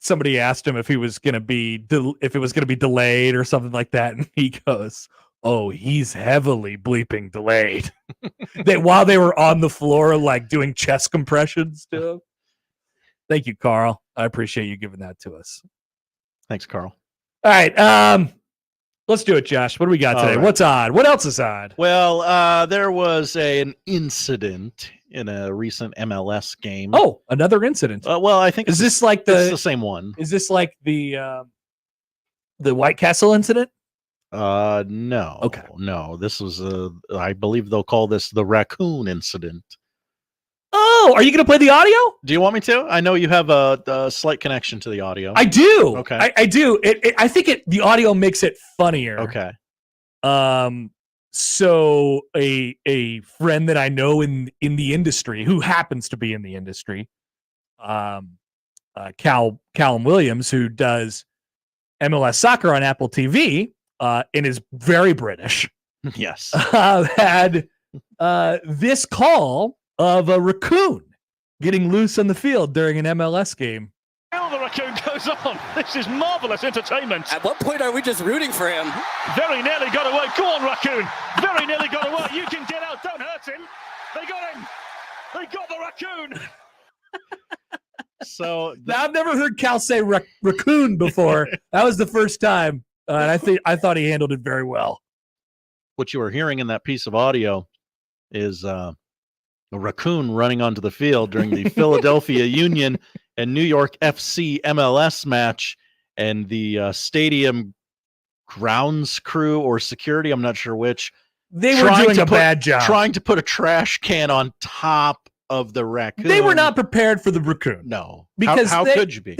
Somebody asked him if he was going to be if it was going to be delayed or something like that, and he goes, "Oh, he's heavily bleeping delayed." That while they were on the floor, like doing chest compressions to him. Thank you, Carl. I appreciate you giving that to us. Thanks, Carl. All right, let's do it, Josh. What do we got today? Right. What's odd? What else is odd? Well, there was an incident in a recent MLS game. Oh, another incident. Well, I think it's the same one. Is this like the White Castle incident? No. Okay. No, this was I believe they'll call this the raccoon incident. Oh, are you going to play the audio? Do you want me to? I know you have a slight connection to the audio. I do. Okay. I do. I think the audio makes it funnier. Okay. So a friend that I know in the industry, who happens to be in the industry, Callum Williams, who does MLS soccer on Apple TV, and is very British. Yes. Had this call of a raccoon getting loose on the field during an MLS game. Now the raccoon goes on. This is marvelous entertainment. At what point are we just rooting for him? Very nearly got away. Go on, raccoon. Very nearly got away. You can get out. Don't hurt him. They got him. They got the raccoon. So now, I've never heard Cal say raccoon before. That was the first time, and I thought he handled it very well. What you were hearing in that piece of audio is a raccoon running onto the field during the Philadelphia Union and New York FC MLS match, and the stadium grounds crew or security, I'm not sure which, they were doing a bad job trying to put a trash can on top of the raccoon. They were not prepared for the raccoon. No, because how could you be?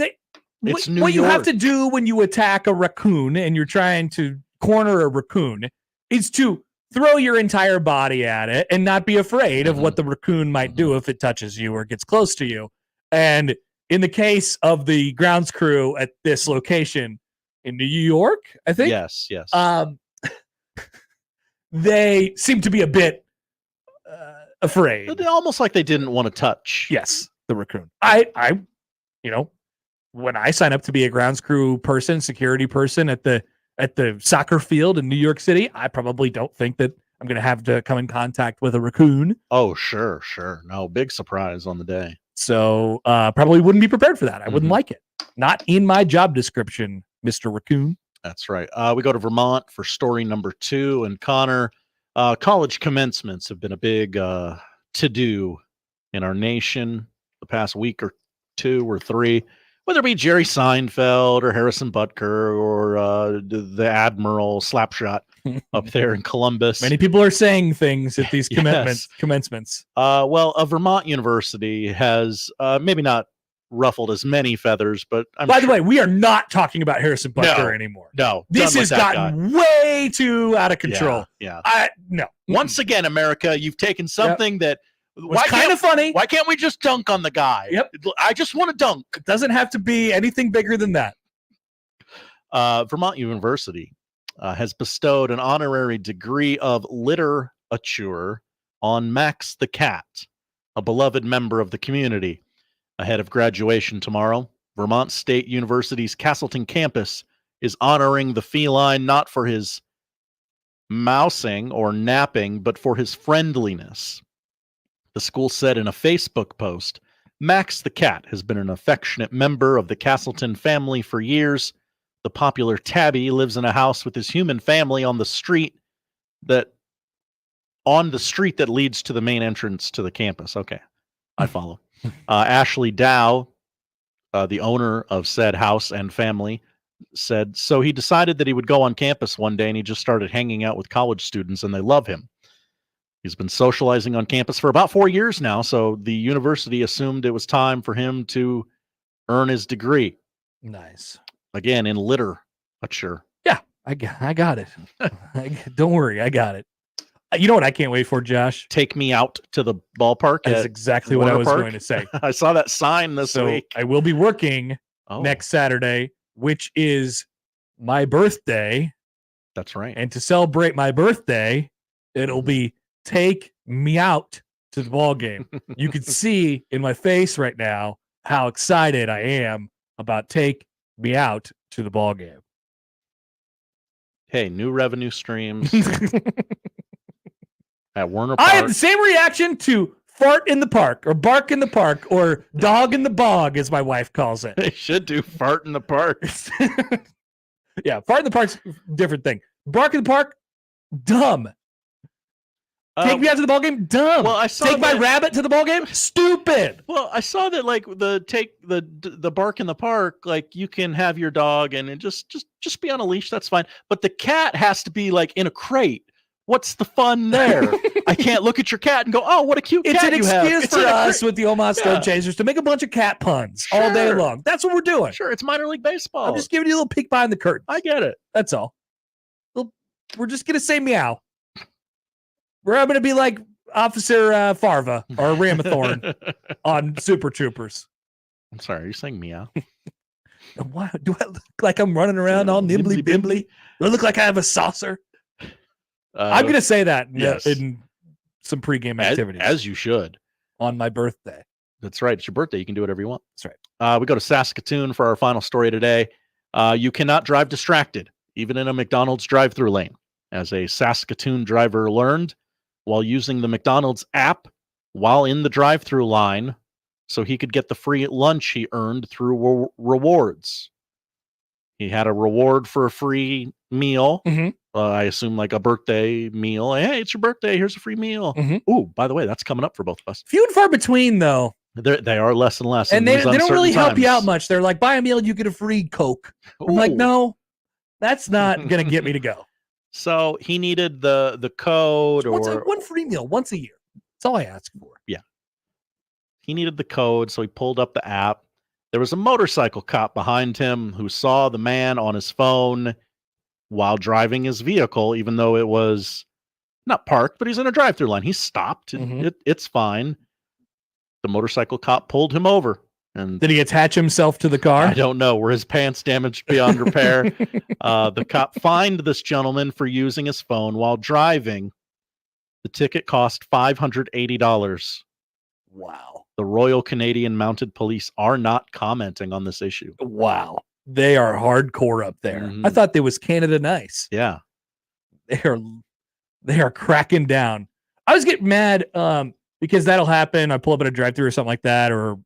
It's New York. What you have to do when you attack a raccoon and you're trying to corner a raccoon is to throw your entire body at it and not be afraid of what the raccoon might do if it touches you or gets close to you. And in the case of the grounds crew at this location in New York, I think. Yes. They seem to be a bit afraid. Almost like they didn't want to touch. Yes, the raccoon. I when I sign up to be a grounds crew person, security person at the soccer field in New York City, I probably don't think that I'm going to have to come in contact with a raccoon. Oh, sure. No, big surprise on the day. So probably wouldn't be prepared for that. I wouldn't like it. Not in my job description, Mr. Raccoon. That's right. We go to Vermont for story number 2. And Connor, college commencements have been a big to-do in our nation the past week or 2 or 3. Whether it be Jerry Seinfeld or Harrison Butker or the Admiral Slapshot up there in Columbus. Many people are saying things at these commencements. Well, a Vermont university has maybe not ruffled as many feathers, but By the way, we are not talking about Harrison Butker anymore. No. This has gotten way too out of control. Yeah. No. Once again, America, you've taken something that was kind of funny. Why can't we just dunk on the guy? Yep. I just want to dunk. It doesn't have to be anything bigger than that. Vermont University has bestowed an honorary degree of literature on Max the cat, a beloved member of the community. Ahead of graduation tomorrow, Vermont State University's Castleton campus is honoring the feline not for his mousing or napping, but for his friendliness. The school said in a Facebook post, Max the cat has been an affectionate member of the Castleton family for years. The popular tabby lives in a house with his human family on the street that leads to the main entrance to the campus. Okay, I follow. Ashley Dow, the owner of said house and family, said, so he decided that he would go on campus one day and he just started hanging out with college students and they love him. He's been socializing on campus for about 4 years now, so the university assumed it was time for him to earn his degree. Nice. Again, in literature. Yeah, I got it. Don't worry, I got it. You know what I can't wait for, Josh? Take me out to the ballpark. That's exactly what I was going to say. I saw that sign this week. I will be working next Saturday, which is my birthday. That's right. And to celebrate my birthday, it'll be take me out to the ball game. You can see in my face right now how excited I am about take me out to the ball game. Hey, new revenue streams at Warner Park. I have the same reaction to fart in the park or bark in the park or dog in the bog, as my wife calls it. They should do fart in the park. Yeah, fart in the park's a different thing. Bark in the park, dumb. Take me out to the ball game, dumb. Well, I saw take my rabbit to the ball game, stupid. Well, I saw that like the bark in the park, like you can have your dog and it just be on a leash, that's fine. But the cat has to be like in a crate. What's the fun there? I can't look at your cat and go, oh, what a cute cat you have. It's an excuse for us with the Omaha Storm Chasers to make a bunch of cat puns all day long. That's what we're doing. Sure, it's minor league baseball. I'm just giving you a little peek behind the curtain. I get it. That's all. We're just going to say meow. We're going to be like Officer Farva or Ramathorn on Super Troopers. I'm sorry, are you saying meow? Why do I look like I'm running around all nimbly bimbly? Do I look like I have a saucer? I'm going to say that in some pregame activities. As you should. On my birthday. That's right. It's your birthday. You can do whatever you want. That's right. We go to Saskatoon for our final story today. You cannot drive distracted, even in a McDonald's drive-thru lane. As a Saskatoon driver learned while using the McDonald's app while in the drive-thru line so he could get the free lunch he earned through rewards. He had a reward for a free meal. Mm-hmm. I assume like a birthday meal. Hey, it's your birthday. Here's a free meal. Mm-hmm. Ooh, by the way, that's coming up for both of us. Few and far between, though. They are less and less. And they don't really help you out much. They're like, buy a meal, you get a free Coke. I'm like, no, that's not going to get me to go. So he needed the code one free meal once a year. That's all I ask for. Yeah. He needed the code, so he pulled up the app. There was a motorcycle cop behind him who saw the man on his phone while driving his vehicle, even though it was not parked, but he's in a drive-thru line. He stopped. Mm-hmm. It's fine. The motorcycle cop pulled him over. And did he attach himself to the car? I don't know. Were his pants damaged beyond repair? The cop fined this gentleman for using his phone while driving. The ticket cost $580. Wow. The Royal Canadian Mounted Police are not commenting on this issue. Wow. They are hardcore up there. I thought they was Canada nice. Yeah. They are cracking down. I was getting mad because that'll happen. I pull up at a drive-thru or something like that, or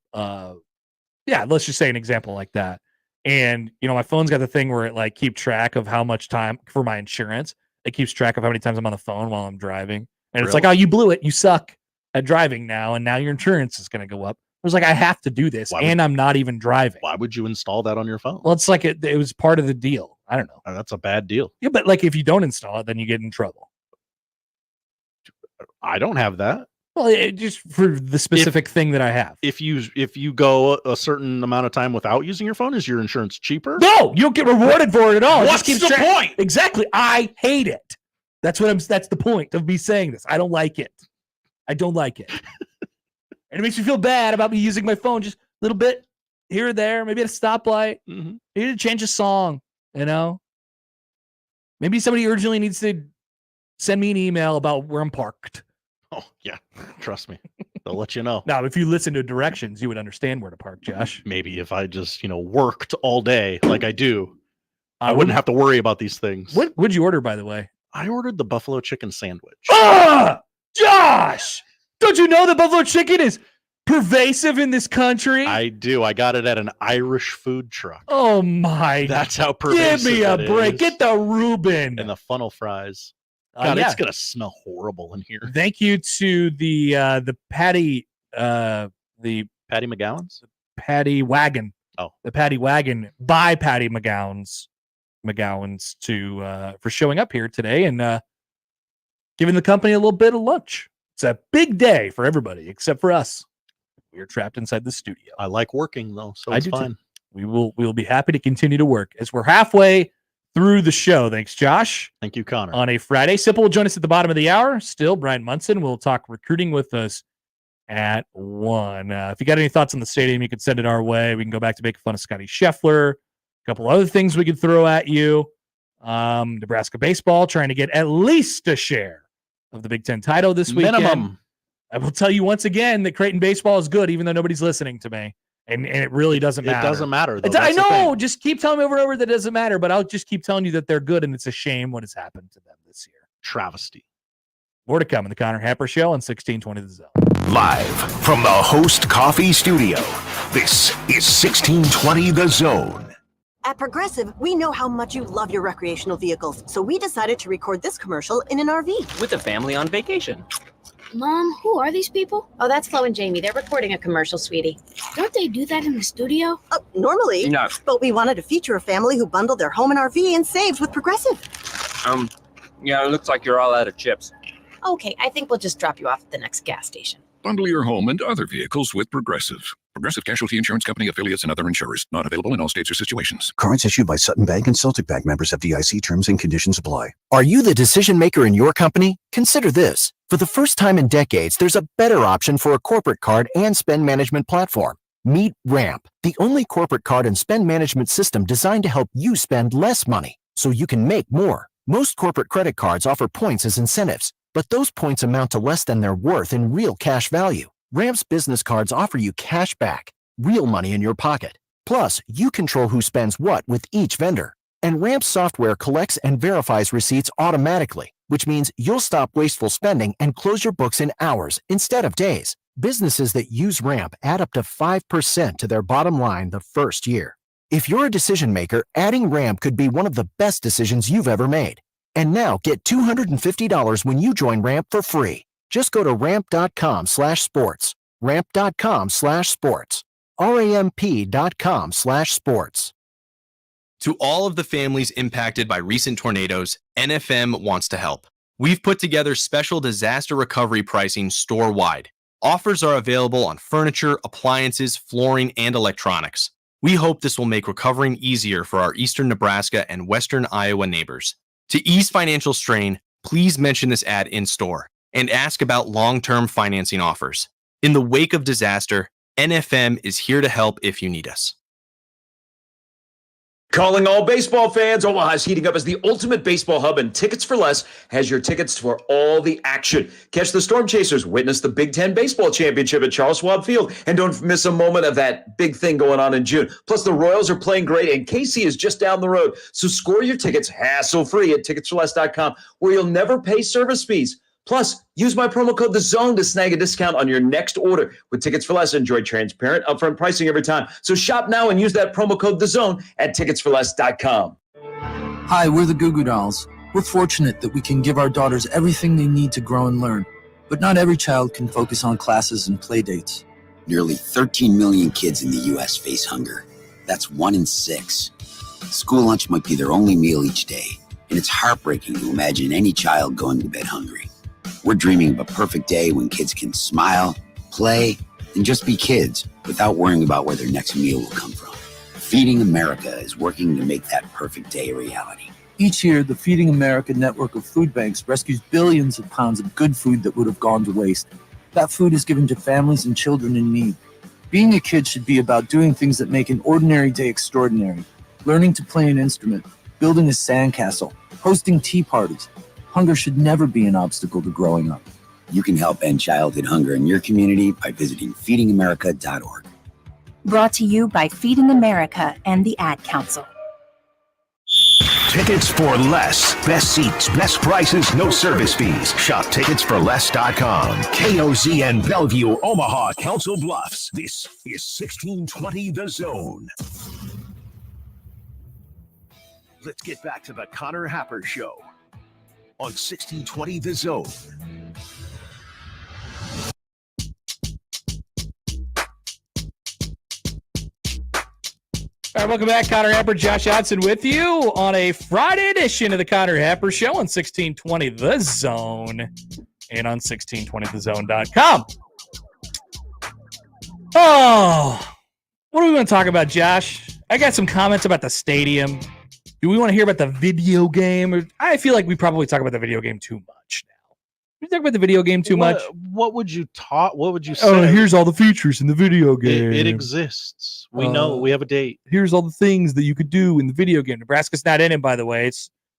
let's just say an example like that. And my phone's got the thing where it like keeps track of how much time for my insurance. It keeps track of how many times I'm on the phone while I'm driving. And it's like, oh, you blew it. You suck at driving now, and now your insurance is going to go up. I was like, I have to do this, and I'm not even driving. Why would you install that on your phone? Well, it's like it was part of the deal. I don't know. That's a bad deal. Yeah, but like if you don't install it, then you get in trouble. I don't have that. Well, just for the specific thing that I have. If you go a certain amount of time without using your phone, is your insurance cheaper? No, you don't get rewarded for it at all. What's the point? Exactly. I hate it. That's the point of me saying this. I don't like it. I don't like it. And it makes me feel bad about me using my phone just a little bit here or there, maybe at a stoplight. Mm-hmm. Maybe to change a song, Maybe somebody urgently needs to send me an email about where I'm parked. Oh, yeah. Trust me. They'll let you know. Now, if you listen to directions, you would understand where to park, Josh. Maybe if I just, worked all day like I do, I wouldn't have to worry about these things. What'd you order, by the way? I ordered the buffalo chicken sandwich. Josh! Don't you know the buffalo chicken is pervasive in this country? I do. I got it at an Irish food truck. Oh, my. That's how pervasive Give me a it break. is. Get the Reuben. And the funnel fries. God, it's going to smell horrible in here. Thank you to the Patty Patty McGowan's? Patty Wagon. Oh. The Patty Wagon by Patty McGowan's for showing up here today and giving the company a little bit of lunch. It's a big day for everybody except for us. We are trapped inside the studio. I like working though, so it's fine. Too. We will be happy to continue to work as we're halfway through the show. Thanks, Josh. Thank you, Connor. On a Friday, Sipple will join us at the bottom of the hour. Still, Bryan Munson will talk recruiting with us at 1. If you got any thoughts on the stadium, you can send it our way. We can go back to making fun of Scottie Scheffler. A couple other things we could throw at you. Nebraska baseball trying to get at least a share of the Big Ten title this weekend. Minimum. I will tell you once again that Creighton baseball is good, even though nobody's listening to me. And it really doesn't matter. It doesn't matter, though. I know. Just keep telling me over and over that it doesn't matter, but I'll just keep telling you that they're good, and it's a shame what has happened to them this year. Travesty. More to come in the Connor Happer Show on 1620 The Zone. Live from the Host Coffee Studio, this is 1620 The Zone. At Progressive, we know how much you love your recreational vehicles, so we decided to record this commercial in an RV. With a family on vacation. Mom, who are these people? Oh, that's Flo and Jamie. They're recording a commercial, sweetie. Don't they do that in the studio? Normally. No. But we wanted to feature a family who bundled their home and RV and saved with Progressive. Yeah, it looks like you're all out of chips. Okay, I think we'll just drop you off at the next gas station. Bundle your home and other vehicles with Progressive. Progressive Casualty Insurance Company, affiliates, and other insurers. Not available in all states or situations. Cards issued by Sutton Bank and Celtic Bank, members FDIC. Terms and conditions apply. Are you the decision maker in your company? Consider this. For the first time in decades, there's a better option for a corporate card and spend management platform. Meet Ramp, the only corporate card and spend management system designed to help you spend less money so you can make more. Most corporate credit cards offer points as incentives, but those points amount to less than their worth in real cash value. Ramp's business cards offer you cash back, real money in your pocket. Plus, you control who spends what with each vendor. And Ramp's software collects and verifies receipts automatically, which means you'll stop wasteful spending and close your books in hours instead of days. Businesses that use Ramp add up to 5% to their bottom line the first year. If you're a decision maker, adding Ramp could be one of the best decisions you've ever made. And now get $250 when you join Ramp for free. Just go to ramp.com/sports. Ramp.com/sports. RAMP.com/sports. To all of the families impacted by recent tornadoes, NFM wants to help. We've put together special disaster recovery pricing store-wide. Offers are available on furniture, appliances, flooring, and electronics. We hope this will make recovering easier for our eastern Nebraska and western Iowa neighbors. To ease financial strain, please mention this ad in store and ask about long-term financing offers. In the wake of disaster, NFM is here to help if you need us. Calling all baseball fans, Omaha's heating up as the ultimate baseball hub, and Tickets for Less has your tickets for all the action. Catch the Storm Chasers, witness the Big Ten Baseball Championship at Charles Schwab Field, and don't miss a moment of that big thing going on in June. Plus, the Royals are playing great, and KC is just down the road. So score your tickets hassle-free at ticketsforless.com, where you'll never pay service fees. Plus, use my promo code THEZONE to snag a discount on your next order. With Tickets for Less, enjoy transparent, upfront pricing every time. So shop now and use that promo code THEZONE at ticketsforless.com. Hi, we're the Goo Goo Dolls. We're fortunate that we can give our daughters everything they need to grow and learn. But not every child can focus on classes and play dates. Nearly 13 million kids in the U.S. face hunger. That's 1 in 6. School lunch might be their only meal each day, and it's heartbreaking to imagine any child going to bed hungry. We're dreaming of a perfect day when kids can smile, play, and just be kids without worrying about where their next meal will come from. Feeding America is working to make that perfect day a reality. Each year, the Feeding America network of food banks rescues billions of pounds of good food that would have gone to waste. That food is given to families and children in need. Being a kid should be about doing things that make an ordinary day extraordinary. Learning to play an instrument, building a sandcastle, hosting tea parties. Hunger should never be an obstacle to growing up. You can help end childhood hunger in your community by visiting feedingamerica.org. Brought to you by Feeding America and the Ad Council. Tickets for Less. Best seats, best prices, no service fees. Shop ticketsforless.com. KOZN Bellevue, Omaha, Council Bluffs. This is 1620 The Zone. Let's get back to the Connor Happer Show on 1620 The Zone. All right, welcome back. Connor Happer, Josh Hodson with you on a Friday edition of the Connor Happer Show on 1620 The Zone and on 1620thezone.com. Oh, what are we going to talk about, Josh? I got some comments about the stadium. Do we want to hear about the video game? I feel like we probably talk about the video game too much now. We talk about the video game too much. What would you talk? What would you say? Oh, here's all the features in the video game. It exists. We know. We have a date. Here's all the things that you could do in the video game. Nebraska's not in it, by the way.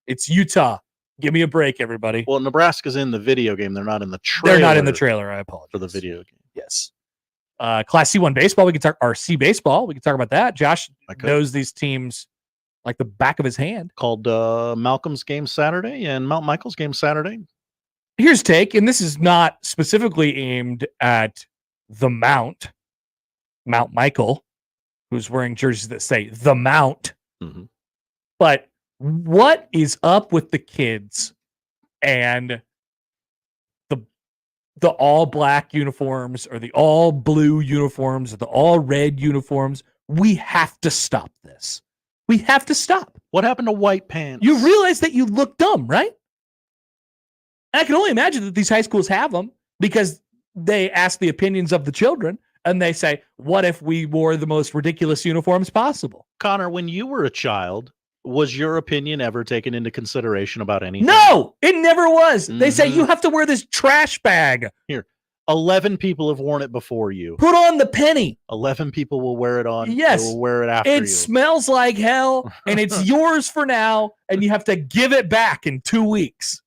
It's Utah. Give me a break, everybody. Well, Nebraska's in the video game. They're not in the trailer. They're not in the trailer. I apologize. For the video game. Yes. Class C1 baseball. We can talk. Or C baseball. We can talk about that. Josh knows these teams like the back of his hand. Called Malcolm's game Saturday and Mount Michael's game Saturday. Here's take, and this is not specifically aimed at the Mount Michael, who's wearing jerseys that say the Mount. Mm-hmm. But what is up with the kids and the all black uniforms or the all blue uniforms or the all red uniforms? We have to stop this. We have to stop. What happened to white pants? You realize that you look dumb, right? And I can only imagine that these high schools have them because they ask the opinions of the children and they say, what if we wore the most ridiculous uniforms possible? Connor, when you were a child, was your opinion ever taken into consideration about anything? No, it never was. Mm-hmm. They say you have to wear this trash bag. Here, 11 people have worn it before you. Put on the penny. 11 people will wear it on. Yes. They will wear it after you. It smells like hell and it's yours for now and you have to give it back in 2 weeks.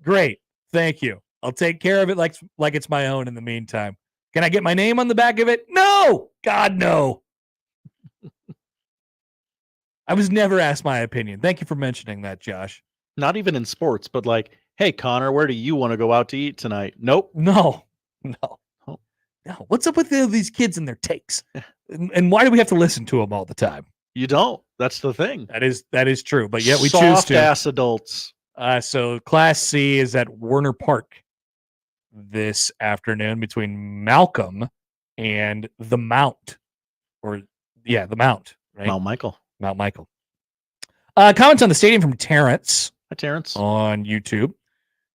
Great. Thank you. I'll take care of it like it's my own in the meantime. Can I get my name on the back of it? No. God, no. I was never asked my opinion. Thank you for mentioning that, Josh. Not even in sports, but like, hey, Connor, where do you want to go out to eat tonight? Nope. No. What's up with these kids and their takes? And why do we have to listen to them all the time? You don't. That's the thing. That is true. But yet we choose to. Soft-ass adults. So Class C is at Werner Park this afternoon between Malcolm and the Mount. The Mount, right? Mount Michael. Comments on the stadium from Terrence. Hi, Terrence. On YouTube.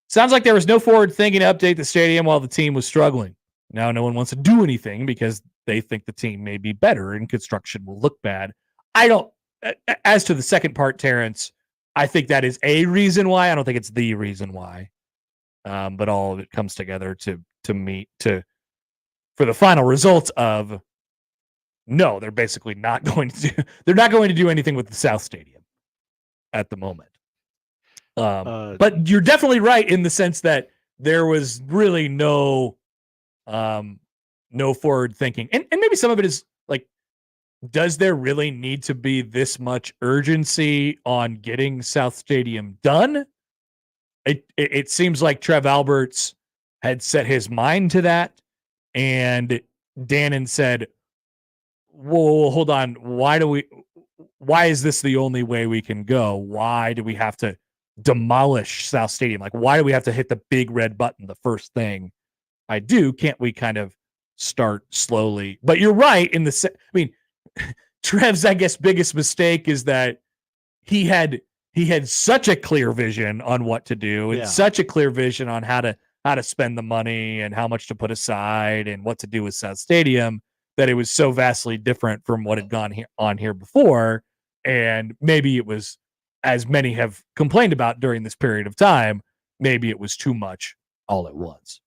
Sounds like there was no forward thinking to update the stadium while the team was struggling. Now no one wants to do anything because they think the team may be better and construction will look bad. As to the second part, Terrence, I think that is a reason why. I don't think it's the reason why. But all of it comes together for the final results of no, they're basically not going to do. They're not going to do anything with the South Stadium at the moment. But you're definitely right in the sense that there was really no forward thinking, and maybe some of it is like, does there really need to be this much urgency on getting South Stadium done? It seems like Trev Alberts had set his mind to that, and Dannon said, whoa, hold on. Why is this the only way we can go? Why do we have to demolish South Stadium? Like, why do we have to hit the big red button the first thing I do? Can't we kind of start slowly? But you're right in Trev's, I guess, biggest mistake is that he had such a clear vision on what to do and such a clear vision on how to spend the money and how much to put aside and what to do with South Stadium, that it was so vastly different from what had gone on here before. And maybe it was, as many have complained about during this period of time, maybe it was too much all at once.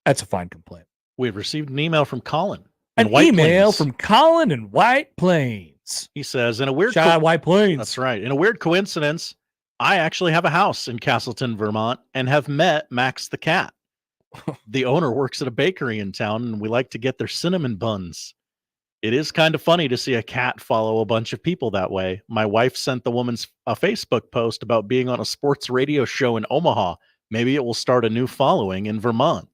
That's a fine complaint. We've received an email from Colin. From Colin in White Plains. He says, in a weird White Plains. That's right. In a weird coincidence, I actually have a house in Castleton, Vermont, and have met Max the cat. The owner works at a bakery in town, and we like to get their cinnamon buns. It is kind of funny to see a cat follow a bunch of people that way. My wife sent the woman a Facebook post about being on a sports radio show in Omaha. Maybe it will start a new following in Vermont.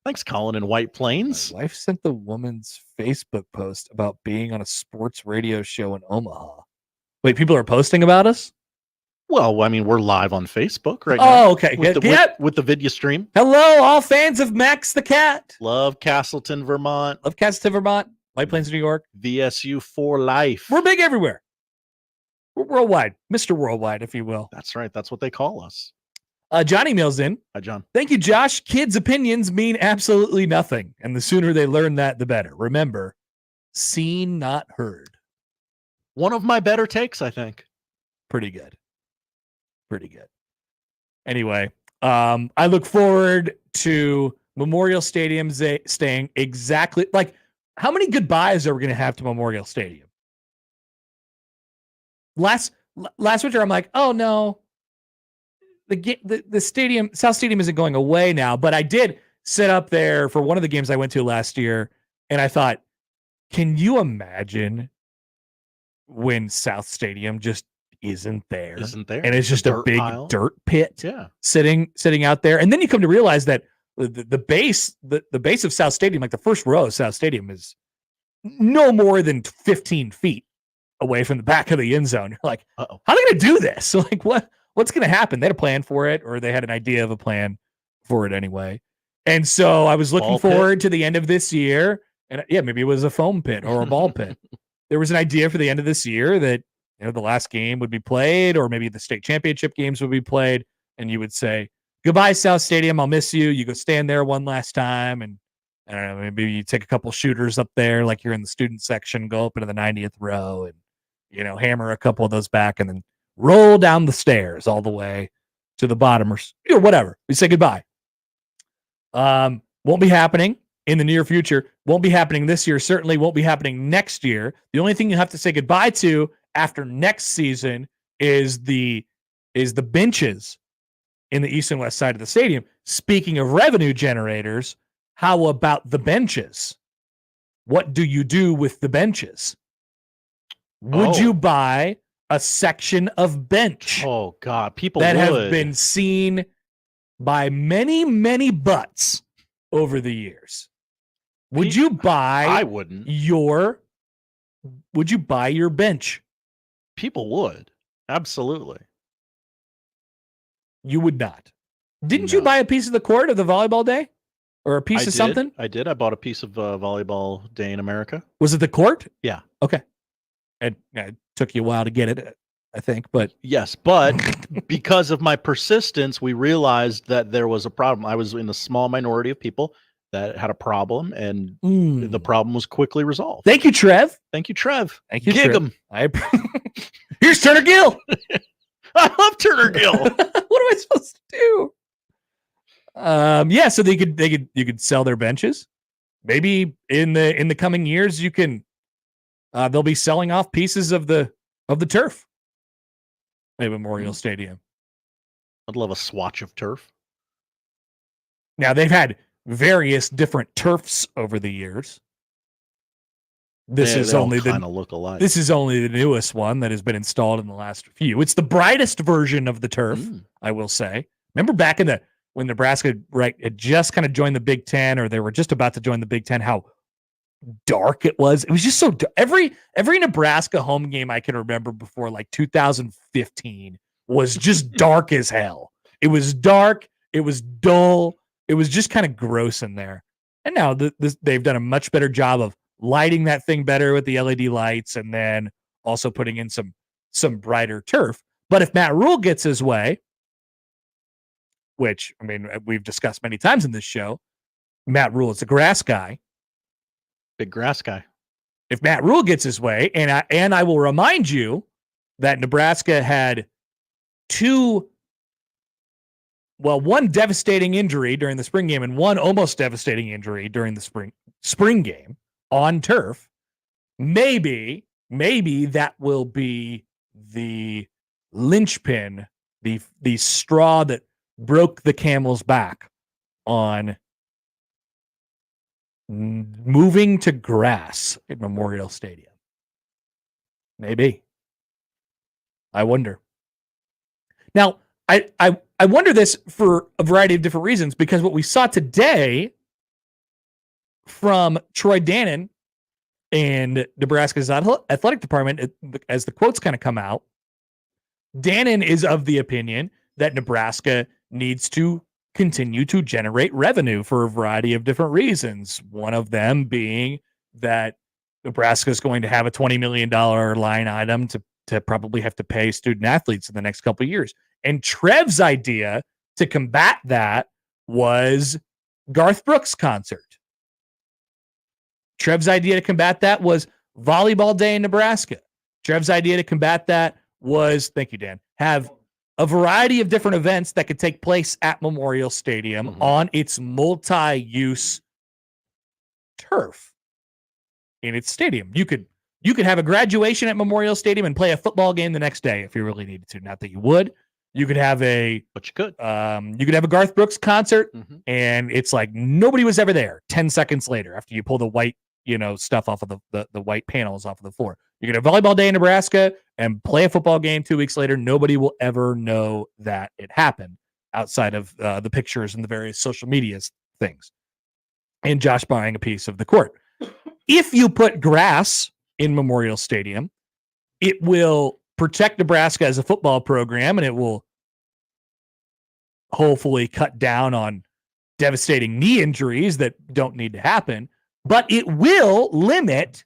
Thanks, Colin in White Plains. My wife sent the woman's Facebook post about being on a sports radio show in Omaha. Wait, people are posting about us? Well, I mean, we're live on Facebook right now. Oh, okay. With the video stream. Hello, all fans of Max the Cat. Love Castleton, Vermont. Love Castleton, Vermont. White Plains, New York. VSU for life. We're big everywhere. We're worldwide. Mr. Worldwide, if you will. That's right. That's what they call us. Johnny mails in. Hi, John. Thank you, Josh. Kids' opinions mean absolutely nothing. And the sooner they learn that, the better. Remember, seen, not heard. One of my better takes, I think. Pretty good. Anyway, I look forward to Memorial Stadium staying exactly like, how many goodbyes are we going to have to Memorial Stadium? Last winter, I'm like, oh no, the stadium, South Stadium isn't going away now. But I did sit up there for one of the games I went to last year, and I thought, can you imagine when South Stadium just isn't there, and it's just a big dirt pit sitting out there? And then you come to realize that the base of South Stadium, like the first row of South Stadium, is no more than 15 feet away from the back of the end zone. You're like, how are they going to do this? So like, what's going to happen? They had a plan for it, or they had an idea of a plan for it anyway. And so I was looking forward to the end of this year, and maybe it was a foam pit or a ball pit. There was an idea for the end of this year that, you know, the last game would be played, or maybe the state championship games would be played, and you would say, goodbye, South Stadium. I'll miss you. You go stand there one last time, and I don't know, maybe you take a couple shooters up there, like you're in the student section, go up into the 90th row, and, you know, hammer a couple of those back, and then roll down the stairs all the way to the bottom, or whatever. We say goodbye. Won't be happening in the near future. Won't be happening this year. Certainly won't be happening next year. The only thing you have to say goodbye to after next season is the benches in the east and west side of the stadium. Speaking of revenue generators, how about the benches? What do you do with the benches? Would you buy a section of bench? Oh God, people that would. have been seen by many, many butts over the years. Would you buy? I wouldn't. Would you buy your bench? People would. Absolutely. You would not. Didn't you buy a piece of the court of the volleyball day? Or a piece of something? I did. I bought a piece of volleyball day in America. Was it the court? Yeah. Okay. It took you a while to get it, I think, but yes, but because of my persistence, we realized that there was a problem. I was in a small minority of people that had a problem, and the problem was quickly resolved. Thank you, Trev. Thank you, Trev. Thank you, Gig Trev. 'em. Here's Turner Gill. I love Turner Gill. What am I supposed to do? So you could sell their benches. maybe in the coming years, you can they'll be selling off pieces of the turf at Memorial Stadium. I'd love a swatch of turf. Now they've had various different turfs over the years. This is only look alike. This is only the newest one that has been installed in the last few. It's the brightest version of the turf, I will say. Remember back when Nebraska had just kind of joined the Big Ten, or they were just about to join the Big Ten, how dark it was. It was just so every Nebraska home game I can remember before like 2015 was just dark as hell. It was dark. It was dull. It was just kind of gross in there. And now they've done a much better job of lighting that thing better with the LED lights, and then also putting in some brighter turf. But if Matt Rule gets his way, which, I mean, we've discussed many times in this show, Matt Rule is a grass guy. Big grass guy. If Matt Rule gets his way, and I will remind you that Nebraska had one devastating injury during the spring game and one almost devastating injury during the spring game on turf. Maybe that will be the linchpin, the straw that broke the camel's back on moving to grass at Memorial Stadium. Maybe. I wonder. Now, I wonder this for a variety of different reasons, because what we saw today from Troy Dannon and Nebraska's athletic department, as the quotes kind of come out, Dannon is of the opinion that Nebraska needs to continue to generate revenue for a variety of different reasons. One of them being that Nebraska is going to have a $20 million line item to probably have to pay student athletes in the next couple of years. And Trev's idea to combat that was Garth Brooks' concert. Trev's idea to combat that was volleyball day in Nebraska. Trev's idea to combat that was, thank you, Dan, have a variety of different events that could take place at Memorial Stadium on its multi-use turf in its stadium. You could have a graduation at Memorial Stadium and play a football game the next day if you really needed to. Not that you would. You could have you could have a Garth Brooks concert, and it's like nobody was ever there 10 seconds later after you pull the white, stuff off of the white panels off of the floor. You could have volleyball day in Nebraska and play a football game 2 weeks later. Nobody will ever know that it happened outside of the pictures and the various social media things. And Josh buying a piece of the court. If you put grass in Memorial Stadium, it will protect Nebraska as a football program, and it will hopefully cut down on devastating knee injuries that don't need to happen, but it will limit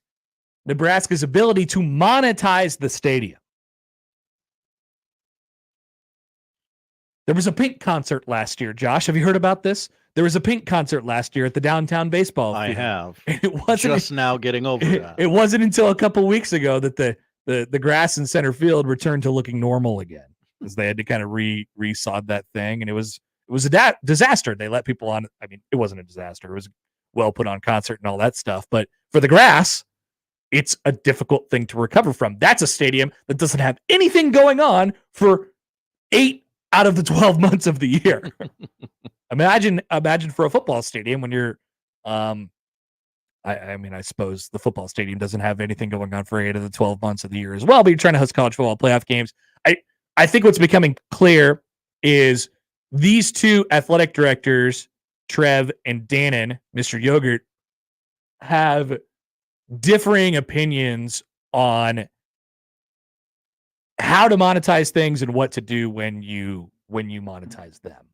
Nebraska's ability to monetize the stadium. There was a Pink concert last year, Josh. Have you heard about this? There was a Pink concert last year at the downtown baseball field. I have. It wasn't just now getting over that. It wasn't until a couple weeks ago that the grass in center field returned to looking normal again, because they had to kind of resod that thing, and it was a disaster. They let people on. I mean, it wasn't a disaster. It was a well put on concert and all that stuff. But for the grass, it's a difficult thing to recover from. That's a stadium that doesn't have anything going on for 8 out of the 12 months of the year. Imagine for a football stadium when you're, I mean, I suppose the football stadium doesn't have anything going on for 8 of the 12 months of the year as well, but you're trying to host college football playoff games. I think what's becoming clear is these two athletic directors, Trev and Dannon, Mr. Yogurt, have differing opinions on how to monetize things and what to do when you monetize them.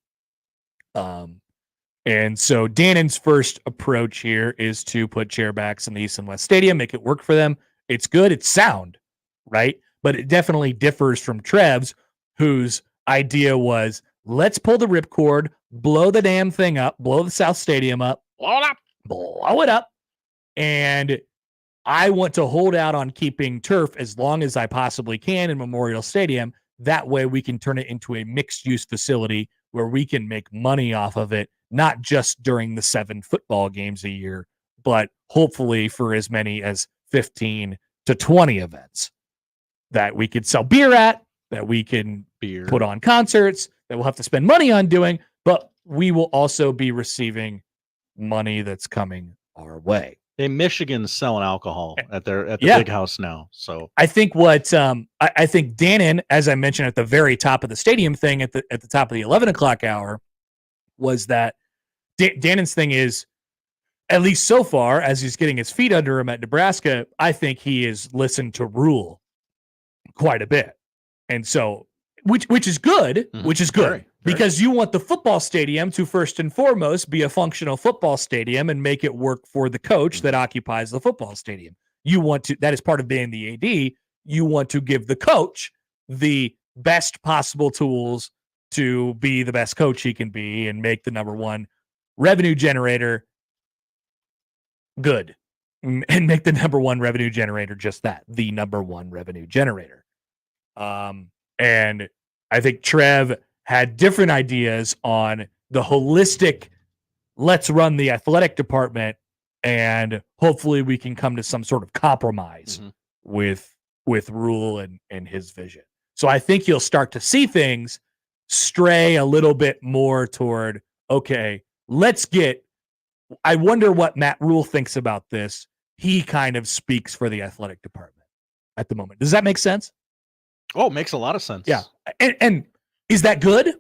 And so Dannon's first approach here is to put chairbacks in the East and West Stadium, make it work for them. It's good. It's sound, right? But it definitely differs from Trev's, whose idea was, let's pull the ripcord, blow the damn thing up, blow the South Stadium up, blow it up. And I want to hold out on keeping turf as long as I possibly can in Memorial Stadium. That way we can turn it into a mixed-use facility where we can make money off of it, not just during the 7 football games a year, but hopefully for as many as 15 to 20 events that we could sell beer at, that we can put on concerts, that we'll have to spend money on doing, but we will also be receiving money that's coming our way. Hey, Michigan's selling alcohol at the big house now. So I think what I think Dannon, as I mentioned at the very top of the stadium thing at the top of the 11 o'clock hour, was that Dannon's thing is, at least so far, as he's getting his feet under him at Nebraska, I think he has listened to Rule quite a bit. And so, which is good, because you want the football stadium to first and foremost be a functional football stadium and make it work for the coach that occupies the football stadium. You want to, that is part of being the AD, you want to give the coach the best possible tools to be the best coach he can be and make the number one revenue generator good, and make the number one revenue generator just that, the number one revenue generator. And I think Trev had different ideas on the holistic, let's run the athletic department, and hopefully we can come to some sort of compromise with Rule and his vision. So I think you'll start to see things stray a little bit more toward, okay, I wonder what Matt Rule thinks about this. He kind of speaks for the athletic department at the moment. Does that make sense? Oh, it makes a lot of sense. Yeah. And is that good?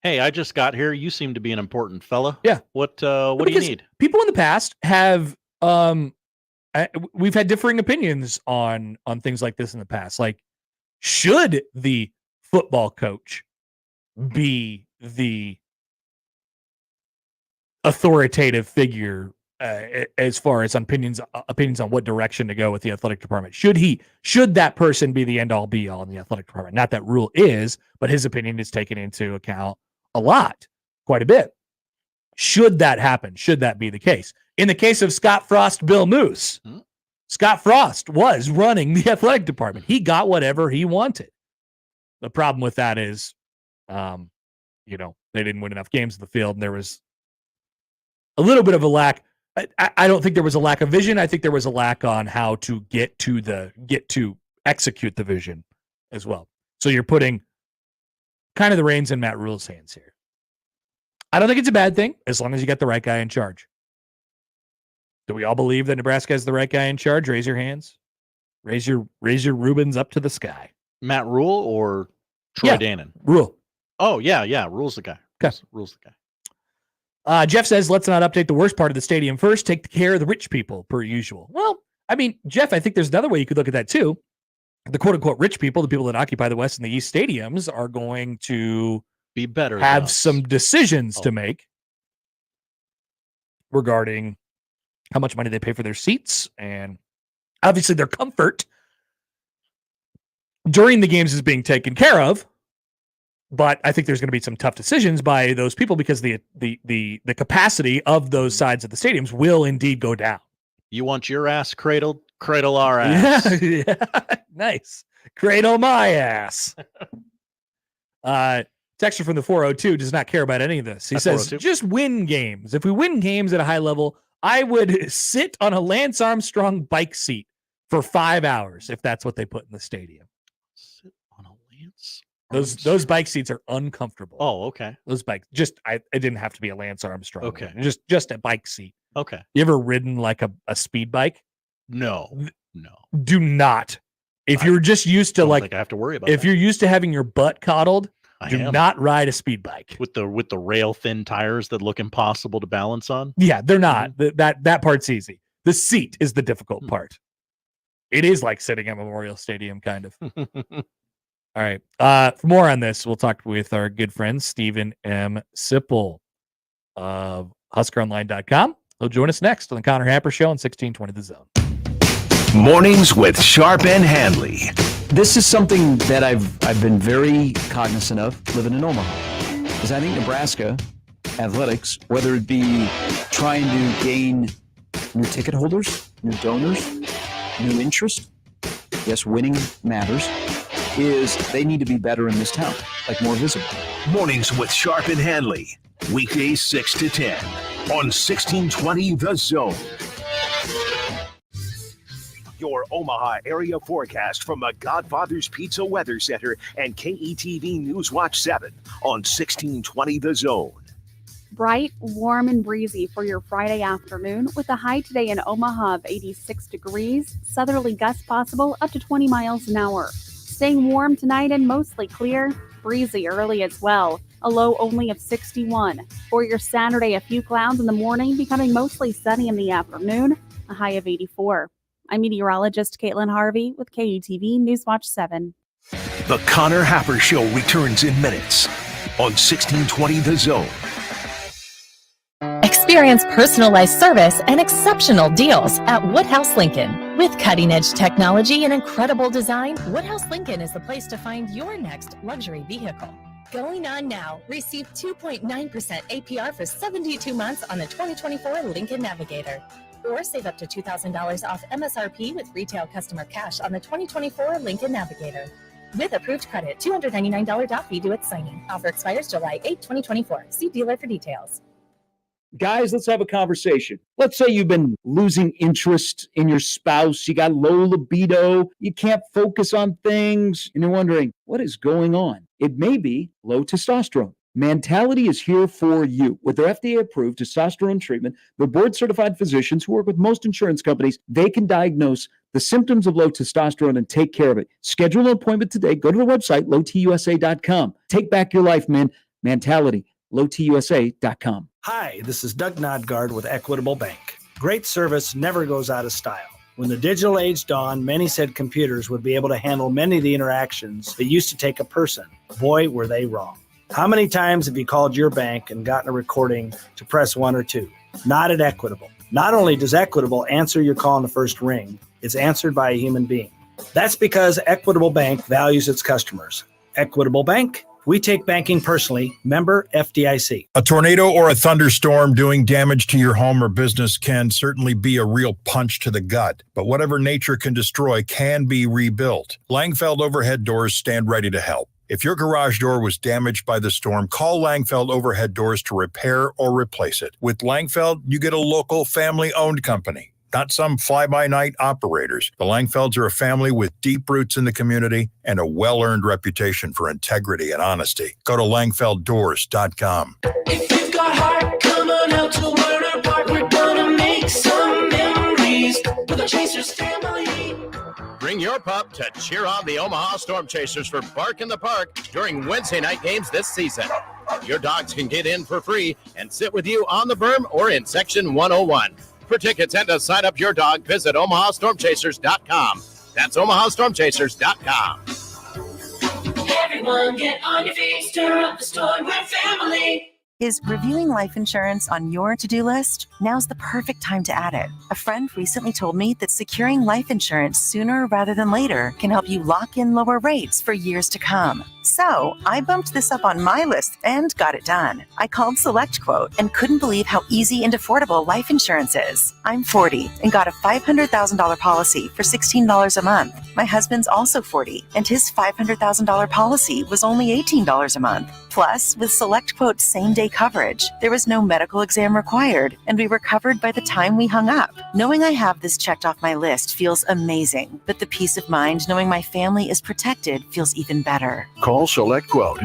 Hey, I just got here. You seem to be an important fella. Yeah. What do you need? People in the past have we've had differing opinions on things like this in the past. Like, should the football coach be the authoritative figure as far as opinions on what direction to go with the athletic department? Should that person be the end all be all in the athletic department? Not that Rule is, but his opinion is taken into account a lot, quite a bit. Should that happen? Should that be the case? In the case of Scott Frost, Bill Moose, Scott Frost was running the athletic department. He got whatever he wanted. The problem with that is, they didn't win enough games in the field, and there was a little bit of a lack. I don't think there was a lack of vision. I think there was a lack on how to get to execute the vision as well. So you're putting kind of the reins in Matt Rule's hands here. I don't think it's a bad thing as long as you got the right guy in charge. Do we all believe that Nebraska has the right guy in charge? Raise your hands. Raise your Rubens up to the sky. Matt Rule or Troy Dannon? Rule. Oh, yeah. Rule's the guy. Okay. Rule's the guy. Jeff says, let's not update the worst part of the stadium first. Take care of the rich people, per usual. Well, I mean, Jeff, I think there's another way you could look at that, too. The quote-unquote rich people, the people that occupy the West and the East stadiums, are going to be better, have some decisions to make regarding how much money they pay for their seats, and obviously their comfort during the games is being taken care of. But I think there's going to be some tough decisions by those people because the capacity of those sides of the stadiums will indeed go down. You want your ass cradled? Cradle our ass. Yeah. Nice. Cradle my ass. Texture from the 402 does not care about any of this. He says, just win games. If we win games at a high level, I would sit on a Lance Armstrong bike seat for 5 hours if that's what they put in the stadium. Sit on a Lance. Those bike seats are uncomfortable. Oh, okay. Those bikes, it didn't have to be a Lance Armstrong. Okay. Just a bike seat. Okay. You ever ridden like a speed bike? No. Do not. If you're just used to I have to worry about if that. you're used to having your butt coddled, do not ride a speed bike. With the rail thin tires that look impossible to balance on? Yeah, they're not. That part's easy. The seat is the difficult part. It is like sitting at Memorial Stadium, kind of. All right. For more on this, we'll talk with our good friend, Steven M Sipple of HuskerOnline.com. He'll join us next on the Connor Happer Show on 1620 The Zone. Mornings with Sharp and Handley. This is something that I've been very cognizant of living in Omaha. Because I think Nebraska athletics, whether it be trying to gain new ticket holders, new donors, new interest, yes, winning matters, is they need to be better in this town, like more visible. Mornings with Sharp and Handley. Weekdays 6 to 10 on 1620 The Zone. Your Omaha area forecast from the Godfather's Pizza Weather Center and KETV News Watch 7 on 1620 The Zone. Bright, warm, and breezy for your Friday afternoon with a high today in Omaha of 86 degrees, southerly gusts possible up to 20 miles an hour. Staying warm tonight and mostly clear, breezy early as well, a low only of 61. For your Saturday, a few clouds in the morning, becoming mostly sunny in the afternoon, a high of 84. I'm meteorologist Caitlin Harvey with KETV News Watch 7. The Connor Happer Show returns in minutes on 1620 The Zone. Experience personalized service and exceptional deals at Woodhouse Lincoln. With cutting-edge technology and incredible design, Woodhouse Lincoln is the place to find your next luxury vehicle. Going on now, receive 2.9% APR for 72 months on the 2024 Lincoln Navigator. Or save up to $2,000 off MSRP with retail customer cash on the 2024 Lincoln Navigator. With approved credit, $299 dock fee due at signing. Offer expires July 8, 2024. See dealer for details. Guys, let's have a conversation. Let's say you've been losing interest in your spouse. You got low libido. You can't focus on things. And you're wondering, what is going on? It may be low testosterone. Mentality is here for you. With their FDA-approved testosterone treatment, the board-certified physicians who work with most insurance companies, they can diagnose the symptoms of low testosterone and take care of it. Schedule an appointment today. Go to the website, lowtusa.com. Take back your life, man. Mentality, lowtusa.com. Hi, this is Doug Nodgard with Equitable Bank. Great service never goes out of style. When the digital age dawned, many said computers would be able to handle many of the interactions that used to take a person. Boy, were they wrong. How many times have you called your bank and gotten a recording to press 1 or 2? Not at Equitable. Not only does Equitable answer your call in the first ring, it's answered by a human being. That's because Equitable Bank values its customers. Equitable Bank, we take banking personally. Member FDIC. A tornado or a thunderstorm doing damage to your home or business can certainly be a real punch to the gut, but whatever nature can destroy can be rebuilt. Langfeld Overhead Doors stand ready to help. If your garage door was damaged by the storm, call Langfeld Overhead Doors to repair or replace it. With Langfeld, you get a local family-owned company, not some fly-by-night operators. The Langfelds are a family with deep roots in the community and a well-earned reputation for integrity and honesty. Go to langfelddoors.com. If you've got heart, come on out to Werner Park. We're gonna make some memories with the Chasers family. Bring your pup to cheer on the Omaha Storm Chasers for Bark in the Park during Wednesday night games this season. Your dogs can get in for free and sit with you on the berm or in Section 101. For tickets and to sign up your dog, visit OmahaStormChasers.com. That's OmahaStormChasers.com. Everyone get on your feet, stir up the storm, we're family. Is reviewing life insurance on your to-do list? Now's the perfect time to add it. A friend recently told me that securing life insurance sooner rather than later can help you lock in lower rates for years to come. So I bumped this up on my list and got it done. I called SelectQuote and couldn't believe how easy and affordable life insurance is. I'm 40 and got a $500,000 policy for $16 a month. My husband's also 40 and his $500,000 policy was only $18 a month. Plus, with SelectQuote's same-day coverage, there was no medical exam required, and we were covered by the time we hung up. Knowing I have this checked off my list feels amazing, but the peace of mind knowing my family is protected feels even better. Call SelectQuote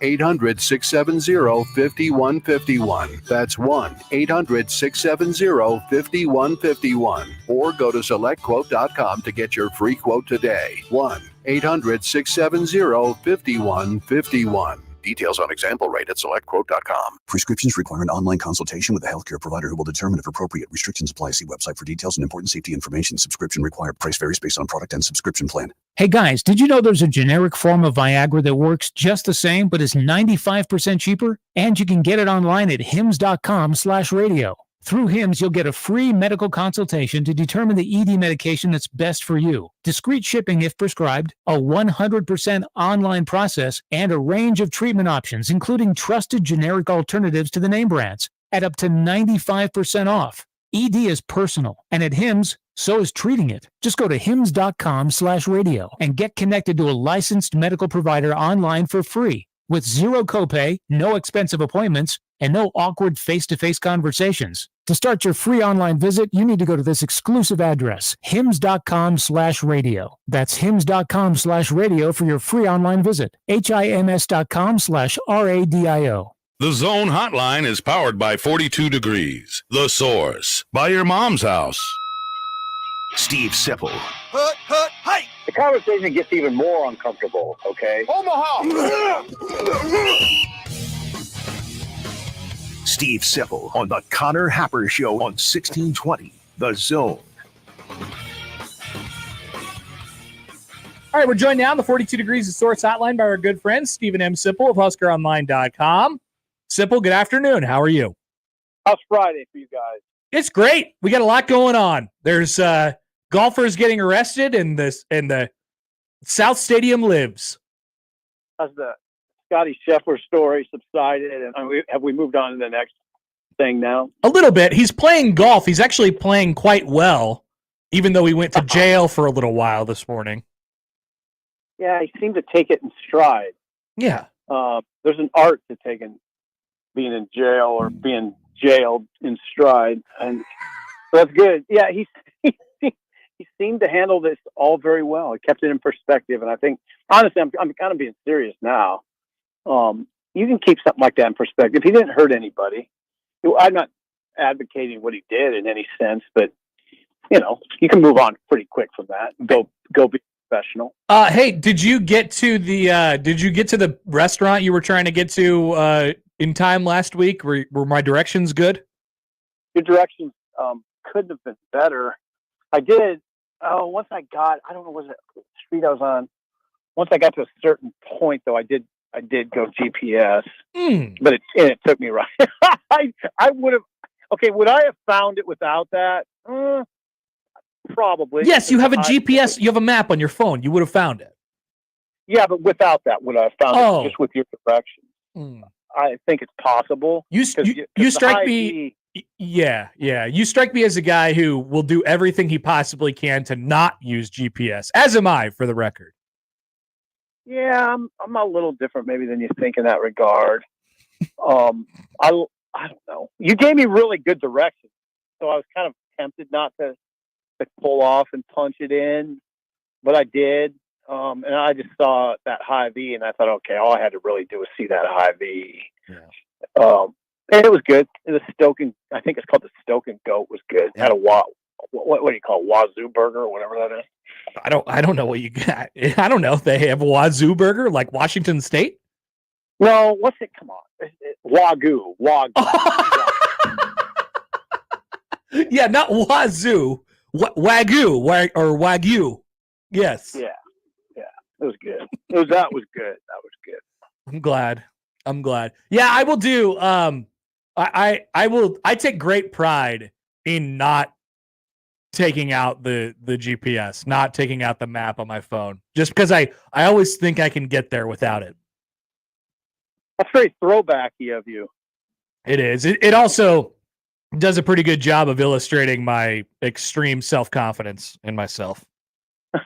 1-800-670-5151. That's 1-800-670-5151. Or go to SelectQuote.com to get your free quote today. 1-800-670-5151. Details on example rate at SelectQuote.com. Prescriptions require an online consultation with a healthcare provider who will determine if appropriate. Restrictions apply. See website for details and important safety information. Subscription required. Price varies based on product and subscription plan. Hey guys, did you know there's a generic form of Viagra that works just the same but is 95% cheaper? And you can get it online at hims.com/radio. Through HIMS, you'll get a free medical consultation to determine the ED medication that's best for you, discreet shipping if prescribed, a 100% online process, and a range of treatment options, including trusted generic alternatives to the name brands, at up to 95% off. ED is personal, and at HIMS, so is treating it. Just go to hims.com/radio and get connected to a licensed medical provider online for free, with zero copay, no expensive appointments, and no awkward face-to-face conversations. To start your free online visit, you need to go to this exclusive address, hims.com/radio. That's hims.com/radio for your free online visit. HIMS.com/RADIO. The Zone Hotline is powered by 42 Degrees, The Source, by your mom's house. Steve Sipple, Hut, hey! The conversation gets even more uncomfortable, okay? Omaha! Steve Sipple on the Connor Happer Show on 1620, The Zone. All right, we're joined now on the 42 Degrees of Source hotline by our good friend, Steven M Sipple of HuskerOnline.com. Sipple, good afternoon. How are you? How's Friday for you guys? It's great. We got a lot going on. There's golfers getting arrested, and the South Stadium lives. Has the Scottie Scheffler story subsided, and have we moved on to the next thing now? A little bit. He's playing golf. He's actually playing quite well, even though he went to jail for a little while this morning. Yeah, he seemed to take it in stride. Yeah. There's an art to being in jail or being jailed in stride, and that's good. Yeah, he seemed to handle this all very well. He kept it in perspective, and I think, honestly, I'm kind of being serious now. You can keep something like that in perspective. He didn't hurt anybody. I'm not advocating what he did in any sense, but you can move on pretty quick from that and go be professional. Hey, did you get to the restaurant you were trying to get to in time last week? Were my directions good? Your directions couldn't have been better. I did. Once I got, I don't know, was it the street I was on? Once I got to a certain point, though, I did go GPS, but it took me right. I would have. Okay, would I have found it without that? Probably. Yes, you have a GPS. You have a map on your phone. You would have found it. Yeah, but without that, would I have found it just with your directions? I think it's possible. You strike me. Yeah. You strike me as a guy who will do everything he possibly can to not use GPS. As am I, for the record. Yeah, I'm a little different maybe than you think in that regard. I don't know. You gave me really good directions, so I was kind of tempted not to pull off and punch it in, but I did. And I just saw that high V, and I thought, okay, all I had to really do was see that high V. Yeah. And it was good. The Stoken, I think it's called the Stoken Goat, was good. Yeah. Had a what do you call it? Wazoo burger or whatever that is. I don't know what you got. I don't know if they have a Wazoo burger like Washington State. No, what's it? Come on, Wagyu. Yeah, not Wazoo. Wagyu or Wagyu. Yes. Yeah. It was good. That was good. I'm glad. Yeah, I will do. I take great pride in not taking out the GPS, not taking out the map on my phone, just because I always think I can get there without it. That's very throwbacky of you. It is. It also does a pretty good job of illustrating my extreme self-confidence in myself. I'm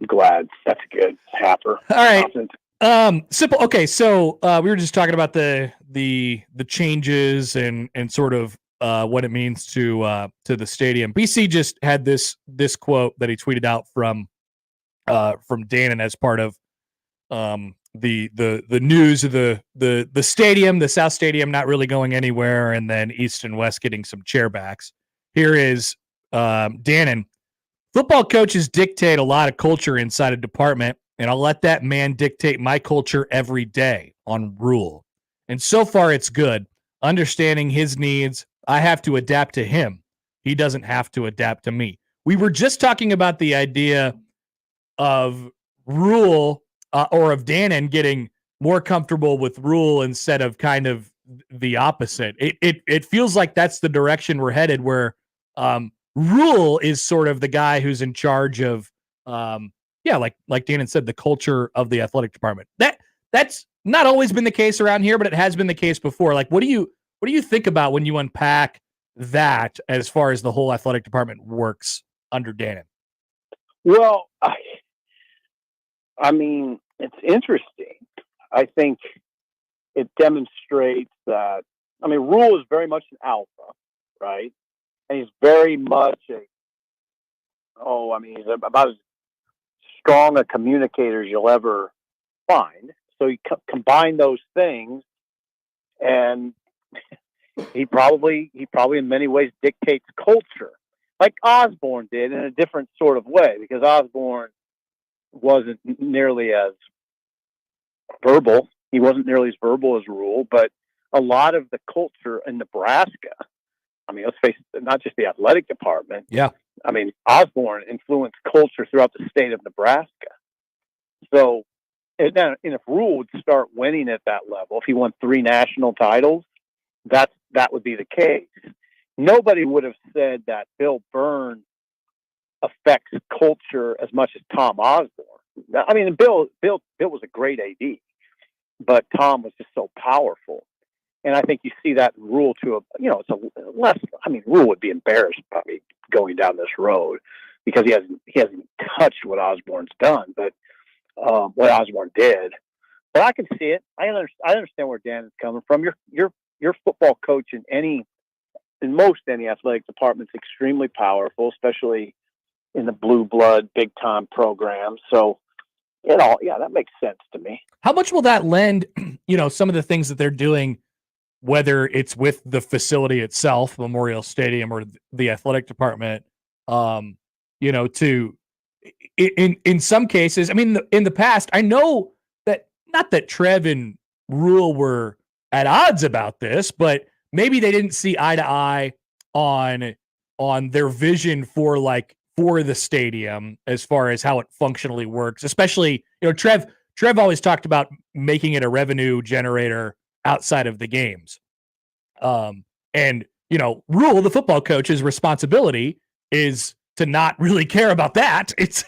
glad. That's good. Happer. All right. Simple. Okay, so we were just talking about the changes and sort of what it means to the stadium. BC just had this quote that he tweeted out from Dannon as part of the news of the stadium, the South Stadium not really going anywhere, and then East and West getting some chairbacks. Here is Dannon. Football coaches dictate a lot of culture inside a department, and I'll let that man dictate my culture every day on Rule. And so far, it's good. Understanding his needs, I have to adapt to him. He doesn't have to adapt to me. We were just talking about the idea of Rule or of Dannon getting more comfortable with Rule instead of kind of the opposite. It feels like that's the direction we're headed, where Rule is sort of the guy who's in charge of, like Dannon said, the culture of the athletic department. That's not always been the case around here, but it has been the case before. Like, what do you think about when you unpack that as far as the whole athletic department works under Dannon? Well, I mean, it's interesting. I think it demonstrates that I mean, Rule is very much an alpha, right? And he's very much he's about as strong a communicator as you'll ever find. So you combine those things, and he probably in many ways dictates culture, like Osborne did, in a different sort of way, because Osborne wasn't nearly as verbal. He wasn't nearly as verbal as Rule, but a lot of the culture in Nebraska, I mean, let's face it, not just the athletic department. Yeah. I mean, Osborne influenced culture throughout the state of Nebraska. So, and if Rule would start winning at that level, if he won 3 national titles, that would be the case. Nobody would have said that Bill Byrne affects culture as much as Tom Osborne. I mean, Bill was a great AD, but Tom was just so powerful. And I think you see that in Rule to it's a less. I mean, Rule would be embarrassed probably going down this road because he hasn't touched what Osborne's done, but what Osborne did. But I can see it. I understand where Dan is coming from. Your football coach in most any athletic department is extremely powerful, especially in the blue blood big time program. So, that makes sense to me. How much will that lend, some of the things that they're doing, whether it's with the facility itself, Memorial Stadium, or the athletic department, to in some cases, I mean, in the past, I know that not that Trev and Rule were at odds about this, but maybe they didn't see eye to eye on their vision for the stadium as far as how it functionally works. Especially, Trev always talked about making it a revenue generator outside of the games. And Rule, the football coach's responsibility is to not really care about that. It's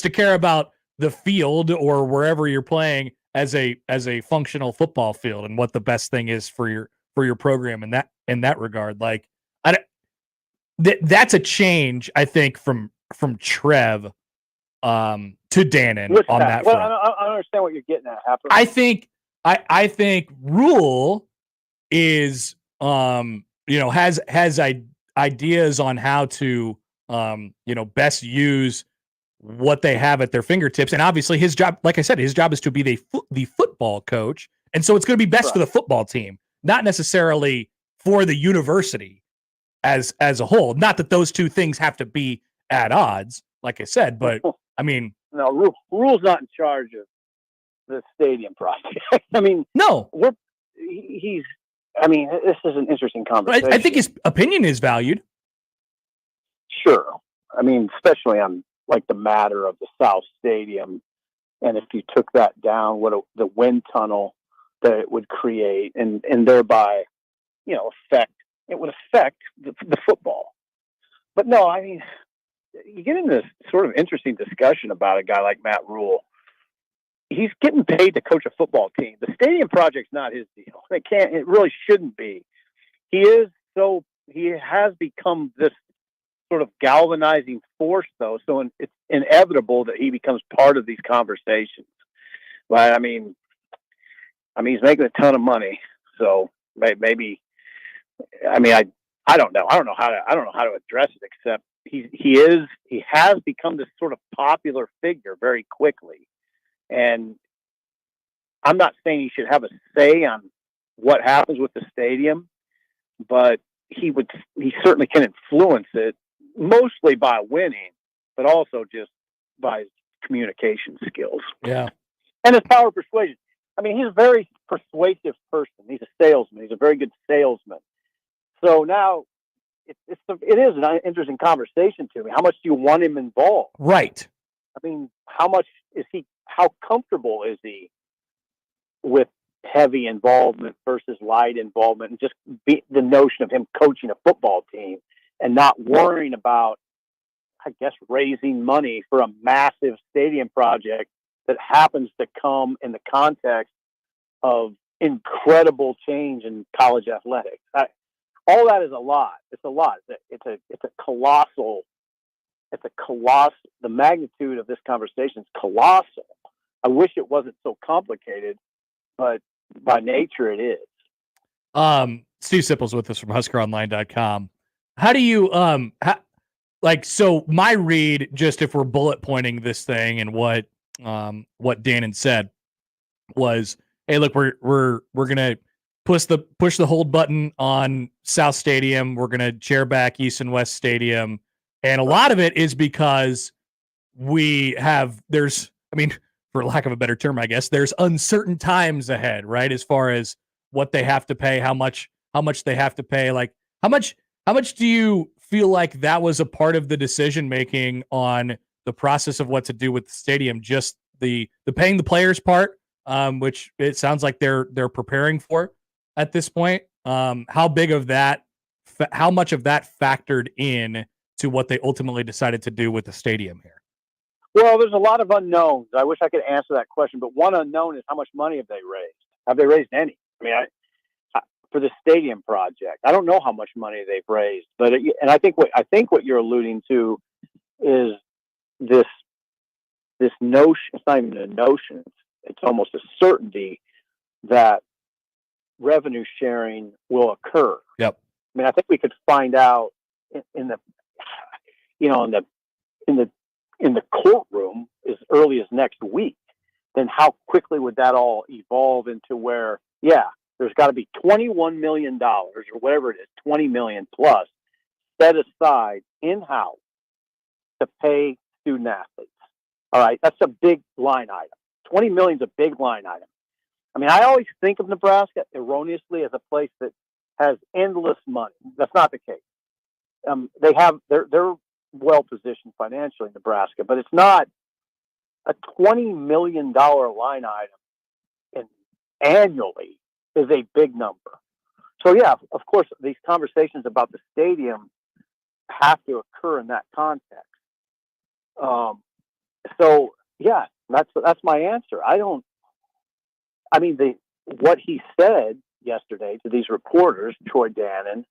to care about the field or wherever you're playing as a functional football field and what the best thing is for your program in that regard. Like, that's a change, I think, from Trev to Dannon on that front. I understand what you're getting at, Happer. I think Rule is has ideas on how to best use what they have at their fingertips, and obviously his job, like I said, his job is to be the football coach, and so it's going to be best for the football team, not necessarily for the university as a whole. Not that those two things have to be at odds, like I said, but I mean, no, Rule's not in charge of the stadium project. I mean, no, he's. I mean, this is an interesting conversation. I think his opinion is valued. Sure. I mean, especially on the matter of the South Stadium, and if you took that down, the wind tunnel that it would create, and thereby, affect the football. But no, I mean, you get into this sort of interesting discussion about a guy like Matt Rule. He's getting paid to coach a football team. The stadium project's not his deal. It really shouldn't be. He has become this sort of galvanizing force, though. So it's inevitable that he becomes part of these conversations. But I mean, he's making a ton of money. So maybe, I mean, I don't know. I don't know how to address it, except he has become this sort of popular figure very quickly. And I'm not saying he should have a say on what happens with the stadium, but he certainly can influence it, mostly by winning, but also just by his communication skills. Yeah. And his power of persuasion. I mean, he's a very persuasive person. He's a salesman. He's a very good salesman. So now it is an interesting conversation to me. How much do you want him involved? Right. I mean, how comfortable is he with heavy involvement versus light involvement, and just the notion of him coaching a football team and not worrying about, I guess, raising money for a massive stadium project that happens to come in the context of incredible change in college athletics. All that is a lot. It's a lot. It's a colossal. The magnitude of this conversation is colossal. I wish it wasn't so complicated, but by nature it is. Steve Sipple's with us from HuskerOnline.com. How do you so my read, just if we're bullet pointing this thing and what Dannon said was, hey, look, we're gonna push the hold button on South Stadium. We're gonna chair back East and West Stadium, and a lot of it is because for lack of a better term, I guess, there's uncertain times ahead, right? As far as what they have to pay, how much they have to pay, like how much do you feel like that was a part of the decision making on the process of what to do with the stadium? Just the paying the players part, which it sounds like they're preparing for at this point. How big of that? How much of that factored in to what they ultimately decided to do with the stadium here? Well, there's a lot of unknowns. I wish I could answer that question, but one unknown is how much money have they raised? Have they raised any? I mean, for the stadium project, I don't know how much money they've raised, but I think what you're alluding to is this notion. It's not even a notion; it's almost a certainty that revenue sharing will occur. Yep. I mean, I think we could find out in the courtroom as early as next week. Then how quickly would that all evolve into where, there's got to be $21 million or whatever it is, 20 million plus set aside in-house to pay student athletes. All right. That's a big line item. 20 million is a big line item. I mean, I always think of Nebraska erroneously as a place that has endless money. That's not the case. They're well positioned financially in Nebraska, but it's not a $20 million line item annually is a big number. So of course, these conversations about the stadium have to occur in that context. That's my answer. What he said yesterday to these reporters, Troy Dannon,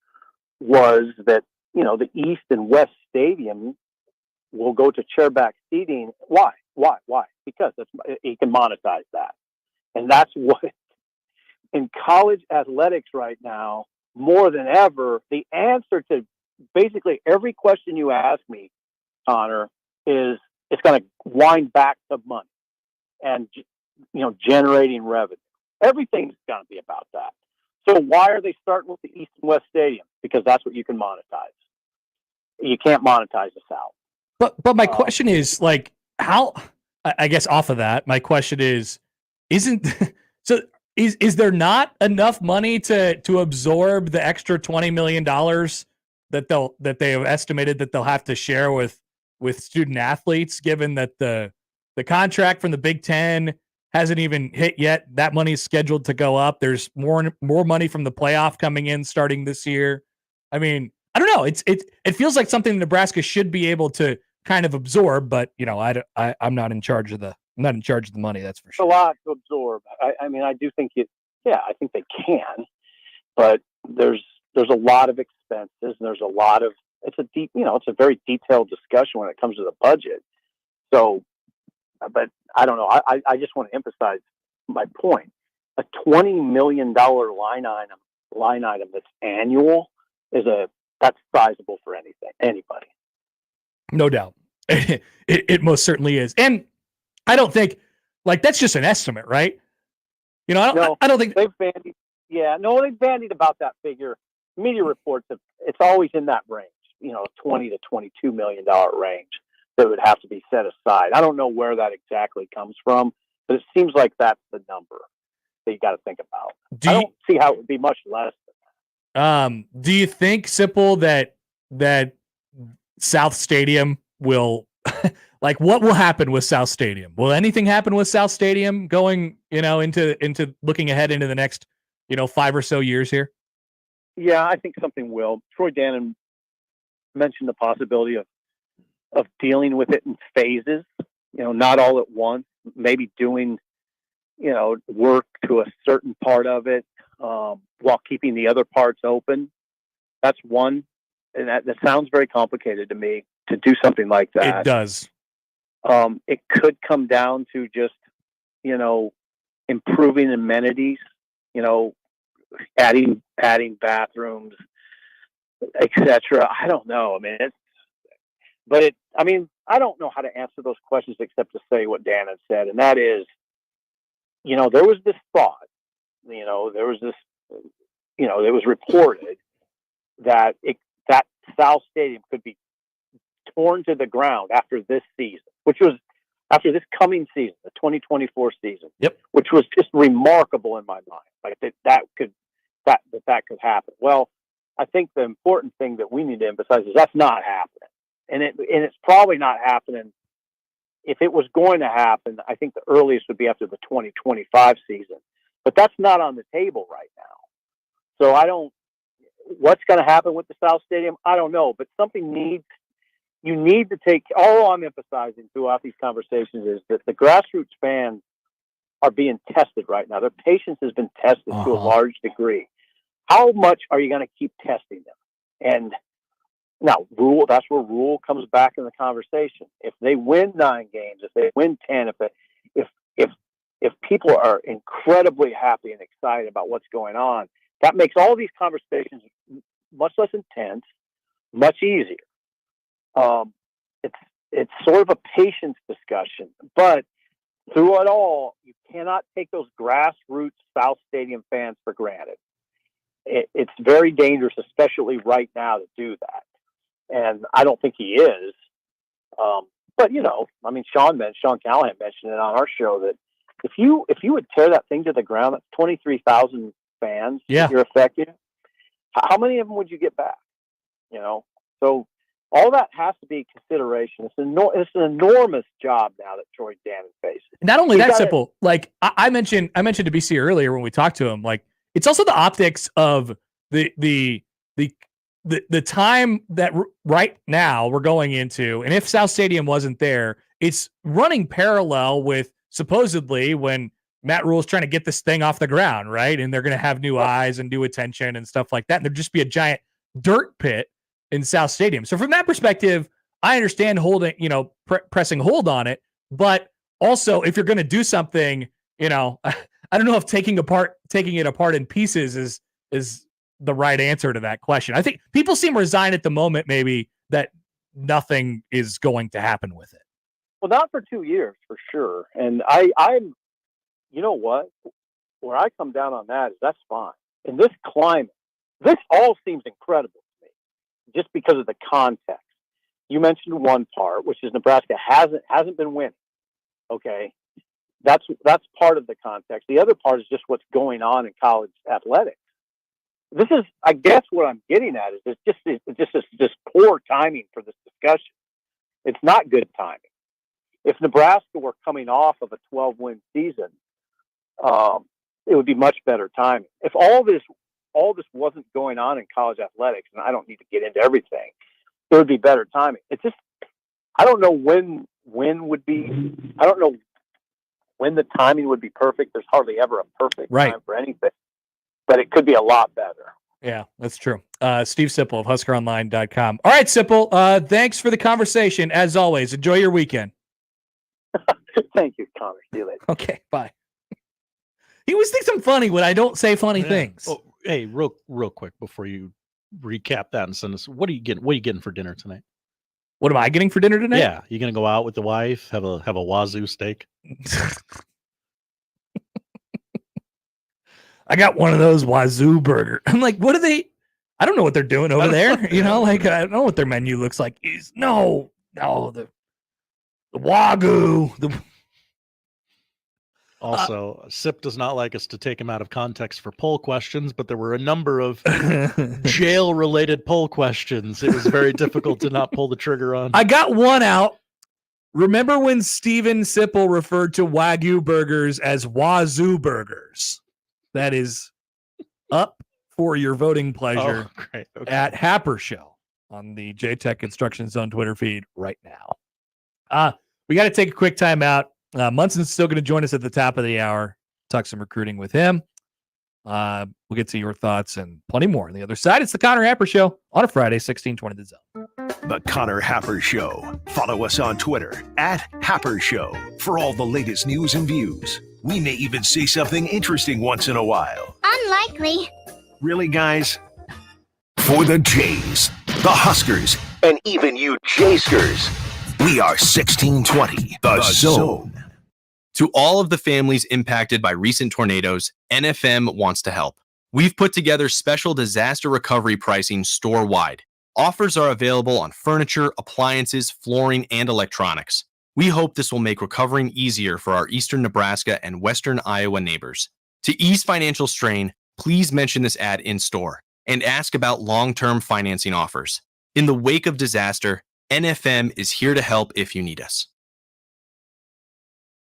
was that, the East and West Stadium will go to chairback seating. Why? Because he can monetize that. And that's what, in college athletics right now, more than ever, the answer to basically every question you ask me, Connor, is it's going to wind back to money and, generating revenue. Everything's going to be about that. So why are they starting with the East and West Stadium? Because that's what you can monetize. You can't monetize the South. But my question is, like, how? I guess off of that, my question is there not enough money to absorb the extra $20 million that they have estimated that they'll have to share with student athletes, given that the contract from the Big Ten hasn't even hit yet? That money is scheduled to go up. There's more money from the playoff coming in starting this year. I mean, I don't know. It feels like something Nebraska should be able to kind of absorb, but I'm not in charge of the money. That's for sure. A lot to absorb. I do think I think they can, but there's a lot of expenses and there's a lot of, it's a very detailed discussion when it comes to the budget. So, but I don't know. I just want to emphasize my point. A $20 million line item that's annual that's sizable for anybody. No doubt. It most certainly is. And I don't think, that's just an estimate, right? I don't think they've bandied. Yeah, no, they've bandied about that figure. Media reports it's always in that range, $20 to $22 million range that would have to be set aside. I don't know where that exactly comes from, but it seems like that's the number that you got to think about. I don't see how it would be much less than that. Do you think, Sipple, that South Stadium will what will happen with South Stadium? Will anything happen with South Stadium going, into looking ahead into the next, 5 or so years here? Yeah, I think something will. Troy Dannon mentioned the possibility of dealing with it in phases, not all at once, maybe doing, work to a certain part of it while keeping the other parts open. That's one. And that sounds very complicated to me to do something like that. It does. It could come down to just, improving amenities, adding bathrooms, etc. I don't know. I mean, I don't know how to answer those questions except to say what Dan had said, and that is, there was this thought, it was reported that that South Stadium could be torn to the ground after this season, which was after this coming season, the 2024 season. Yep. Which was just remarkable in my mind, like that could happen. Well, I think the important thing that we need to emphasize is that's not happening, and it's probably not happening. If it was going to happen, I think the earliest would be after the 2025 season, but that's not on the table right now. So what's going to happen with the South Stadium? I don't know, but you need to take, all I'm emphasizing throughout these conversations is that the grassroots fans are being tested right now. Their patience has been tested to a large degree. How much are you going to keep testing them? And now that's where rule comes back in the conversation. If they win 9 games, if they win 10, if people are incredibly happy and excited about what's going on, that makes all these conversations much less intense, much easier. It's sort of a patience discussion, but through it all, you cannot take those grassroots South Stadium fans for granted. It's very dangerous, especially right now, to do that. And I don't think he is. But Sean Callahan mentioned it on our show that if you would tear that thing to the ground, that's 23,000 fans. Yeah. That you're affecting. How many of them would you get back? So all that has to be consideration. It's an enormous job now that Troy Dannon faces. Not only that, Simple. Like I mentioned to BC earlier when we talked to him. Like it's also the optics of the time that right now we're going into, and if South Stadium wasn't there, it's running parallel with supposedly when Matt Rule's trying to get this thing off the ground, right? And they're going to have new eyes and new attention and stuff like that. And there'd just be a giant dirt pit in South Stadium. So from that perspective, I understand holding, pressing hold on it, but also if you're going to do something, I don't know if taking it apart in pieces is the right answer to that question. I think people seem resigned at the moment, maybe, that nothing is going to happen with it. Well, not for 2 years, for sure. And I'm, you know what? Where I come down on that is that's fine. In this climate, this all seems incredible to me, just because of the context. You mentioned one part, which is Nebraska hasn't been winning. Okay, that's part of the context. The other part is just what's going on in college athletics. This is, I guess, what I'm getting at is it's just poor timing for this discussion. It's not good timing. If Nebraska were coming off of a 12-win season, it would be much better timing. If all this wasn't going on in college athletics, and I don't need to get into everything, it would be better timing. It's just, I don't know when would be, I don't know when the timing would be perfect. There's hardly ever a perfect time for anything, but it could be a lot better. Yeah, that's true. Steve Sipple of HuskerOnline.com. All right, Sipple, thanks for the conversation. As always, enjoy your weekend. Thank you, Connor. See you later. Okay, bye. He always thinks I'm funny when I don't say funny things. Oh, hey, real quick before you recap that and send us, what are you getting for dinner tonight? What am I getting for dinner tonight? Yeah, you gonna go out with the wife, have a wazoo steak? I got one of those wazoo burger. I'm like, what are they? I don't know what they're doing over there. I don't know what their menu looks like. No, the wagyu. Also, Sip does not like us to take him out of context for poll questions, but there were a number of jail-related poll questions. It was very difficult to not pull the trigger on. I got one out. Remember when Steven Sipple referred to Wagyu burgers as wazoo burgers? That is up for your voting pleasure at Happer Show on the JTech Construction Zone Twitter feed right now. We got to take a quick time out. Munson's still going to join us at the top of the hour. Talk some recruiting with him. We'll get to your thoughts and plenty more on the other side. It's the Connor Happer Show on a Friday, 1620 The Zone. The Connor Happer Show. Follow us on Twitter @Happer Show for all the latest news and views. We may even see something interesting once in a while. Unlikely. Really, guys? For the Jays, the Huskers, and even you Jayskers, we are 1620, The Zone. To all of the families impacted by recent tornadoes, NFM wants to help. We've put together special disaster recovery pricing store-wide. Offers are available on furniture, appliances, flooring, and electronics. We hope this will make recovering easier for our eastern Nebraska and western Iowa neighbors. To ease financial strain, please mention this ad in store and ask about long-term financing offers. In the wake of disaster, NFM is here to help if you need us.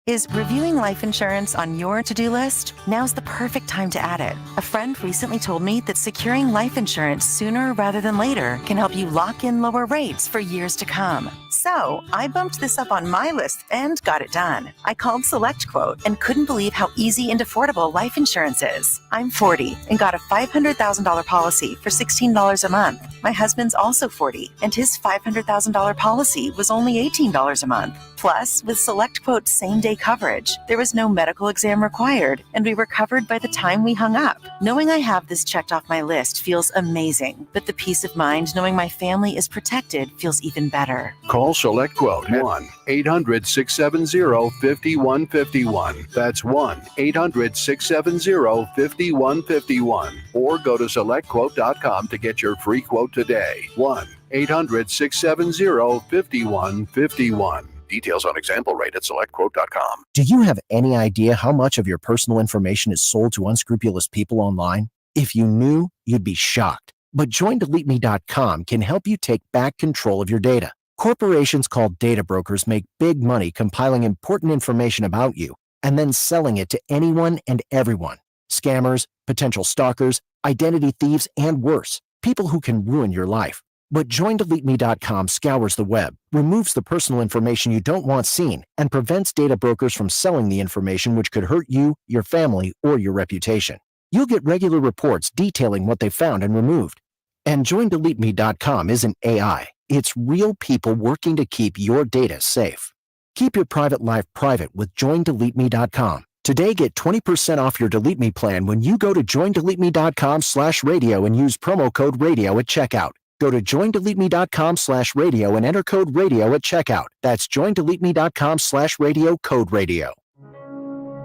Is reviewing life insurance on your to-do list? Now's the perfect time to add it. A friend recently told me that securing life insurance sooner rather than later can help you lock in lower rates for years to come. So I bumped this up on my list and got it done. I called Select Quote and couldn't believe how easy and affordable life insurance is. I'm 40 and got a $500,000 policy for $16 a month. My husband's also 40 and his $500,000 policy was only $18 a month. Plus, with Select Quote's same-day coverage, there was no medical exam required, and we were covered by the time we hung up. Knowing I have this checked off my list feels amazing, but the peace of mind knowing my family is protected feels even better. Call Select Quote 1-800-670-5151. That's 1-800-670-5151. Or go to selectquote.com to get your free quote today. 1-800-670-5151. Details on example rate at selectquote.com. Do you have any idea how much of your personal information is sold to unscrupulous people online? If you knew, you'd be shocked. But JoinDeleteMe.com can help you take back control of your data. Corporations called data brokers make big money compiling important information about you and then selling it to anyone and everyone. Scammers, potential stalkers, identity thieves, and worse, people who can ruin your life. But JoinDeleteMe.com scours the web, removes the personal information you don't want seen, and prevents data brokers from selling the information which could hurt you, your family, or your reputation. You'll get regular reports detailing what they found and removed. And JoinDeleteMe.com isn't AI. It's real people working to keep your data safe. Keep your private life private with JoinDeleteMe.com. Today, get 20% off your Delete Me plan when you go to JoinDeleteMe.com/radio and use promo code RADIO at checkout. Go to joindeleteme.com/radio and enter code radio at checkout. That's joindeleteme.com/radio, code radio.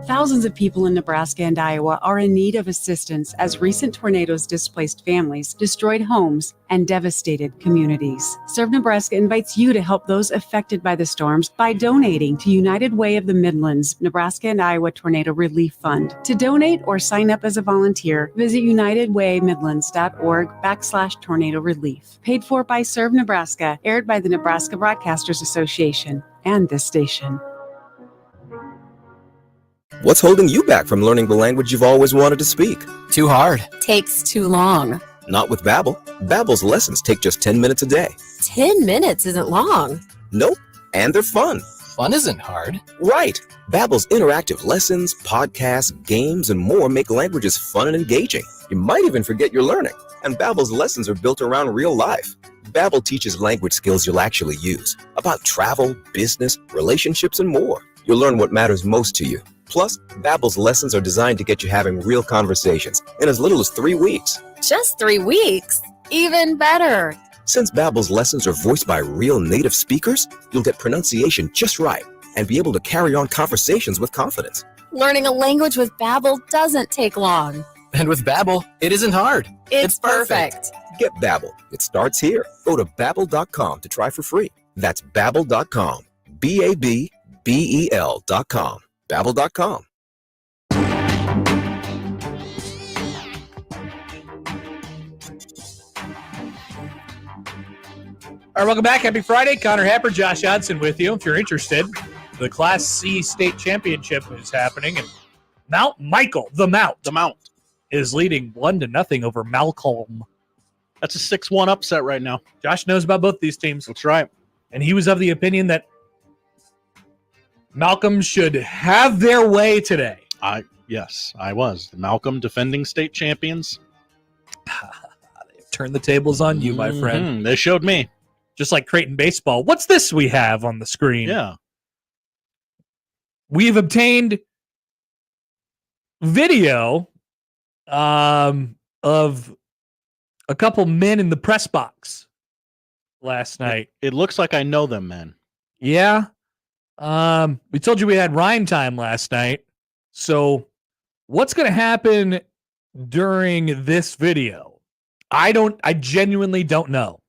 Thousands of people in Nebraska and Iowa are in need of assistance as recent tornadoes displaced families, destroyed homes, and devastated communities. Serve Nebraska invites you to help those affected by the storms by donating to United Way of the Midlands, Nebraska and Iowa Tornado Relief Fund. To donate or sign up as a volunteer, visit unitedwaymidlands.org/tornado relief. Paid for by Serve Nebraska, aired by the Nebraska Broadcasters Association and this station. What's holding you back from learning the language you've always wanted to speak? Too hard. Takes too long. Not with Babbel. Babbel's lessons take just 10 minutes a day. 10 minutes isn't long. Nope. And they're fun. Fun isn't hard. Right. Babbel's interactive lessons, podcasts, games, and more make languages fun and engaging. You might even forget you're learning. And Babbel's lessons are built around real life. Babbel teaches language skills you'll actually use. About travel, business, relationships, and more. You'll learn what matters most to you. Plus, Babbel's lessons are designed to get you having real conversations in as little as 3 weeks. Just 3 weeks? Even better. Since Babbel's lessons are voiced by real native speakers, you'll get pronunciation just right and be able to carry on conversations with confidence. Learning a language with Babbel doesn't take long. And with Babbel, it isn't hard. It's perfect. Get Babbel. It starts here. Go to Babbel.com to try for free. That's Babbel.com. Babbel.com. Babbel.com. All right, welcome back. Happy Friday. Connor Happer, Josh Hodson with you. If you're interested, the Class C state championship is happening, and Mount Michael, the Mount, is leading 1-0 over Malcolm. That's a 6-1 upset right now. Josh knows about both these teams. That's right. And he was of the opinion that Malcolm should have their way today. Yes, I was. Malcolm, defending state champions. They've turned the tables on you, my friend. They showed me. Just like Creighton baseball. What's this we have on the screen? Yeah. We've obtained video of a couple men in the press box last night. It looks like I know them, man. Yeah. We told you we had Ryan time last night. So what's going to happen during this video? I genuinely don't know.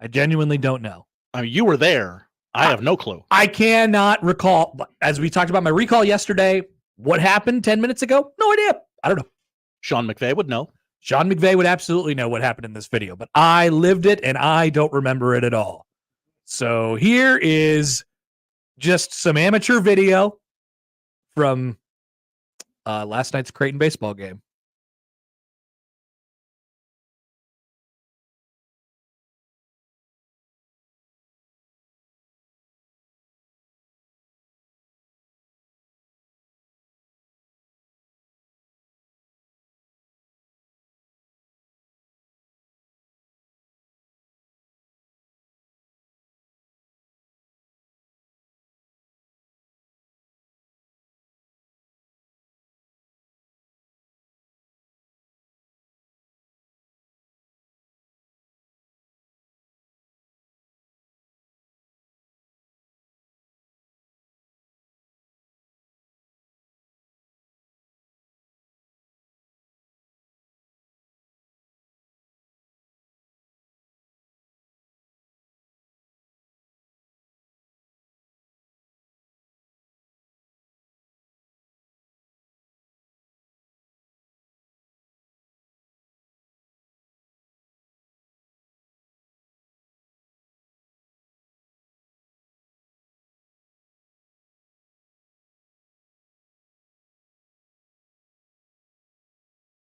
I mean, you were there. I have no clue. I cannot recall. As we talked about my recall yesterday, what happened 10 minutes ago? No idea. I don't know. Sean McVay would know. Sean McVay would absolutely know what happened in this video, but I lived it and I don't remember it at all. So here is just some amateur video from last night's Creighton baseball game.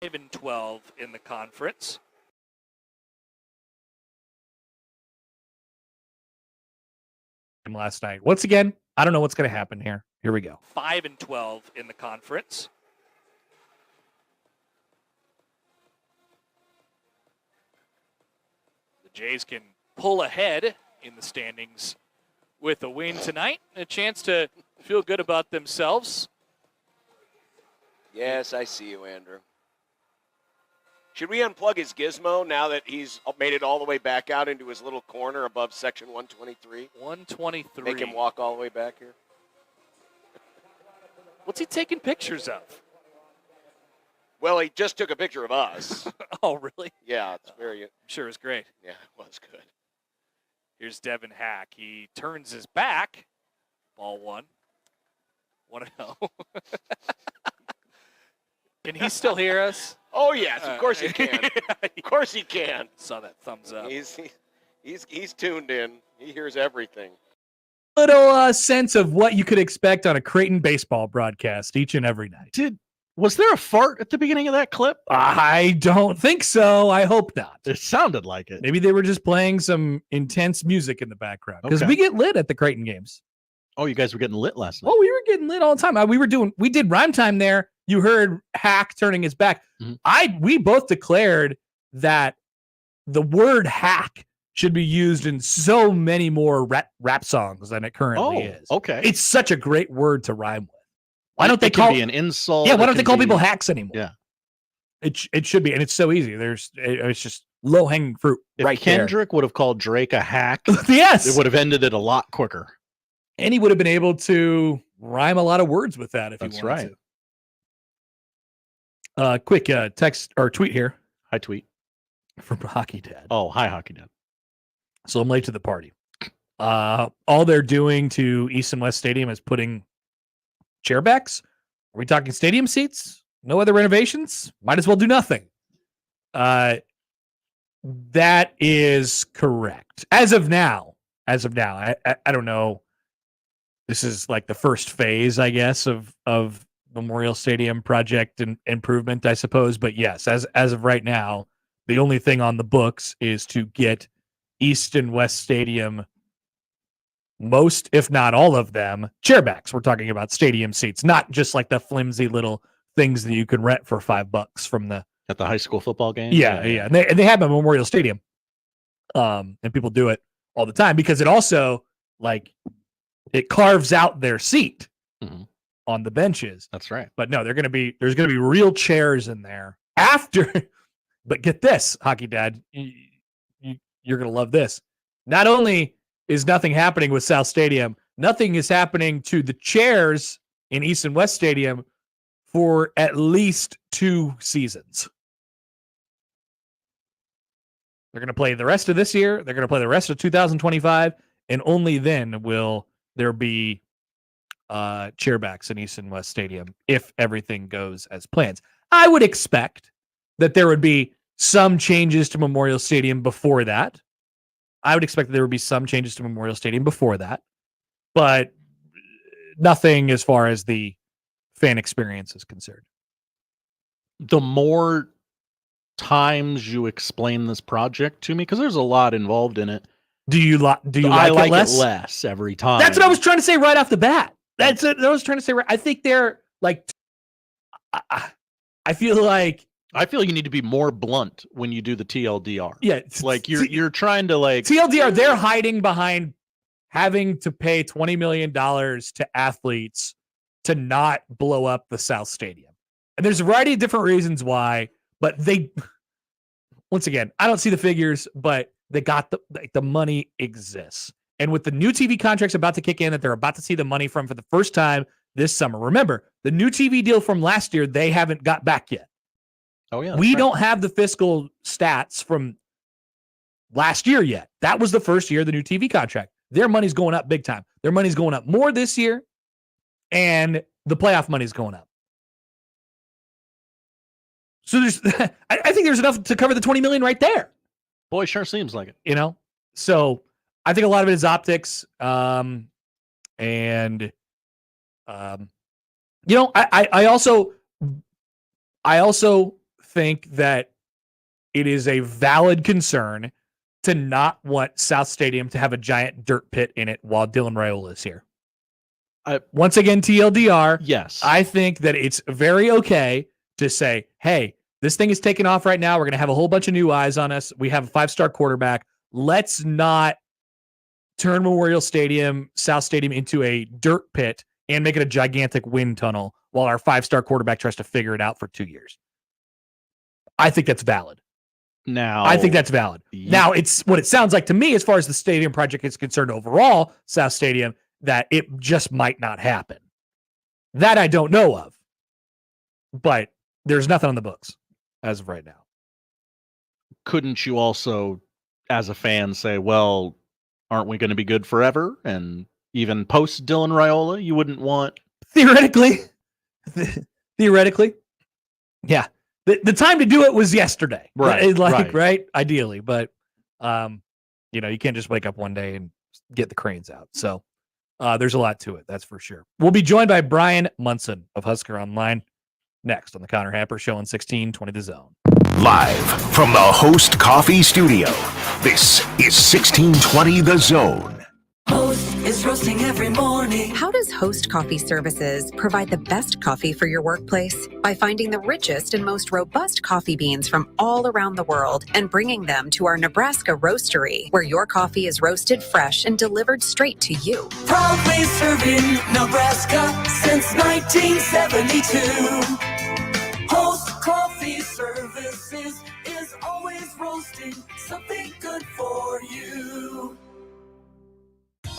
And 12 in the conference. Last night. Once again, I don't know what's going to happen here. Here we go. 5-12 in the conference. The Jays can pull ahead in the standings with a win tonight. A chance to feel good about themselves. Yes, I see you, Andrew. Should we unplug his gizmo now that he's made it all the way back out into his little corner above section 123? 123. Make him walk all the way back here? What's he taking pictures of? Well, he just took a picture of us. Oh, really? Yeah, it's very... I'm sure it was great. Yeah, it was good. Here's Devin Hack. He turns his back. Ball one. 1-0. Can he still hear us? Oh, yes, of course he can. Of course he can. Saw that thumbs up. He's tuned in. He hears everything. Little sense of what you could expect on a Creighton baseball broadcast each and every night. Was there a fart at the beginning of that clip? I don't think so. I hope not. It sounded like it. Maybe they were just playing some intense music in the background because Okay. we get lit at the Creighton games. Oh, you guys were getting lit last night. Oh, we were getting lit all the time. We did rhyme time there. You heard Hack turning his back. We both declared that the word hack should be used in so many more rap songs than it currently is. Okay. It's such a great word to rhyme with. Why don't they It call can be an insult? Yeah, why it don't they can call be- people hacks anymore? Yeah. It should be, and it's so easy. It's just low hanging fruit If right there. Kendrick would have called Drake a hack, Yes. it would have ended it a lot quicker. And he would have been able to rhyme a lot of words with that if That's he wanted right. to. Quick text or tweet here. Hi, tweet. From Hockey Dad. Oh, hi, Hockey Dad. So I'm late to the party. All they're doing to East and West Stadium is putting chairbacks. Are we talking stadium seats? No other renovations? Might as well do nothing. That is correct. As of now, I don't know. This is like the first phase, I guess, of Memorial Stadium project and improvement, I suppose. But yes, as of right now, the only thing on the books is to get East and West Stadium, most, if not all of them, chairbacks. We're talking about stadium seats, not just like the flimsy little things that you can rent for $5 from the At the high school football game? Yeah. And they have a Memorial Stadium. And people do it all the time because it also, like, it carves out their seat. on the benches. That's right. But no, there's going to be real chairs in there after. But get this, Hockey Dad, you're going to love this. Not only is nothing happening with South Stadium, nothing is happening to the chairs in East and West Stadium for at least 2 seasons. They're going to play the rest of this year. They're going to play the rest of 2025, and only then will there be chairbacks in East and West Stadium if everything goes as planned. I would expect that there would be some changes to Memorial Stadium before that. But nothing as far as the fan experience is concerned. The more times you explain this project to me, because there's a lot involved in it. Do you like it less every time? That's what I was trying to say right off the bat. That's it. I was trying to say. I think they're like. I feel you need to be more blunt when you do the TLDR. Yeah, it's like you're trying to like TLDR. They're hiding behind having to pay $20 million to athletes to not blow up the South Stadium, and there's a variety of different reasons why. But they, once again, I don't see the figures, but they got the money exists. And with the new TV contracts about to kick in that they're about to see the money from for the first time this summer. Remember, the new TV deal from last year, they haven't got back yet. Oh, yeah. We don't have the fiscal stats from last year yet. That was the first year of the new TV contract. Their money's going up big time. Their money's going up more this year, and the playoff money's going up. So there's, I think there's enough to cover the $20 million right there. Boy, sure seems like it. You know, so I think a lot of it is optics, I also think that it is a valid concern to not want South Stadium to have a giant dirt pit in it while Dylan Raiola is here. Once again, TLDR. Yes, I think that it's very okay to say, hey, this thing is taking off right now. We're going to have a whole bunch of new eyes on us. We have a 5-star quarterback. Let's not turn Memorial Stadium, South Stadium, into a dirt pit and make it a gigantic wind tunnel while our 5-star quarterback tries to figure it out for 2 years. I think that's valid. Now, it's what it sounds like to me as far as the stadium project is concerned overall, South Stadium, that it just might not happen. That I don't know of. But there's nothing on the books as of right now. Couldn't you also, as a fan, say, well, aren't we going to be good forever? And even post Dylan Raiola, you wouldn't want... Theoretically. Yeah. The time to do it was yesterday. Right? Ideally. But, you can't just wake up one day and get the cranes out. So there's a lot to it. That's for sure. We'll be joined by Bryan Munson of Husker Online next on the Connor Happer Show on 1620 The Zone. Live from the Host Coffee Studio, this is 1620 The Zone. Host is roasting every morning. How does Host Coffee Services provide the best coffee for your workplace? By finding the richest and most robust coffee beans from all around the world and bringing them to our Nebraska roastery, where your coffee is roasted fresh and delivered straight to you. Proudly serving Nebraska since 1972. Host Coffee Services is always roasting something good for you.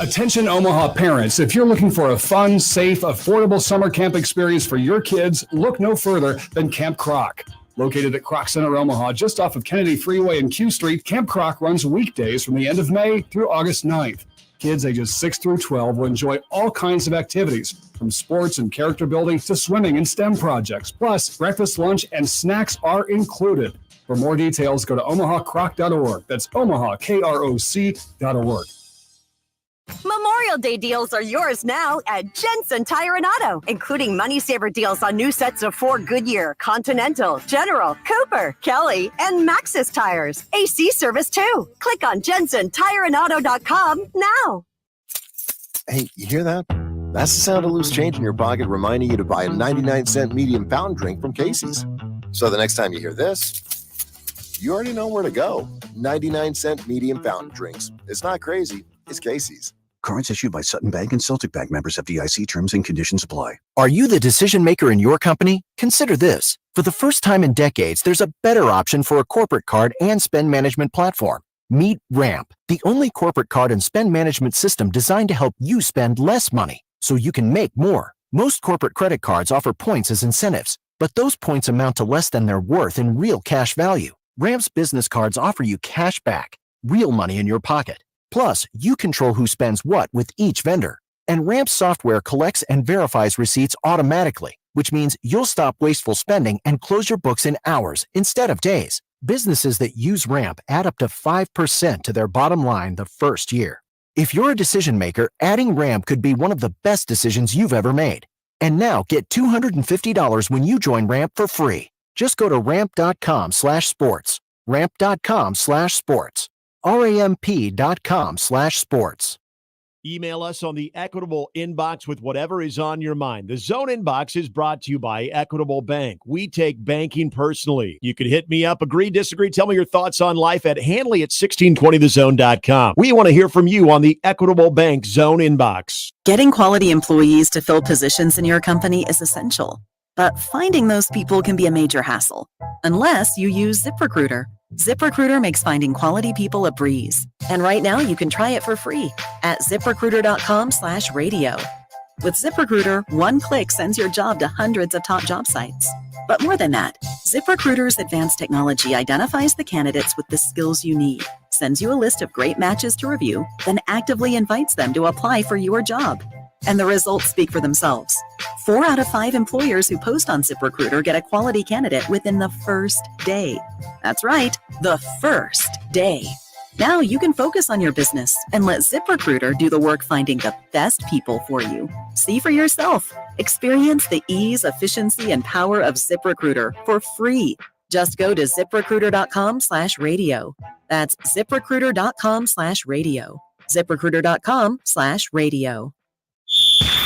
Attention Omaha parents, if you're looking for a fun, safe, affordable summer camp experience for your kids, look no further than Camp Croc. Located at Croc Center, Omaha, just off of Kennedy Freeway and Q Street, Camp Croc runs weekdays from the end of May through August 9th. Kids ages 6 through 12 will enjoy all kinds of activities, from sports and character building to swimming and STEM projects. Plus, breakfast, lunch, and snacks are included. For more details, go to omahacroc.org. That's omahakroc.org. Memorial Day deals are yours now at Jensen Tire and Auto, including money saver deals on new sets of 4 Goodyear, Continental, General, Cooper, Kelly, and Maxxis tires. AC service too. Click on JensenTireandAuto.com now. Hey, you hear that? That's the sound of loose change in your pocket reminding you to buy a 99-cent medium fountain drink from Casey's. So the next time you hear this, you already know where to go. 99-cent medium fountain drinks. It's not crazy. It's Casey's. Cards issued by Sutton Bank and Celtic Bank, members FDIC. Terms and conditions apply. Are you the decision maker in your company? Consider this. For the first time in decades, there's a better option for a corporate card and spend management platform. Meet Ramp, the only corporate card and spend management system designed to help you spend less money so you can make more. Most corporate credit cards offer points as incentives, but those points amount to less than their worth in real cash value. Ramp's business cards offer you cash back, real money in your pocket. Plus, you control who spends what with each vendor. And Ramp software collects and verifies receipts automatically, which means you'll stop wasteful spending and close your books in hours instead of days. Businesses that use Ramp add up to 5% to their bottom line the first year. If you're a decision maker, adding Ramp could be one of the best decisions you've ever made. And now get $250 when you join Ramp for free. Just go to ramp.com/sports. Ramp.com/sports. ramp.com/sports. Email us on the Equitable inbox with whatever is on your mind. The Zone inbox is brought to you by Equitable Bank. We take banking personally. You can hit me up, agree, disagree, tell me your thoughts on life at Hanley@1620thezone.com. We want to hear from you on the Equitable Bank Zone inbox. Getting quality employees to fill positions in your company is essential, but finding those people can be a major hassle, unless you use ZipRecruiter. ZipRecruiter makes finding quality people a breeze. And right now you can try it for free at ZipRecruiter.com/radio. With ZipRecruiter, one click sends your job to hundreds of top job sites. But more than that, ZipRecruiter's advanced technology identifies the candidates with the skills you need, sends you a list of great matches to review, then actively invites them to apply for your job. And the results speak for themselves. 4 out of 5 employers who post on ZipRecruiter get a quality candidate within the first day. That's right, the first day. Now you can focus on your business and let ZipRecruiter do the work finding the best people for you. See for yourself. Experience the ease, efficiency, and power of ZipRecruiter for free. Just go to ZipRecruiter.com/radio. That's ZipRecruiter.com/radio. ZipRecruiter.com/radio.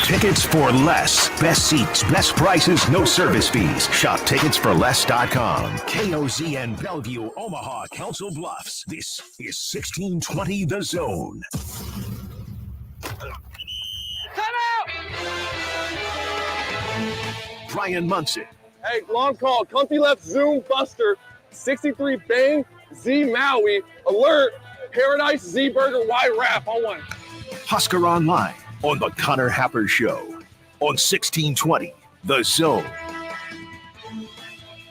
Tickets for less. Best seats, best prices, no service fees. Shop ticketsforless.com. KOZN Bellevue, Omaha, Council Bluffs. This is 1620 The Zone. Time out! Bryan Munson. Hey, long call. Comfy left Zoom Buster. 63 Bang Z Maui. Alert. Paradise Z Burger Y Wrap on one. Husker Online on the Connor Happer Show on 1620 The Zone.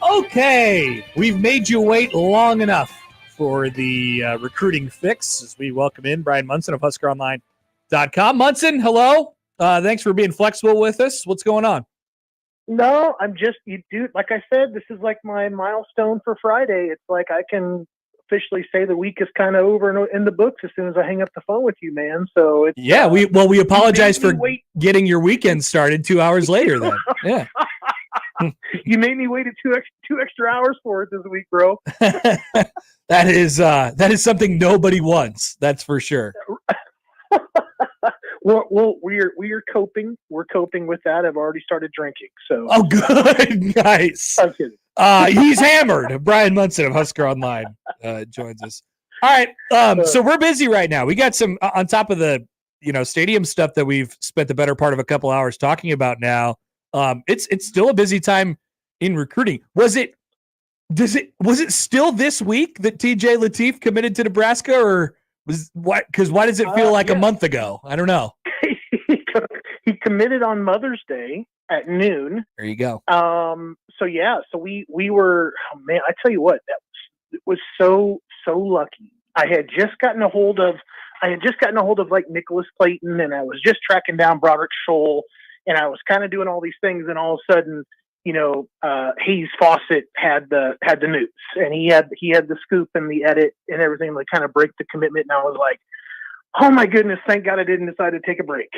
Okay, we've made you wait long enough for the recruiting fix as we welcome in Bryan Munson of HuskerOnline.com. Munson, hello. Thanks for being flexible with us. What's going on? No, like I said, this is like my milestone for Friday. It's like I can officially say the week is kind of over in the books as soon as I hang up the phone with you, man. So it's we apologize for getting your weekend started 2 hours later then. Yeah. You made me wait two extra hours for it this week, bro. That is something nobody wants. That's for sure. Well, we're coping. We're coping with that. I've already started drinking. So. Oh, good, nice. I'm kidding. He's hammered. Bryan Munson of Husker Online joins us. All right. So we're busy right now. We got some on top of the stadium stuff that we've spent the better part of a couple hours talking about now. It's still a busy time in recruiting. Was it still this week that TJ Lateef committed to Nebraska, or why does it feel like a month ago? I don't know. He committed on Mother's Day at noon. There you go. So we were, oh man, I tell you what, it was so lucky. I had just gotten a hold of like Nicholas Clayton, and I was just tracking down Broderick Scholl, and I was kind of doing all these things, and all of a sudden, Hayes Fawcett had the news, and he had the scoop and the edit and everything, like kind of break the commitment. And I was like, oh my goodness, thank God I didn't decide to take a break,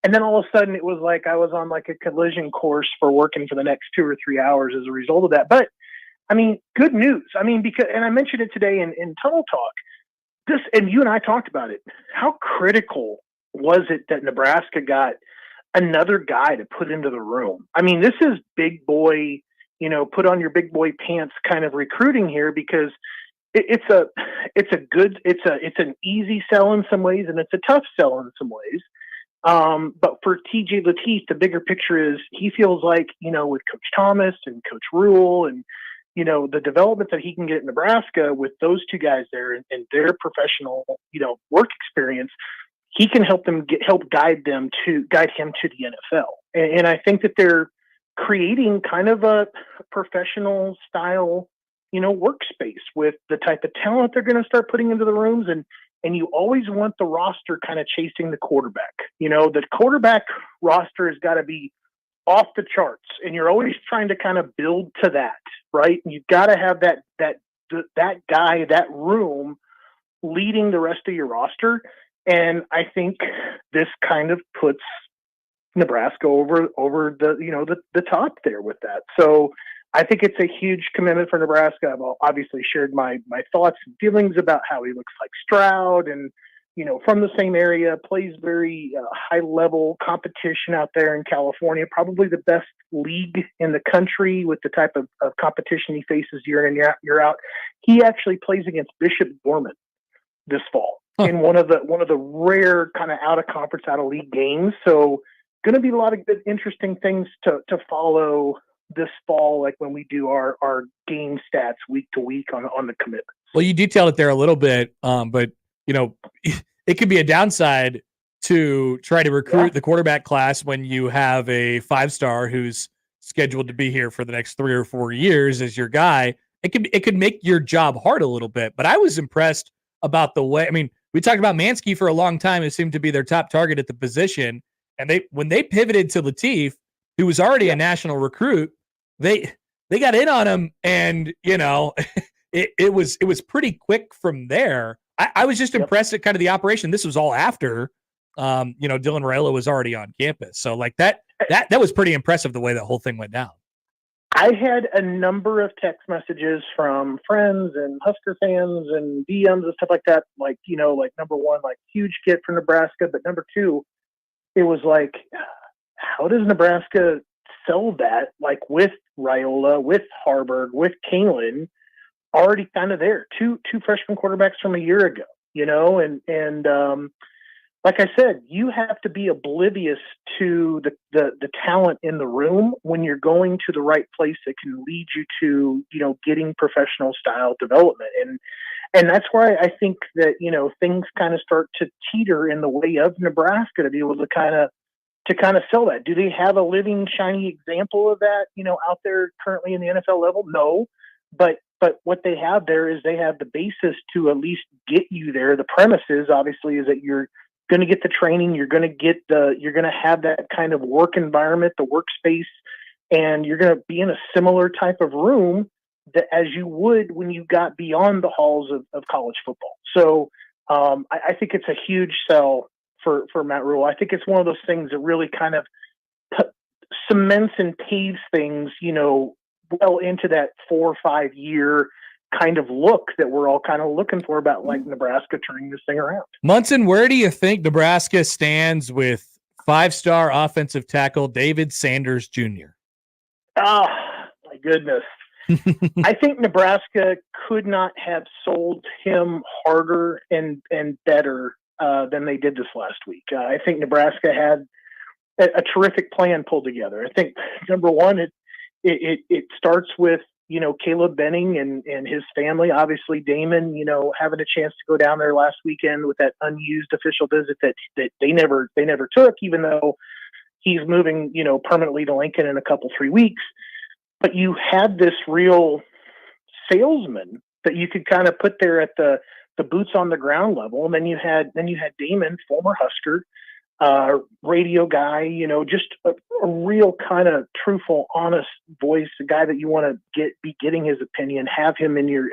and then all of a sudden it was like I was on like a collision course for working for the next 2 or 3 hours as a result of that. But I mean, good news. I mean, because, and I mentioned it today in Tunnel Talk, and you and I talked about it. How critical was it that Nebraska got another guy to put into the room? I mean, this is big boy, put on your big boy pants kind of recruiting here, because it's an easy sell in some ways, and it's a tough sell in some ways. But for TJ Latif, the bigger picture is he feels like, with Coach Thomas and Coach Rule and, the development that he can get in Nebraska with those two guys there and their professional, work experience, he can help guide him to the NFL. And I think that they're creating kind of a professional style, workspace with the type of talent they're going to start putting into the rooms. And you always want the roster kind of chasing the quarterback. The quarterback roster has got to be off the charts, and you're always trying to kind of build to that, right? And you've got to have that guy, that room leading the rest of your roster. And I think this kind of puts Nebraska over the top there with that. So I think it's a huge commitment for Nebraska. I've obviously shared my thoughts and feelings about how he looks like Stroud and, from the same area, plays very high level competition out there in California, probably the best league in the country with the type of competition he faces year in and year out. He actually plays against Bishop Gorman this fall in one of the rare kind of out of conference, out of league games. So going to be a lot of good, interesting things to follow this fall, like when we do our game stats week to week on the commitments. Well, you detailed it there a little bit, but it could be a downside to try to recruit the quarterback class when you have a 5-star who's scheduled to be here for the next 3 or 4 years as your guy. It could make your job hard a little bit. But I was impressed about the way. I mean, we talked about Mansky for a long time. It seemed to be their top target at the position, and when they pivoted to Latif, who was already a national recruit, they got in on him, and it was pretty quick from there. I was just impressed at kind of the operation. This was all after, Dylan Raiola was already on campus. So like that was pretty impressive the way that whole thing went down. I had a number of text messages from friends and Husker fans and DMs and stuff like that. Like, number one, like huge get for Nebraska. But number two, it was like, how does Nebraska sell that? Like with Raiola, with Harburg, with Kalen, already kind of there. Two freshman quarterbacks from a year ago, and like I said, you have to be oblivious to the talent in the room when you're going to the right place that can lead you to, getting professional style development. And that's why I think that, things kind of start to teeter in the way of Nebraska to be able to kind of sell that. Do they have a living, shiny example of that, out there currently in the NFL level? No, but what they have there is they have the basis to at least get you there. The premise is obviously is that you're going to get the training, you're going to have that kind of work environment, the workspace, and you're going to be in a similar type of room that as you would when you got beyond the halls of college football. So I think it's a huge sell for Matt Rule. I think it's one of those things that really kind of cements and paves things, well into that 4 or 5 year kind of look that we're all kind of looking for about like Nebraska turning this thing around. Munson, where do you think Nebraska stands with 5-star offensive tackle David Sanders Jr.? Oh, my goodness. I think Nebraska could not have sold him harder and better than they did this last week. I think Nebraska had a terrific plan pulled together. I think, number one, it starts with, Caleb Benning and his family, obviously Damon, having a chance to go down there last weekend with that unused official visit that they never took, even though he's moving, permanently to Lincoln in a 3 weeks. But you had this real salesman that you could kind of put there at the boots on the ground level. And then you had Damon, former Husker, radio guy, just a real kind of truthful, honest voice, a guy that you want to be getting his opinion, have him in your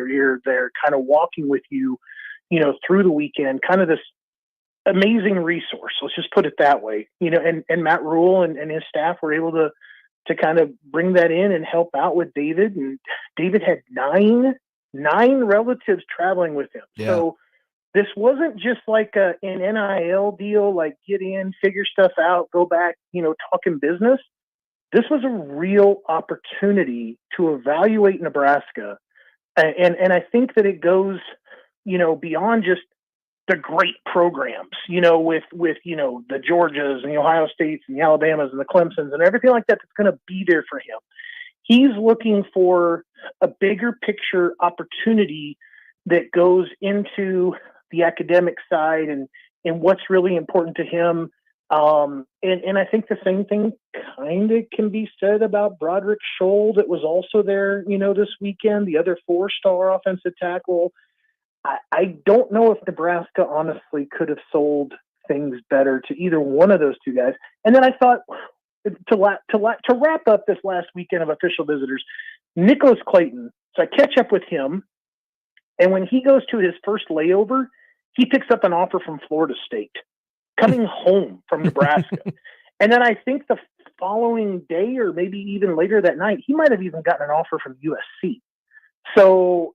ear there, kind of walking with you, through the weekend, kind of this amazing resource. Let's just put it that way, and Matt Rule and his staff were able to kind of bring that in and help out with David. And David had nine relatives traveling with him. Yeah. So this wasn't just like an NIL deal, like get in, figure stuff out, go back, talking business. This was a real opportunity to evaluate Nebraska And I think that it goes, beyond just the great programs, with the Georgias and the Ohio States and the Alabamas and the Clemsons and everything like that that's going to be there for him. He's looking for a bigger picture opportunity that goes into the academic side and what's really important to him. And I think the same thing kind of can be said about Broderick Scholl that was also there, this weekend, the other 4-star offensive tackle. I don't know if Nebraska honestly could have sold things better to either one of those two guys. And then I thought to wrap up this last weekend of official visitors, Nicholas Clayton. So I catch up with him, and when he goes to his first layover, he picks up an offer from Florida State, coming home from Nebraska. And then I think the following day, or maybe even later that night, he might have even gotten an offer from USC. So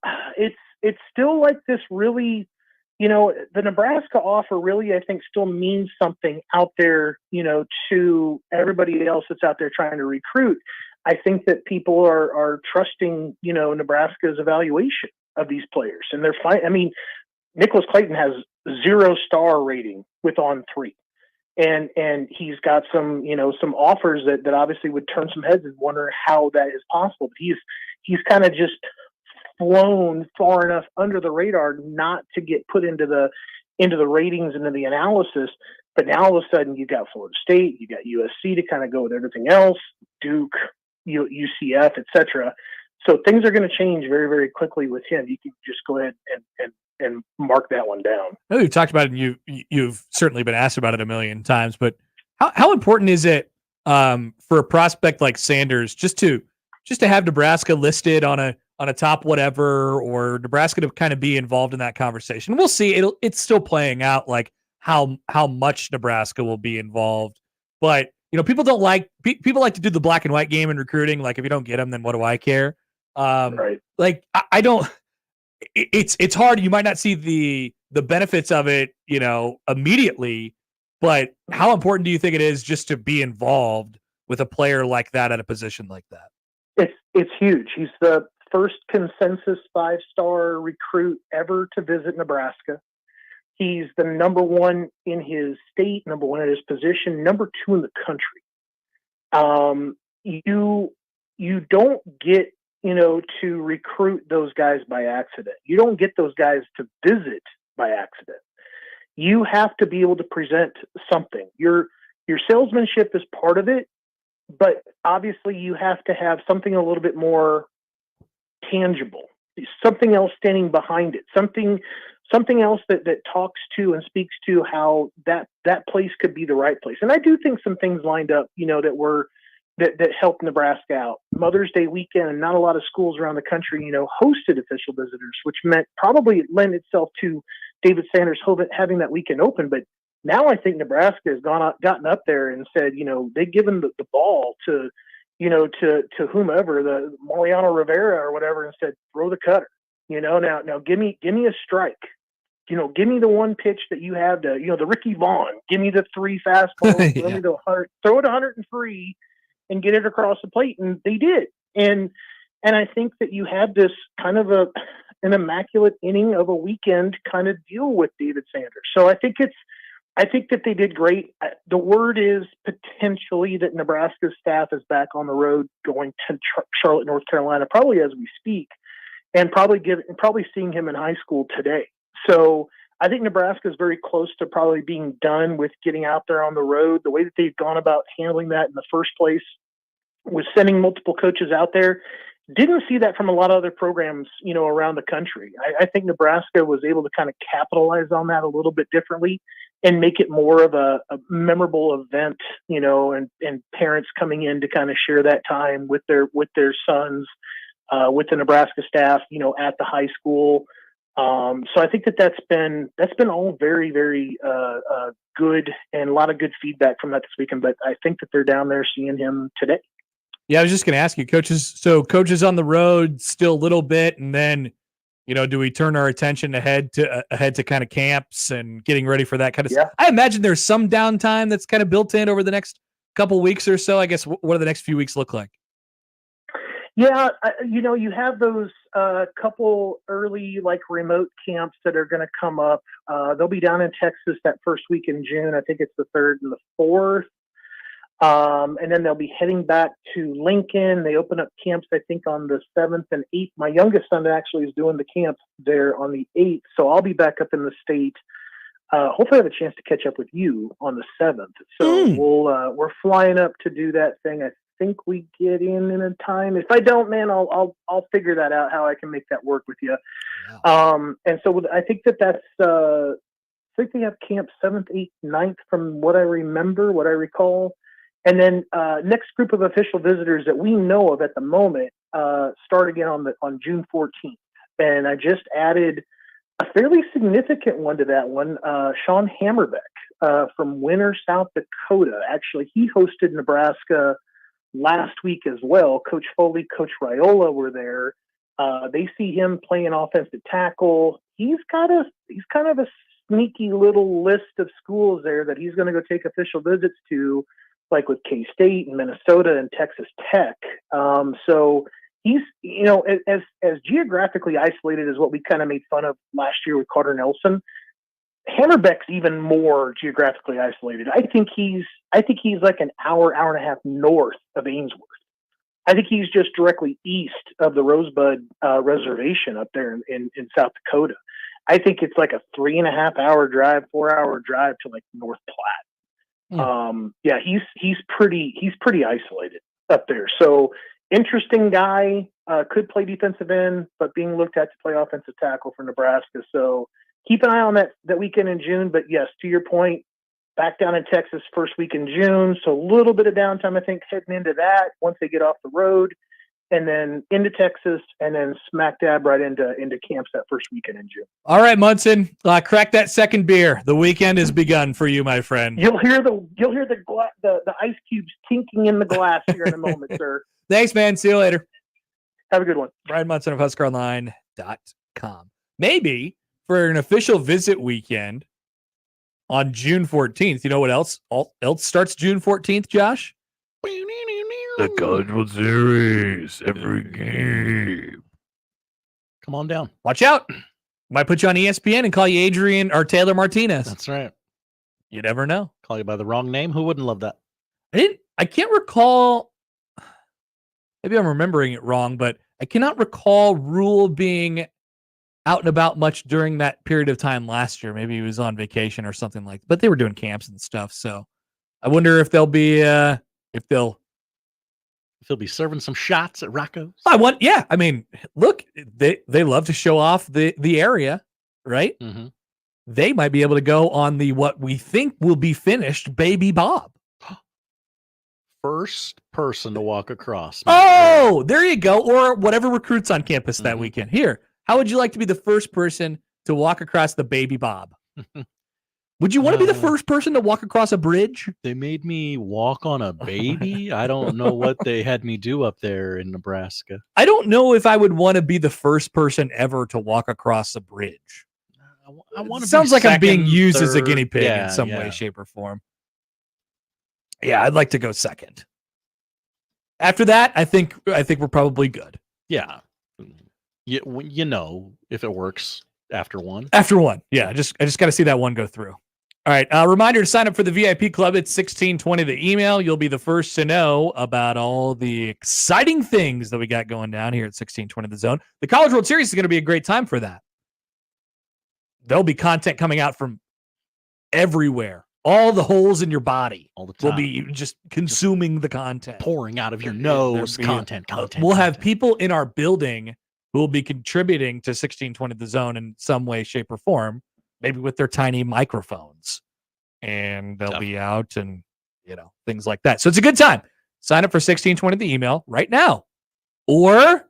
it's still like this really, the Nebraska offer really, I think, still means something out there, to everybody else that's out there trying to recruit. I think that people are trusting, Nebraska's evaluation of these players, and they're fine. I mean, Nicholas Clayton has 0-star rating with On3, and he's got some offers that obviously would turn some heads and wonder how that is possible. But he's kind of just flown far enough under the radar not to get put into the ratings and into the analysis. But now all of a sudden you've got Florida State, you got USC to kind of go with everything else, Duke, UCF, etc. So things are going to change very, very quickly with him. You can just go ahead and mark that one down. I know you've talked about it, and you've certainly been asked about it a million times, but how important is it for a prospect like Sanders just to have Nebraska listed on a top whatever, or Nebraska to kind of be involved in that conversation? We'll see. It's still playing out, like how much Nebraska will be involved. But people like to do the black and white game in recruiting. Like, if you don't get them, then what do I care? Right. Like I don't. It's hard. You might not see the benefits of it, immediately. But how important do you think it is just to be involved with a player like that at a position like that? It's huge. He's the first consensus 5-star recruit ever to visit Nebraska. He's the number 1 in his state, number 1 at his position, number 2 in the country. You don't get, to recruit those guys by accident. You don't get those guys to visit by accident. You have to be able to present something. Your salesmanship is part of it, but obviously you have to have something a little bit more tangible, something else standing behind it, something else that talks to and speaks to how that place could be the right place. And I do think some things lined up, that helped Nebraska out. Mother's Day weekend, and not a lot of schools around the country, hosted official visitors, which meant probably lend itself to David Sanders having that weekend open. But now I think Nebraska has gotten up there and said, they've given the ball to whomever, the Mariano Rivera or whatever, and said, throw the cutter. Now give me a strike. Give me the one pitch that you have to, the Ricky Vaughn. Give me the 3 fastballs. Yeah. Throw me the 100, throw it 103 and get it across the plate. And they did. And I think that you had this kind of an immaculate inning of a weekend kind of deal with David Sanders. So I think that they did great. The word is potentially that Nebraska's staff is back on the road going to Charlotte, North Carolina, probably as we speak, and probably seeing him in high school today. So I think Nebraska is very close to probably being done with getting out there on the road. The way that they've gone about handling that in the first place was sending multiple coaches out there. Didn't see that from a lot of other programs, around the country. I think Nebraska was able to kind of capitalize on that a little bit differently and make it more of a memorable event, and parents coming in to kind of share that time with their sons, with the Nebraska staff, at the high school. So I think that's been all very, very good, and a lot of good feedback from that this weekend. But I think that they're down there seeing him today. Yeah, I was just going to ask you, coaches. So coaches on the road still a little bit, and then, do we turn our attention ahead to kind of camps and getting ready for that kind of stuff? I imagine there's some downtime that's kind of built in over the next couple weeks or so. I guess what do the next few weeks look like? Yeah, you have those couple early like remote camps that are going to come up. They'll be down in Texas that first week in June. I think it's the 3rd and the 4th. And then they'll be heading back to Lincoln. They open up camps, I think, on the 7th and 8th. My youngest son actually is doing the camp there on the 8th. So I'll be back up in the state. Hopefully I have a chance to catch up with you on the 7th. So we're flying up to do that thing. I think we get in a time. If I don't, man, I'll figure that out, how I can make that work with you. And so I think that's I think they have camp 7th, 8th, 9th from what I remember, what I recall. And then next group of official visitors that we know of at the moment start again on June 14th. And I just added a fairly significant one to that one, Sean Hammerbeck from Winter, South Dakota. Actually, he hosted Nebraska last week as well. Coach Foley, Coach Raiola were there. They see him playing offensive tackle. He's kind of a sneaky little list of schools there that he's going to go take official visits to, like with K-State and Minnesota and Texas Tech. So he's, as geographically isolated as what we kind of made fun of last year with Carter Nelson, Hammerbeck's even more geographically isolated. I think he's like an hour and a half north of Ainsworth. I think he's just directly east of the Rosebud Reservation up there in South Dakota. I think it's like a 3.5 hour drive, 4 hour drive to like North Platte. Yeah, he's pretty isolated up there. So interesting guy, could play defensive end, but being looked at to play offensive tackle for Nebraska. So keep an eye on that weekend in June. But yes, to your point, back down in Texas first week in June. So a little bit of downtime, I think, heading into that once they get off the road, and then into Texas, and then smack dab right into camps that first weekend in June. All right, Munson, crack that second beer. The weekend has begun for you, my friend. You'll hear the ice cubes tinking in the glass here in a moment, sir. Thanks, man. See you later. Have a good one. Bryan Munson of HuskerOnline.com. Maybe for an official visit weekend on June 14th. You know what else starts June 14th, Josh? The College World Series. Every game. Come on down. Watch out. Might put you on ESPN and call you Adrian or Taylor Martinez. That's right. You never know. Call you by the wrong name. Who wouldn't love that? I can't recall. Maybe I'm remembering it wrong, but I cannot recall Rule being out and about much during that period of time last year. Maybe he was on vacation or something like that. But they were doing camps and stuff. So I wonder if they'll be if they'll be serving some shots at Rocco's. Yeah. I mean, look, they love to show off the area, right? Mm-hmm. They might be able to go on the what we think will be finished Baby Bob. First person to walk across. Oh, there you go. Or whatever recruits on campus that weekend. Here, how would you like to be the first person to walk across the Baby Bob? Would you want to be the first person to walk across a bridge? They made me walk on a baby. I don't know what they had me do up there in Nebraska. I don't know if I would want to be the first person ever to walk across a bridge. I want to. Sounds like I'm being used as a guinea pig in some way, shape, or form. Yeah, I'd like to go second. After that, I think we're probably good. Yeah, you know if it works after one. After one, yeah. I just got to see that one go through. All right. Reminder to sign up for the VIP club. It's 1620 the email. You'll be the first to know about all the exciting things that we got going down here at 1620 the zone. The College World Series is going to be a great time for that. There'll be content coming out from everywhere. All the holes in your body all the time. Will be just consuming the content. Pouring out of your nose. Content. We'll have people in our building who will be contributing to 1620 the zone in some way, shape, or form, maybe with their tiny microphones. And they'll be out and, things like that. So it's a good time. Sign up for 1620 the email right now. Or,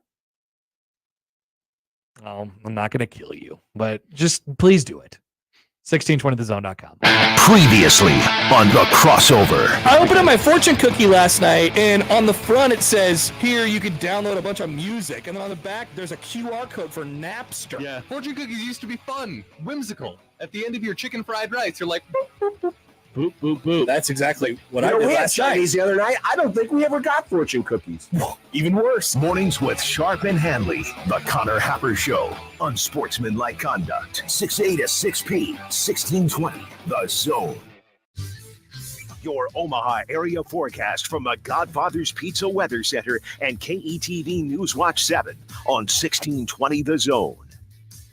I'm not going to kill you, but just please do it. 1620thezone.com. Previously on The Crossover. I opened up my fortune cookie last night, and on the front it says, here you can download a bunch of music. And then on the back, there's a QR code for Napster. Yeah, fortune cookies used to be fun, whimsical. At the end of your chicken fried rice, you're like, boop, boop, boop. Boop, boop, boop. That's exactly what I You know, did we had last night. Chinese the other night. I don't think we ever got fortune cookies. Even worse. Mornings with Sharp and Hanley, the Connor Happer Show. Unsportsmanlike conduct. 6A to 6P, 1620, The Zone. Your Omaha area forecast from the Godfather's Pizza Weather Center and KETV News Watch 7 on 1620 The Zone.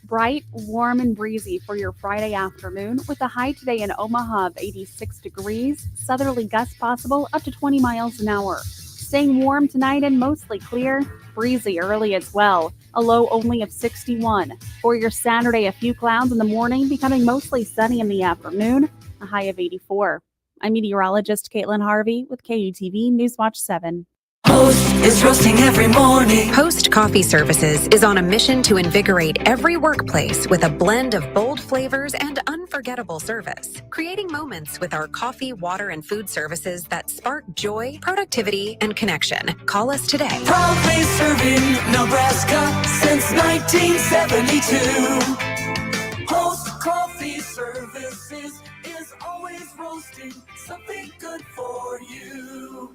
Bright, warm, and breezy for your Friday afternoon with a high today in Omaha of 86 degrees, southerly gusts possible up to 20 miles an hour. Staying warm tonight and mostly clear, breezy early as well, a low only of 61. For your Saturday, a few clouds in the morning, becoming mostly sunny in the afternoon, a high of 84. I'm meteorologist Caitlin Harvey with KUTV Newswatch 7. Post is roasting every morning. Post Coffee Services is on a mission to invigorate every workplace with a blend of bold flavors and unforgettable service, creating moments with our coffee, water, and food services that spark joy, productivity, and connection. Call us today. Proudly serving Nebraska since 1972. Post Coffee Services is always roasting something good for you.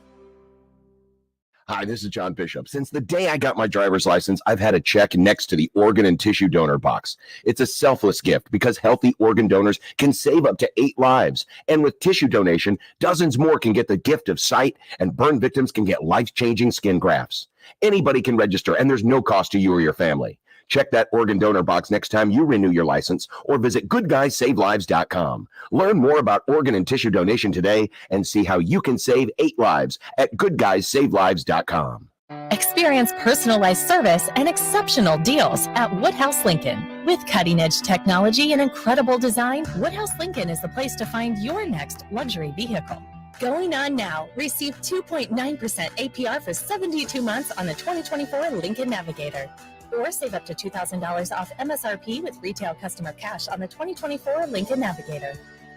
Hi, this is John Bishop. Since the day I got my driver's license, I've had a check next to the organ and tissue donor box. It's a selfless gift because healthy organ donors can save up to 8 lives. And with tissue donation, dozens more can get the gift of sight, and burn victims can get life-changing skin grafts. Anybody can register, and there's no cost to you or your family. Check that organ donor box next time you renew your license, or visit goodguysavelives.com. Learn more about organ and tissue donation today and see how you can save 8 lives at goodguysavelives.com. Experience personalized service and exceptional deals at Woodhouse Lincoln. With cutting-edge technology and incredible design, Woodhouse Lincoln is the place to find your next luxury vehicle. Going on now. Receive 2.9% APR for 72 months on the 2024 Lincoln Navigator. Or save up to $2,000 off MSRP with retail customer cash on the 2024 Lincoln Navigator.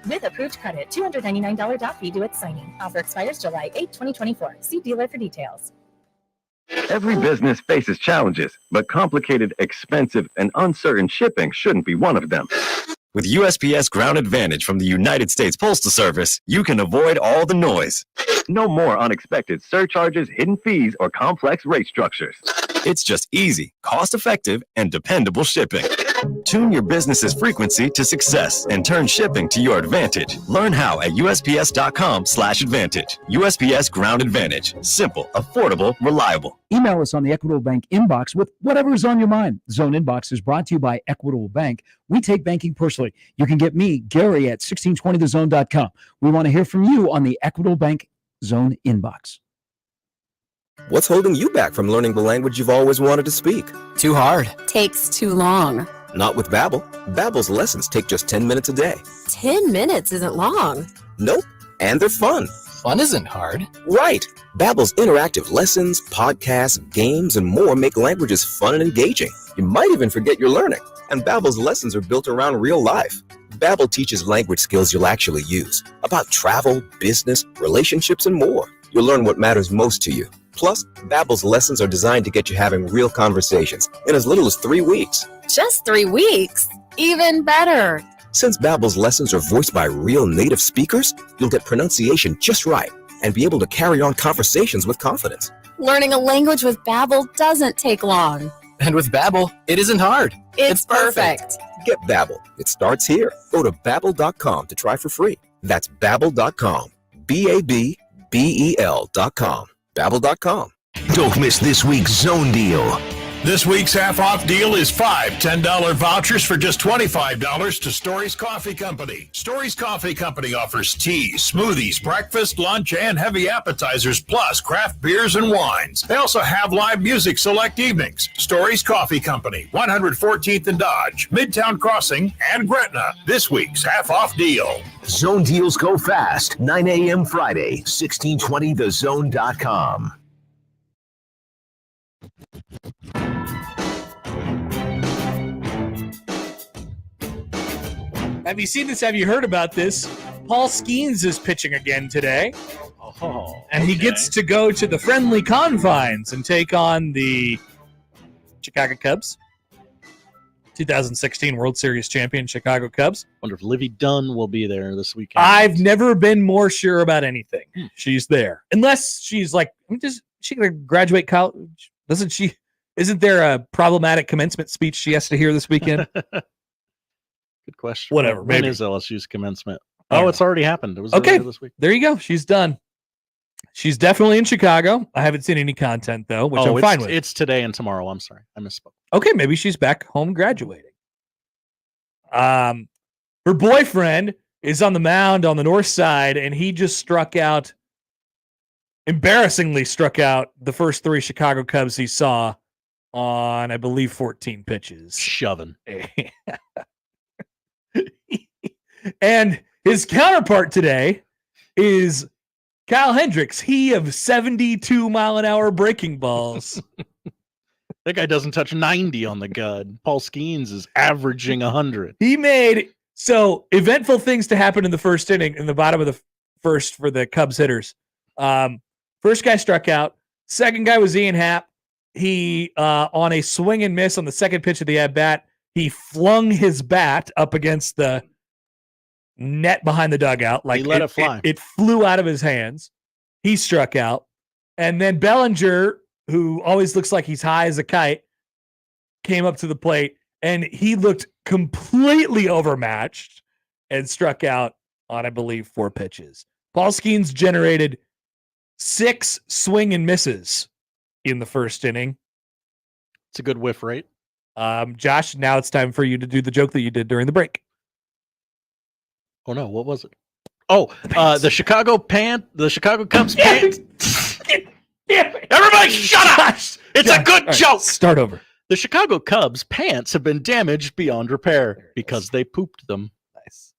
With approved credit, $299 doc fee due at signing. Offer expires July 8, 2024. See dealer for details. Every business faces challenges, but complicated, expensive, and uncertain shipping shouldn't be one of them. With USPS Ground Advantage from the United States Postal Service, you can avoid all the noise. No more unexpected surcharges, hidden fees, or complex rate structures. It's just easy, cost-effective, and dependable shipping. Tune your business's frequency to success and turn shipping to your advantage. Learn how at USPS.com/advantage. USPS Ground Advantage. Simple, affordable, reliable. Email us on the Equitable Bank inbox with whatever is on your mind. Zone Inbox is brought to you by Equitable Bank. We take banking personally. You can get me, Gary, at 1620thezone.com. We want to hear from you on the Equitable Bank Zone Inbox. What's holding you back from learning the language you've always wanted to speak? Too hard. Takes too long. Not with Babbel. Babbel's lessons take just 10 minutes a day. 10 minutes isn't long. Nope. And they're fun. Fun isn't hard. Right. Babbel's interactive lessons, podcasts, games, and more make languages fun and engaging. You might even forget you're learning. And Babbel's lessons are built around real life. Babbel teaches language skills you'll actually use. About travel, business, relationships, and more. You'll learn what matters most to you. Plus, Babbel's lessons are designed to get you having real conversations in as little as 3 weeks. Just 3 weeks? Even better. Since Babbel's lessons are voiced by real native speakers, you'll get pronunciation just right and be able to carry on conversations with confidence. Learning a language with Babbel doesn't take long. And with Babbel, it isn't hard. It's perfect. Get Babbel. It starts here. Go to Babbel.com to try for free. That's Babbel.com. Babbel.com. Babbel.com. Don't miss this week's Zone Deal. This week's half-off deal is 5 $10 vouchers for just $25 to Story's Coffee Company. Story's Coffee Company offers tea, smoothies, breakfast, lunch, and heavy appetizers, plus craft beers and wines. They also have live music select evenings. Story's Coffee Company, 114th and Dodge, Midtown Crossing, and Gretna. This week's half-off deal. Zone deals go fast. 9 a.m. Friday, 1620thezone.com. Have you seen this? Have you heard about this? Paul Skeens is pitching again today. And he gets to go to the friendly confines and take on the Chicago Cubs. 2016 World Series champion Chicago Cubs. Wonder if Livy Dunn will be there this weekend. I've never been more sure about anything. She's there. Unless she's like, she going to graduate college? Doesn't she? Isn't there a problematic commencement speech she has to hear this weekend? Good question. Whatever. When Maybe. is LSU's commencement? Oh, it's already happened. It was okay. this week. There you go. She's done. She's definitely in Chicago. I haven't seen any content though, which I'm fine with. It's today and tomorrow. I'm sorry, I misspoke. Okay, maybe she's back home graduating. Her boyfriend is on the mound on the north side, and he just embarrassingly struck out the first 3 Chicago Cubs he saw on, I believe, 14 pitches. Shoving. And his counterpart today is Kyle Hendricks. He of 72 mile an hour breaking balls. That guy doesn't touch 90 on the gun. Paul Skeens is averaging 100. He made eventful things to happen in the first inning, in the bottom of the first for the Cubs hitters. First guy struck out. Second guy was Ian Happ. He, on a swing and miss on the second pitch of the at-bat, he flung his bat up against the net behind the dugout. Like he let it fly. It flew out of his hands. He struck out. And then Bellinger, who always looks like he's high as a kite, came up to the plate, and he looked completely overmatched and struck out on, I believe, 4 pitches. Paul Skeens generated 6 swing and misses in the first inning. It's a good whiff rate. Josh, now it's time for you to do the joke that you did during the break. Oh no, what was it? Oh, the Chicago Cubs pant. Everybody shut up! It's a good joke. Start over. The Chicago Cubs pants have been damaged beyond repair because they pooped them. Nice.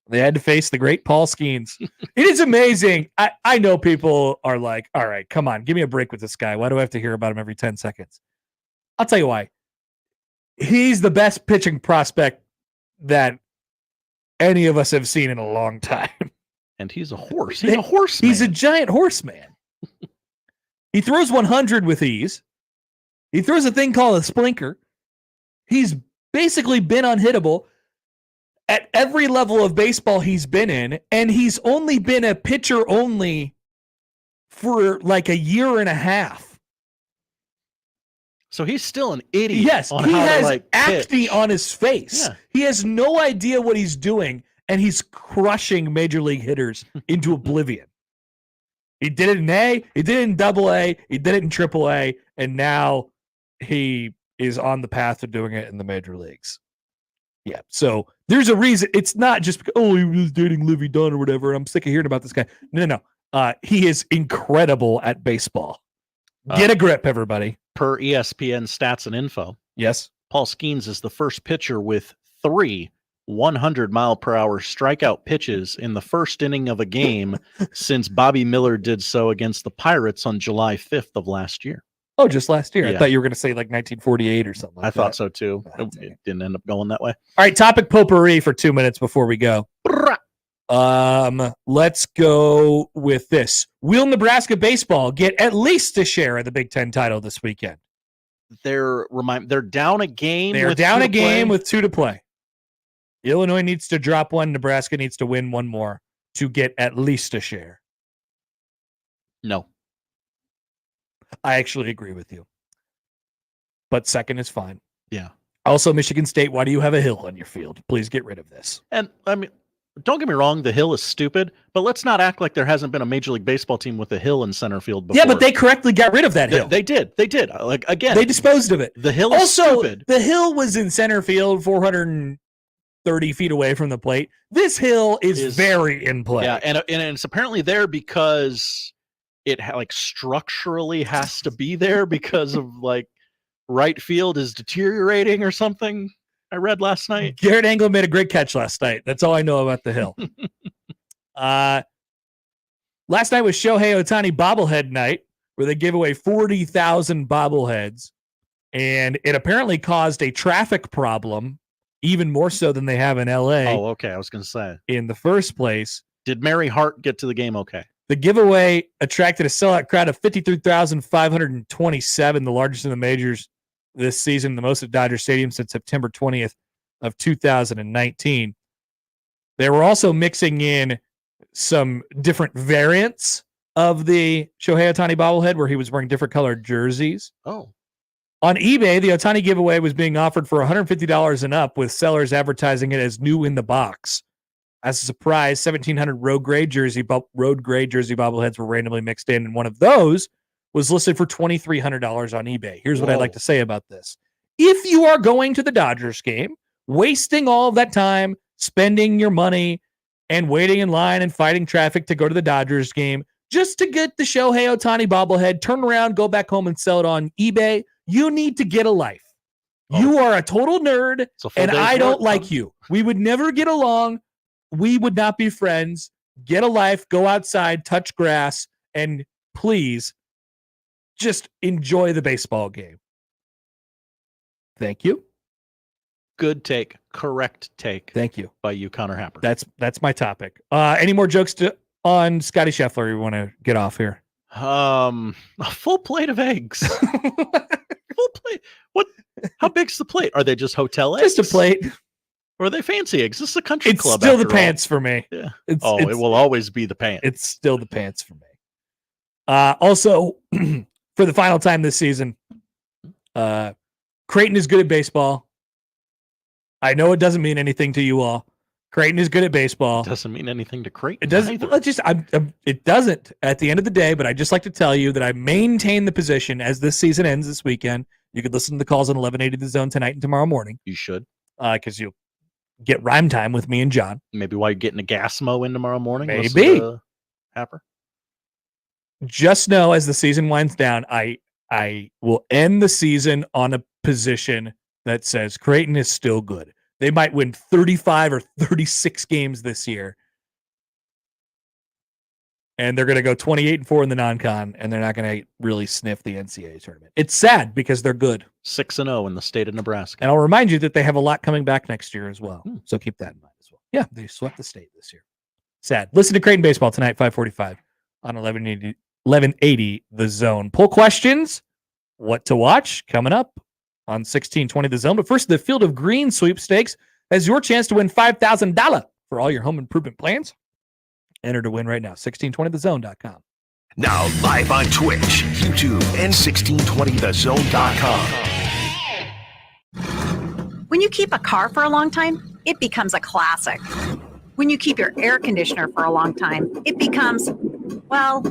They had to face the great Paul Skeens. It is amazing. I know people are like, all right, come on, give me a break with this guy. Why do I have to hear about him every 10 seconds? I'll tell you why. He's the best pitching prospect that any of us have seen in a long time. And he's a horse. He's a horseman. He's a giant horseman. He throws 100 with ease. He throws a thing called a splinker. He's basically been unhittable at every level of baseball he's been in, and he's only been a pitcher only for like a year and a half. So he's still an idiot. Yes, on he how has to, like, acne pitch. on his face. Yeah. He has no idea what he's doing, and he's crushing major league hitters into oblivion. He did it in A, he did it in AA, he did it in AAA, and now he is on the path to doing it in the major leagues. Yeah, so there's a reason. It's not just because, oh, he was dating Livy Dunn or whatever. I'm sick of hearing about this guy. No. He is incredible at baseball. Get a grip, everybody. Per ESPN stats and info. Yes. Paul Skeens is the first pitcher with 3 100-mile-per-hour strikeout pitches in the first inning of a game since Bobby Miller did so against the Pirates on July 5th of last year. Oh, just last year. Yeah. I thought you were going to say like 1948 or something like I that. thought so too. It didn't end up going that way. All right, topic potpourri for 2 minutes before we go. Let's go with this. Will Nebraska baseball get at least a share of the Big Ten title this weekend? They're down a game. They're down a game with 2 to play. Illinois needs to drop 1. Nebraska needs to win 1 more to get at least a share. No. I actually agree with you. But second is fine. Yeah. Also, Michigan State, why do you have a hill on your field? Please get rid of this. And I mean, don't get me wrong, the hill is stupid, but let's not act like there hasn't been a Major League Baseball team with a hill in center field before. Yeah, but they correctly got rid of that hill. They did. Like, again, they disposed of it. The hill is stupid. The hill was in center field, 430 feet away from the plate. This hill is very in play. Yeah, and it's apparently there because it like structurally has to be there because of like right field is deteriorating or something. I read last night. Garrett Engel made a great catch last night. That's all I know about the hill. Last night was Shohei Ohtani bobblehead night, where they gave away 40,000 bobbleheads, and it apparently caused a traffic problem, even more so than they have in LA. Oh, okay. I was going to say. In the first place. Did Mary Hart get to the game okay? The giveaway attracted a sellout crowd of 53,527, the largest in the majors this season, the most at Dodger Stadium since September 20th of 2019. They were also mixing in some different variants of the Shohei Ohtani bobblehead where he was wearing different colored jerseys. Oh. On eBay, the Ohtani giveaway was being offered for $150 and up, with sellers advertising it as new in the box. As a surprise, 1,700 road gray jersey bobbleheads were randomly mixed in, and one of those was listed for $2,300 on eBay. Here's what I'd like to say about this. If you are going to the Dodgers game, wasting all of that time, spending your money, and waiting in line and fighting traffic to go to the Dodgers game, just to get the Shohei Ohtani bobblehead, turn around, go back home and sell it on eBay, you need to get a life. You are a total nerd, and I don't like you. We would never get along. We would not be friends. Get a life, go outside, touch grass, and please just enjoy the baseball game. Thank you. Good take. Correct take. Thank you. By you, Connor Happer. That's my topic. Any more jokes on Scottie Scheffler you want to get off here? A full plate of eggs. Full plate. What? How big's the plate? Are they just hotel eggs? Just a plate. Or are they fancy eggs? This is a country club. It's still the all. pants for me. Yeah. It will always be the pants. It's still the pants for me. Also, for the final time this season, Creighton is good at baseball. I know it doesn't mean anything to you all. Creighton is good at baseball. It doesn't mean anything to Creighton. It doesn't. It doesn't at the end of the day. But I just like to tell you that I maintain the position as this season ends this weekend. You could listen to the calls on 1180 The Zone tonight and tomorrow morning. You should, because you'll get rhyme time with me and John. Maybe while you're getting a gas mow in tomorrow morning. Maybe. Happer. Just know, as the season winds down, I will end the season on a position that says Creighton is still good. They might win 35 or 36 games this year. And they're going to go 28-4 in the non-con, and they're not going to really sniff the NCAA tournament. It's sad because they're good. 6-0 in the state of Nebraska. And I'll remind you that they have a lot coming back next year as well. So keep that in mind as well. Yeah, they swept the state this year. Sad. Listen to Creighton Baseball tonight, 5:45 on 1180 The Zone. Poll questions, what to watch, coming up on 1620 The Zone. But first, the Field of Green sweepstakes has your chance to win $5,000 for all your home improvement plans. Enter to win right now. 1620thezone.com. Now live on Twitch, YouTube, and 1620thezone.com. When you keep a car for a long time, it becomes a classic. When you keep your air conditioner for a long time, it becomes, well,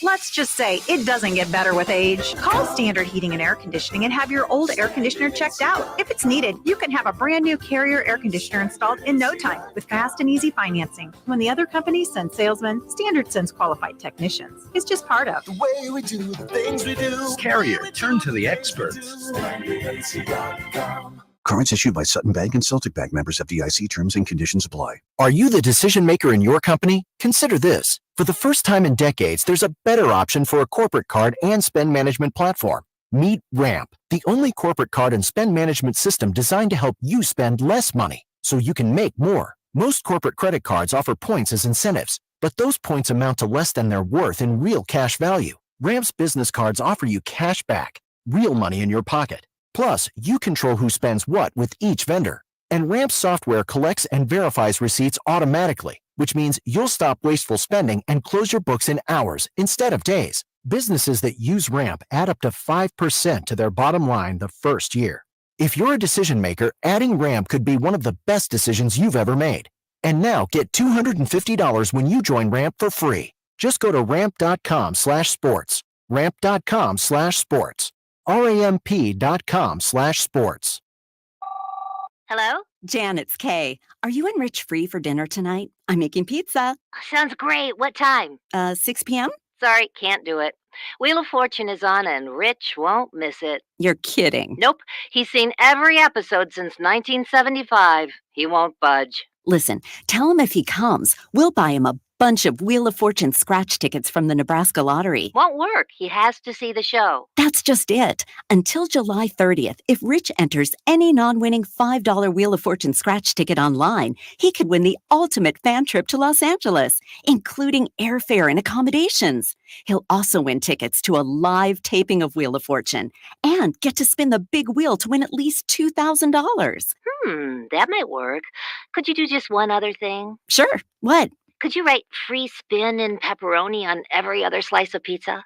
let's just say it doesn't get better with age. Call Standard Heating and Air Conditioning and have your old air conditioner checked out. If it's needed, you can have a brand new Carrier air conditioner installed in no time with fast and easy financing. When the other companies send salesmen, Standard sends qualified technicians. It's just part of the way we do the things we do. Carrier, turn to the experts. Cards issued by Sutton Bank and Celtic Bank, members of FDIC. Terms and conditions apply. Are you the decision maker in your company? Consider this. For the first time in decades, there's a better option for a corporate card and spend management platform. Meet Ramp, the only corporate card and spend management system designed to help you spend less money so you can make more. Most corporate credit cards offer points as incentives, but those points amount to less than their worth in real cash value. Ramp's business cards offer you cash back, real money in your pocket. Plus, you control who spends what with each vendor. And Ramp's software collects and verifies receipts automatically, which means you'll stop wasteful spending and close your books in hours instead of days. Businesses that use Ramp add up to 5% to their bottom line the first year. If you're a decision maker, adding Ramp could be one of the best decisions you've ever made. And now get $250 when you join Ramp for free. Just go to ramp.com/sports. Ramp.com/sports. ramp.com/sports. Hello? Jan, it's Kay. Are you and Rich free for dinner tonight? I'm making pizza. Sounds great. What time? 6 p.m.? Sorry, can't do it. Wheel of Fortune is on and Rich won't miss it. You're kidding. Nope. He's seen every episode since 1975. He won't budge. Listen, tell him if he comes, we'll buy him a bunch of Wheel of Fortune scratch tickets from the Nebraska lottery. Won't work. He has to see the show. That's just it. Until July 30th, if Rich enters any non-winning $5 Wheel of Fortune scratch ticket online, he could win the ultimate fan trip to Los Angeles, including airfare and accommodations. He'll also win tickets to a live taping of Wheel of Fortune and get to spin the big wheel to win at least $2,000. That might work. Could you do just one other thing? Sure. What? Could you write free spin and pepperoni on every other slice of pizza?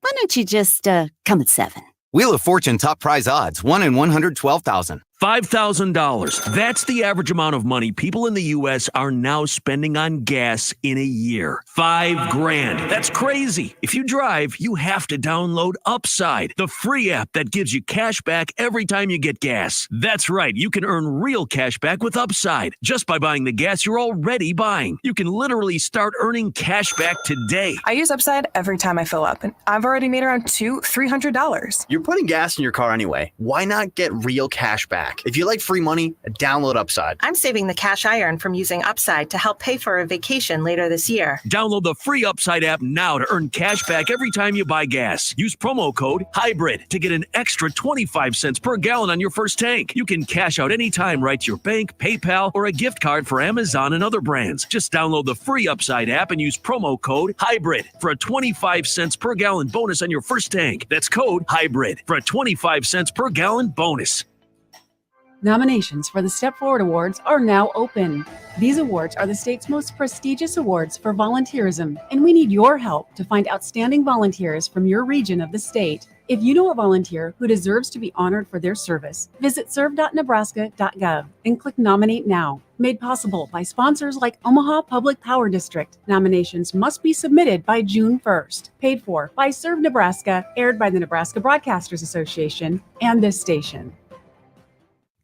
Why don't you just come at 7? Wheel of Fortune top prize odds, 1 in 112,000. $5,000. That's the average amount of money people in the U.S. are now spending on gas in a year. $5,000. That's crazy. If you drive, you have to download Upside, the free app that gives you cash back every time you get gas. That's right. You can earn real cash back with Upside just by buying the gas you're already buying. You can literally start earning cash back today. I use Upside every time I fill up, and I've already made around $200-$300. You're putting gas in your car anyway. Why not get real cash back? If you like free money, download Upside. I'm saving the cash I earn from using Upside to help pay for a vacation later this year. Download the free Upside app now to earn cash back every time you buy gas. Use promo code HYBRID to get an extra 25 cents per gallon on your first tank. You can cash out anytime right to your bank, PayPal, or a gift card for Amazon and other brands. Just download the free Upside app and use promo code HYBRID for a 25 cents per gallon bonus on your first tank. That's code HYBRID for a 25 cents per gallon bonus. Nominations for the Step Forward Awards are now open. These awards are the state's most prestigious awards for volunteerism, and we need your help to find outstanding volunteers from your region of the state. If you know a volunteer who deserves to be honored for their service, visit serve.nebraska.gov and click Nominate Now. Made possible by sponsors like Omaha Public Power District. Nominations must be submitted by June 1st. Paid for by Serve Nebraska, aired by the Nebraska Broadcasters Association and this station.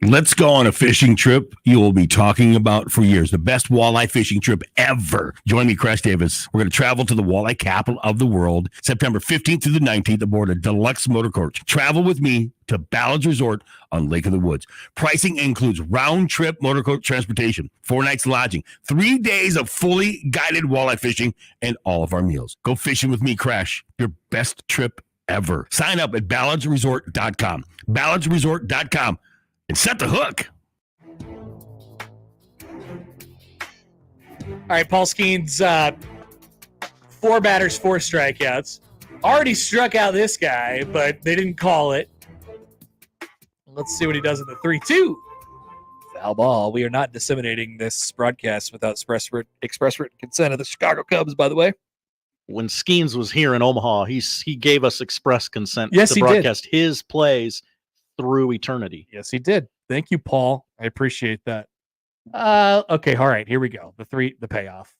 Let's go on a fishing trip you will be talking about for years. The best walleye fishing trip ever. Join me, Crash Davis. We're going to travel to the walleye capital of the world, September 15th through the 19th aboard a deluxe motor coach. Travel with me to Ballard's Resort on Lake of the Woods. Pricing includes round-trip motor coach transportation, 4 nights lodging, 3 days of fully guided walleye fishing, and all of our meals. Go fishing with me, Crash. Your best trip ever. Sign up at ballardsresort.com. ballardsresort.com. And set the hook. All right, Paul Skeens, 4 batters, 4 strikeouts. Already struck out this guy, but they didn't call it. Let's see what he does in the 3-2. Foul ball. We are not disseminating this broadcast without express written consent of the Chicago Cubs, by the way. When Skeens was here in Omaha, he gave us express consent to broadcast his plays through eternity. Yes, he did. Thank you, Paul. I appreciate that. Okay, all right, here we go. The payoff.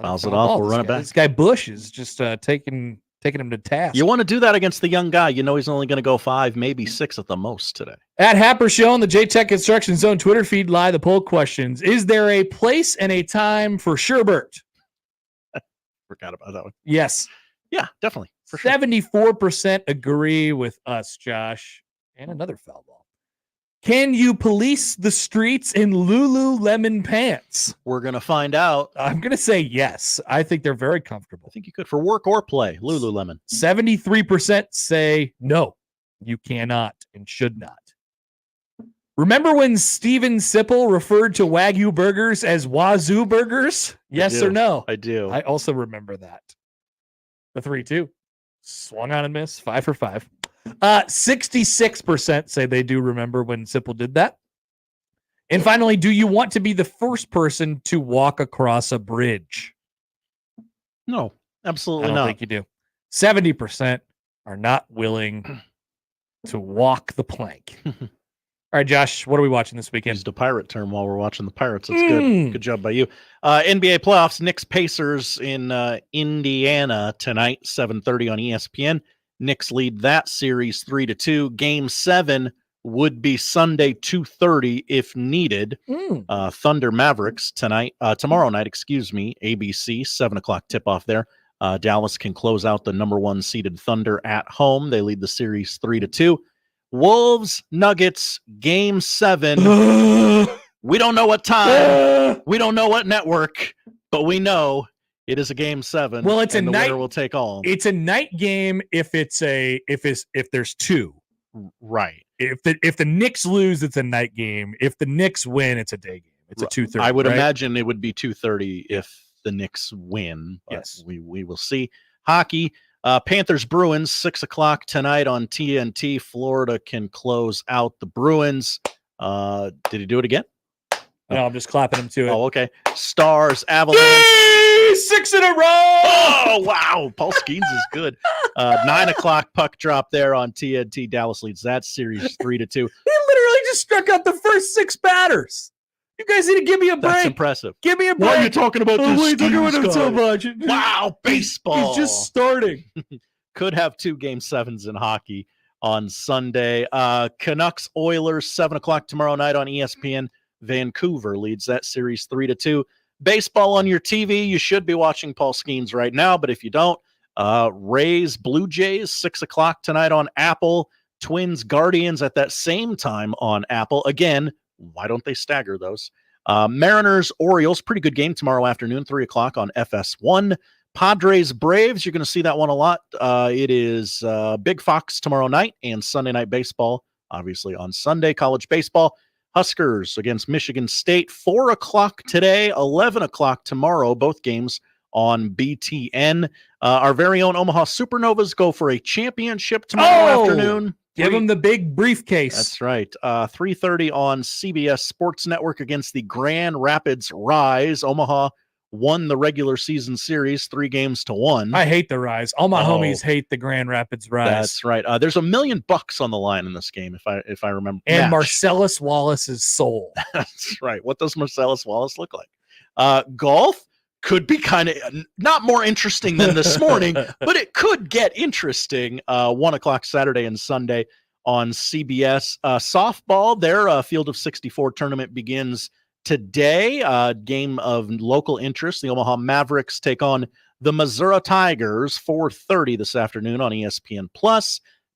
Fouls it off. We'll run it back. This guy Bush is just taking him to task. You want to do that against the young guy. You know he's only going to go 5, maybe 6 at the most today. At Happer Show on the J-Tech Construction Zone Twitter feed lie the poll questions. Is there a place and a time for Sherbert? Forgot about that one. Yes. Yeah, definitely. For sure. 74% agree with us, Josh. And another foul ball. Can you police the streets in Lululemon pants? We're going to find out. I'm going to say yes. I think they're very comfortable. I think you could for work or play. Lululemon. 73% say no, you cannot and should not. Remember when Steven Sipple referred to Wagyu burgers as Wazoo burgers? Yes or no? I do. I also remember that. The 3-2. Swung on and missed. 5 for 5. 66% say they do remember when Sipple did that. And finally, do you want to be the first person to walk across a bridge? No, absolutely I don't not. think you do. 70% are not willing to walk the plank. All right, Josh, what are we watching this weekend? Used a pirate term while we're watching the Pirates. That's good. Good job by you. NBA playoffs, Knicks Pacers in Indiana tonight, 7:30 on ESPN. Knicks lead that series 3-2. Game 7 would be Sunday 2:30 if needed. Thunder Mavericks tomorrow night, ABC, 7:00 tip-off there. Dallas can close out the number 1 seeded Thunder at home. They lead the series 3-2. Wolves, Nuggets, Game 7. We don't know what time. We don't know what network. But we know it is a game 7. Well, it's and a the night. winner will take all. It's a night game if there's 2. Right. If the Knicks lose, it's a night game. If the Knicks win, it's a day game. It's a 2:30. I would right? imagine it would be 2:30 if the Knicks win. But yes. We will see. Hockey. Panthers Bruins 6:00 tonight on TNT. Florida can close out the Bruins. Did he do it again? No, I'm just clapping him to it. Oh, okay. Stars Avalanche. Yay! 6 in a row. Oh, wow. Paul Skeens is good. 9:00 puck drop there on TNT. Dallas leads that series 3-2. He literally just struck out the first 6 batters. You guys need to give me a break. That's impressive. Give me a break. Why are you talking about this? Why are you talking about him so much? Wow, baseball. He's just starting. Could have 2 game 7s in hockey on Sunday. Canucks Oilers 7:00 tomorrow night on ESPN. Vancouver leads that series 3-2. Baseball on your TV. You should be watching Paul Skeens right now, but if you don't, Rays Blue Jays 6:00 tonight on Apple. Twins Guardians at that same time on Apple. Again, why don't they stagger those? Mariners Orioles, pretty good game tomorrow afternoon, 3:00 on FS1. Padres Braves, you're going to see that one a lot. It is Big Fox tomorrow night and Sunday Night Baseball, obviously on Sunday. College baseball, Huskers against Michigan State, 4:00 today, 11:00 tomorrow, both games on BTN. Our very own Omaha Supernovas go for a championship tomorrow afternoon. Give them the big briefcase. That's right. 3:30 on CBS Sports Network against the Grand Rapids Rise. Omaha won the regular season series 3-1. I hate the Rise. All my homies hate the Grand Rapids Rise. That's right. There's $1 million on the line in this game, if I remember. And Marcellus Wallace's soul. That's right. What does Marcellus Wallace look like? Golf could be kind of not more interesting than this morning, but it could get interesting. 1:00 Saturday and Sunday on CBS. Softball, their Field of 64 tournament begins today. Game of local interest. The Omaha Mavericks take on the Missouri Tigers, 4:30 this afternoon on ESPN+.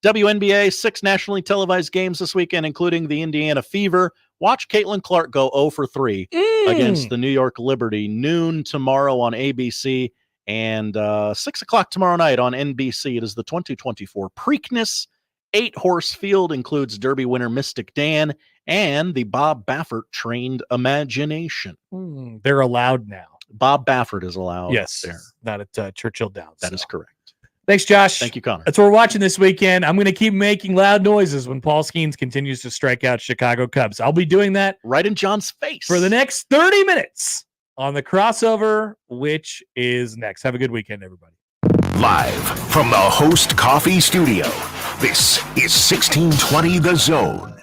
WNBA, 6 nationally televised games this weekend, including the Indiana Fever. Watch Caitlin Clark go 0 for 3 against the New York Liberty. Noon tomorrow on ABC and 6:00 tomorrow night on NBC. It is the 2024 Preakness 8-horse field, includes Derby winner Mystic Dan and the Bob Baffert trained Imagination. They're allowed now. Bob Baffert is allowed. Yes, there. Not at Churchill Downs. That is correct. Thanks, Josh. Thank you, Connor. That's what we're watching this weekend. I'm going to keep making loud noises when Paul Skeens continues to strike out Chicago Cubs. I'll be doing that right in John's face for the next 30 minutes on the crossover, which is next. Have a good weekend, everybody. Live from the Host Coffee Studio, this is 1620 The Zone.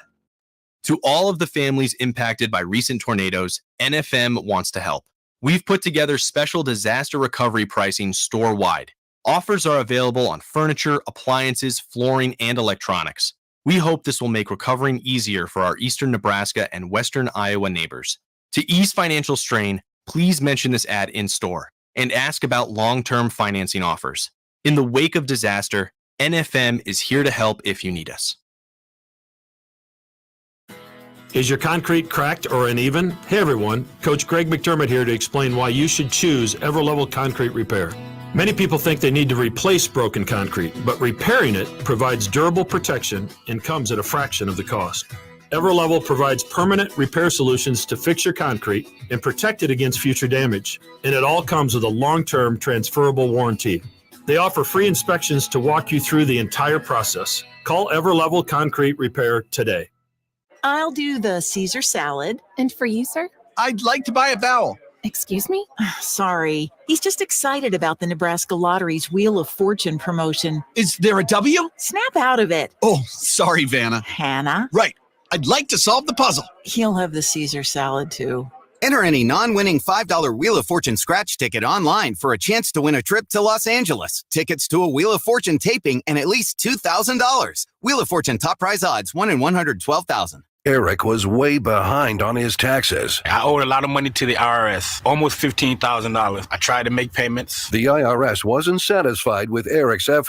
To all of the families impacted by recent tornadoes, NFM wants to help. We've put together special disaster recovery pricing store-wide. Offers are available on furniture, appliances, flooring, and electronics. We hope this will make recovering easier for our eastern Nebraska and western Iowa neighbors. To ease financial strain, please mention this ad in store and ask about long-term financing offers. In the wake of disaster, NFM is here to help if you need us. Is your concrete cracked or uneven? Hey everyone, Coach Greg McDermott here to explain why you should choose Everlevel Concrete Repair. Many people think they need to replace broken concrete, but repairing it provides durable protection and comes at a fraction of the cost. Everlevel provides permanent repair solutions to fix your concrete and protect it against future damage, and it all comes with a long-term transferable warranty. They offer free inspections to walk you through the entire process. Call Everlevel Concrete Repair today. I'll do the Caesar salad. And for you, sir? I'd like to buy a vowel. Excuse me? Sorry. He's just excited about the Nebraska Lottery's Wheel of Fortune promotion. Is there a W? Snap out of it. Oh, sorry, Vanna. Hannah? Right. I'd like to solve the puzzle. He'll have the Caesar salad, too. Enter any non-winning $5 Wheel of Fortune scratch ticket online for a chance to win a trip to Los Angeles, tickets to a Wheel of Fortune taping, and at least $2,000. Wheel of Fortune top prize odds, 1 in 112,000. Eric was way behind on his taxes. I owed a lot of money to the IRS, almost $15,000. I tried to make payments. The IRS wasn't satisfied with Eric's effort.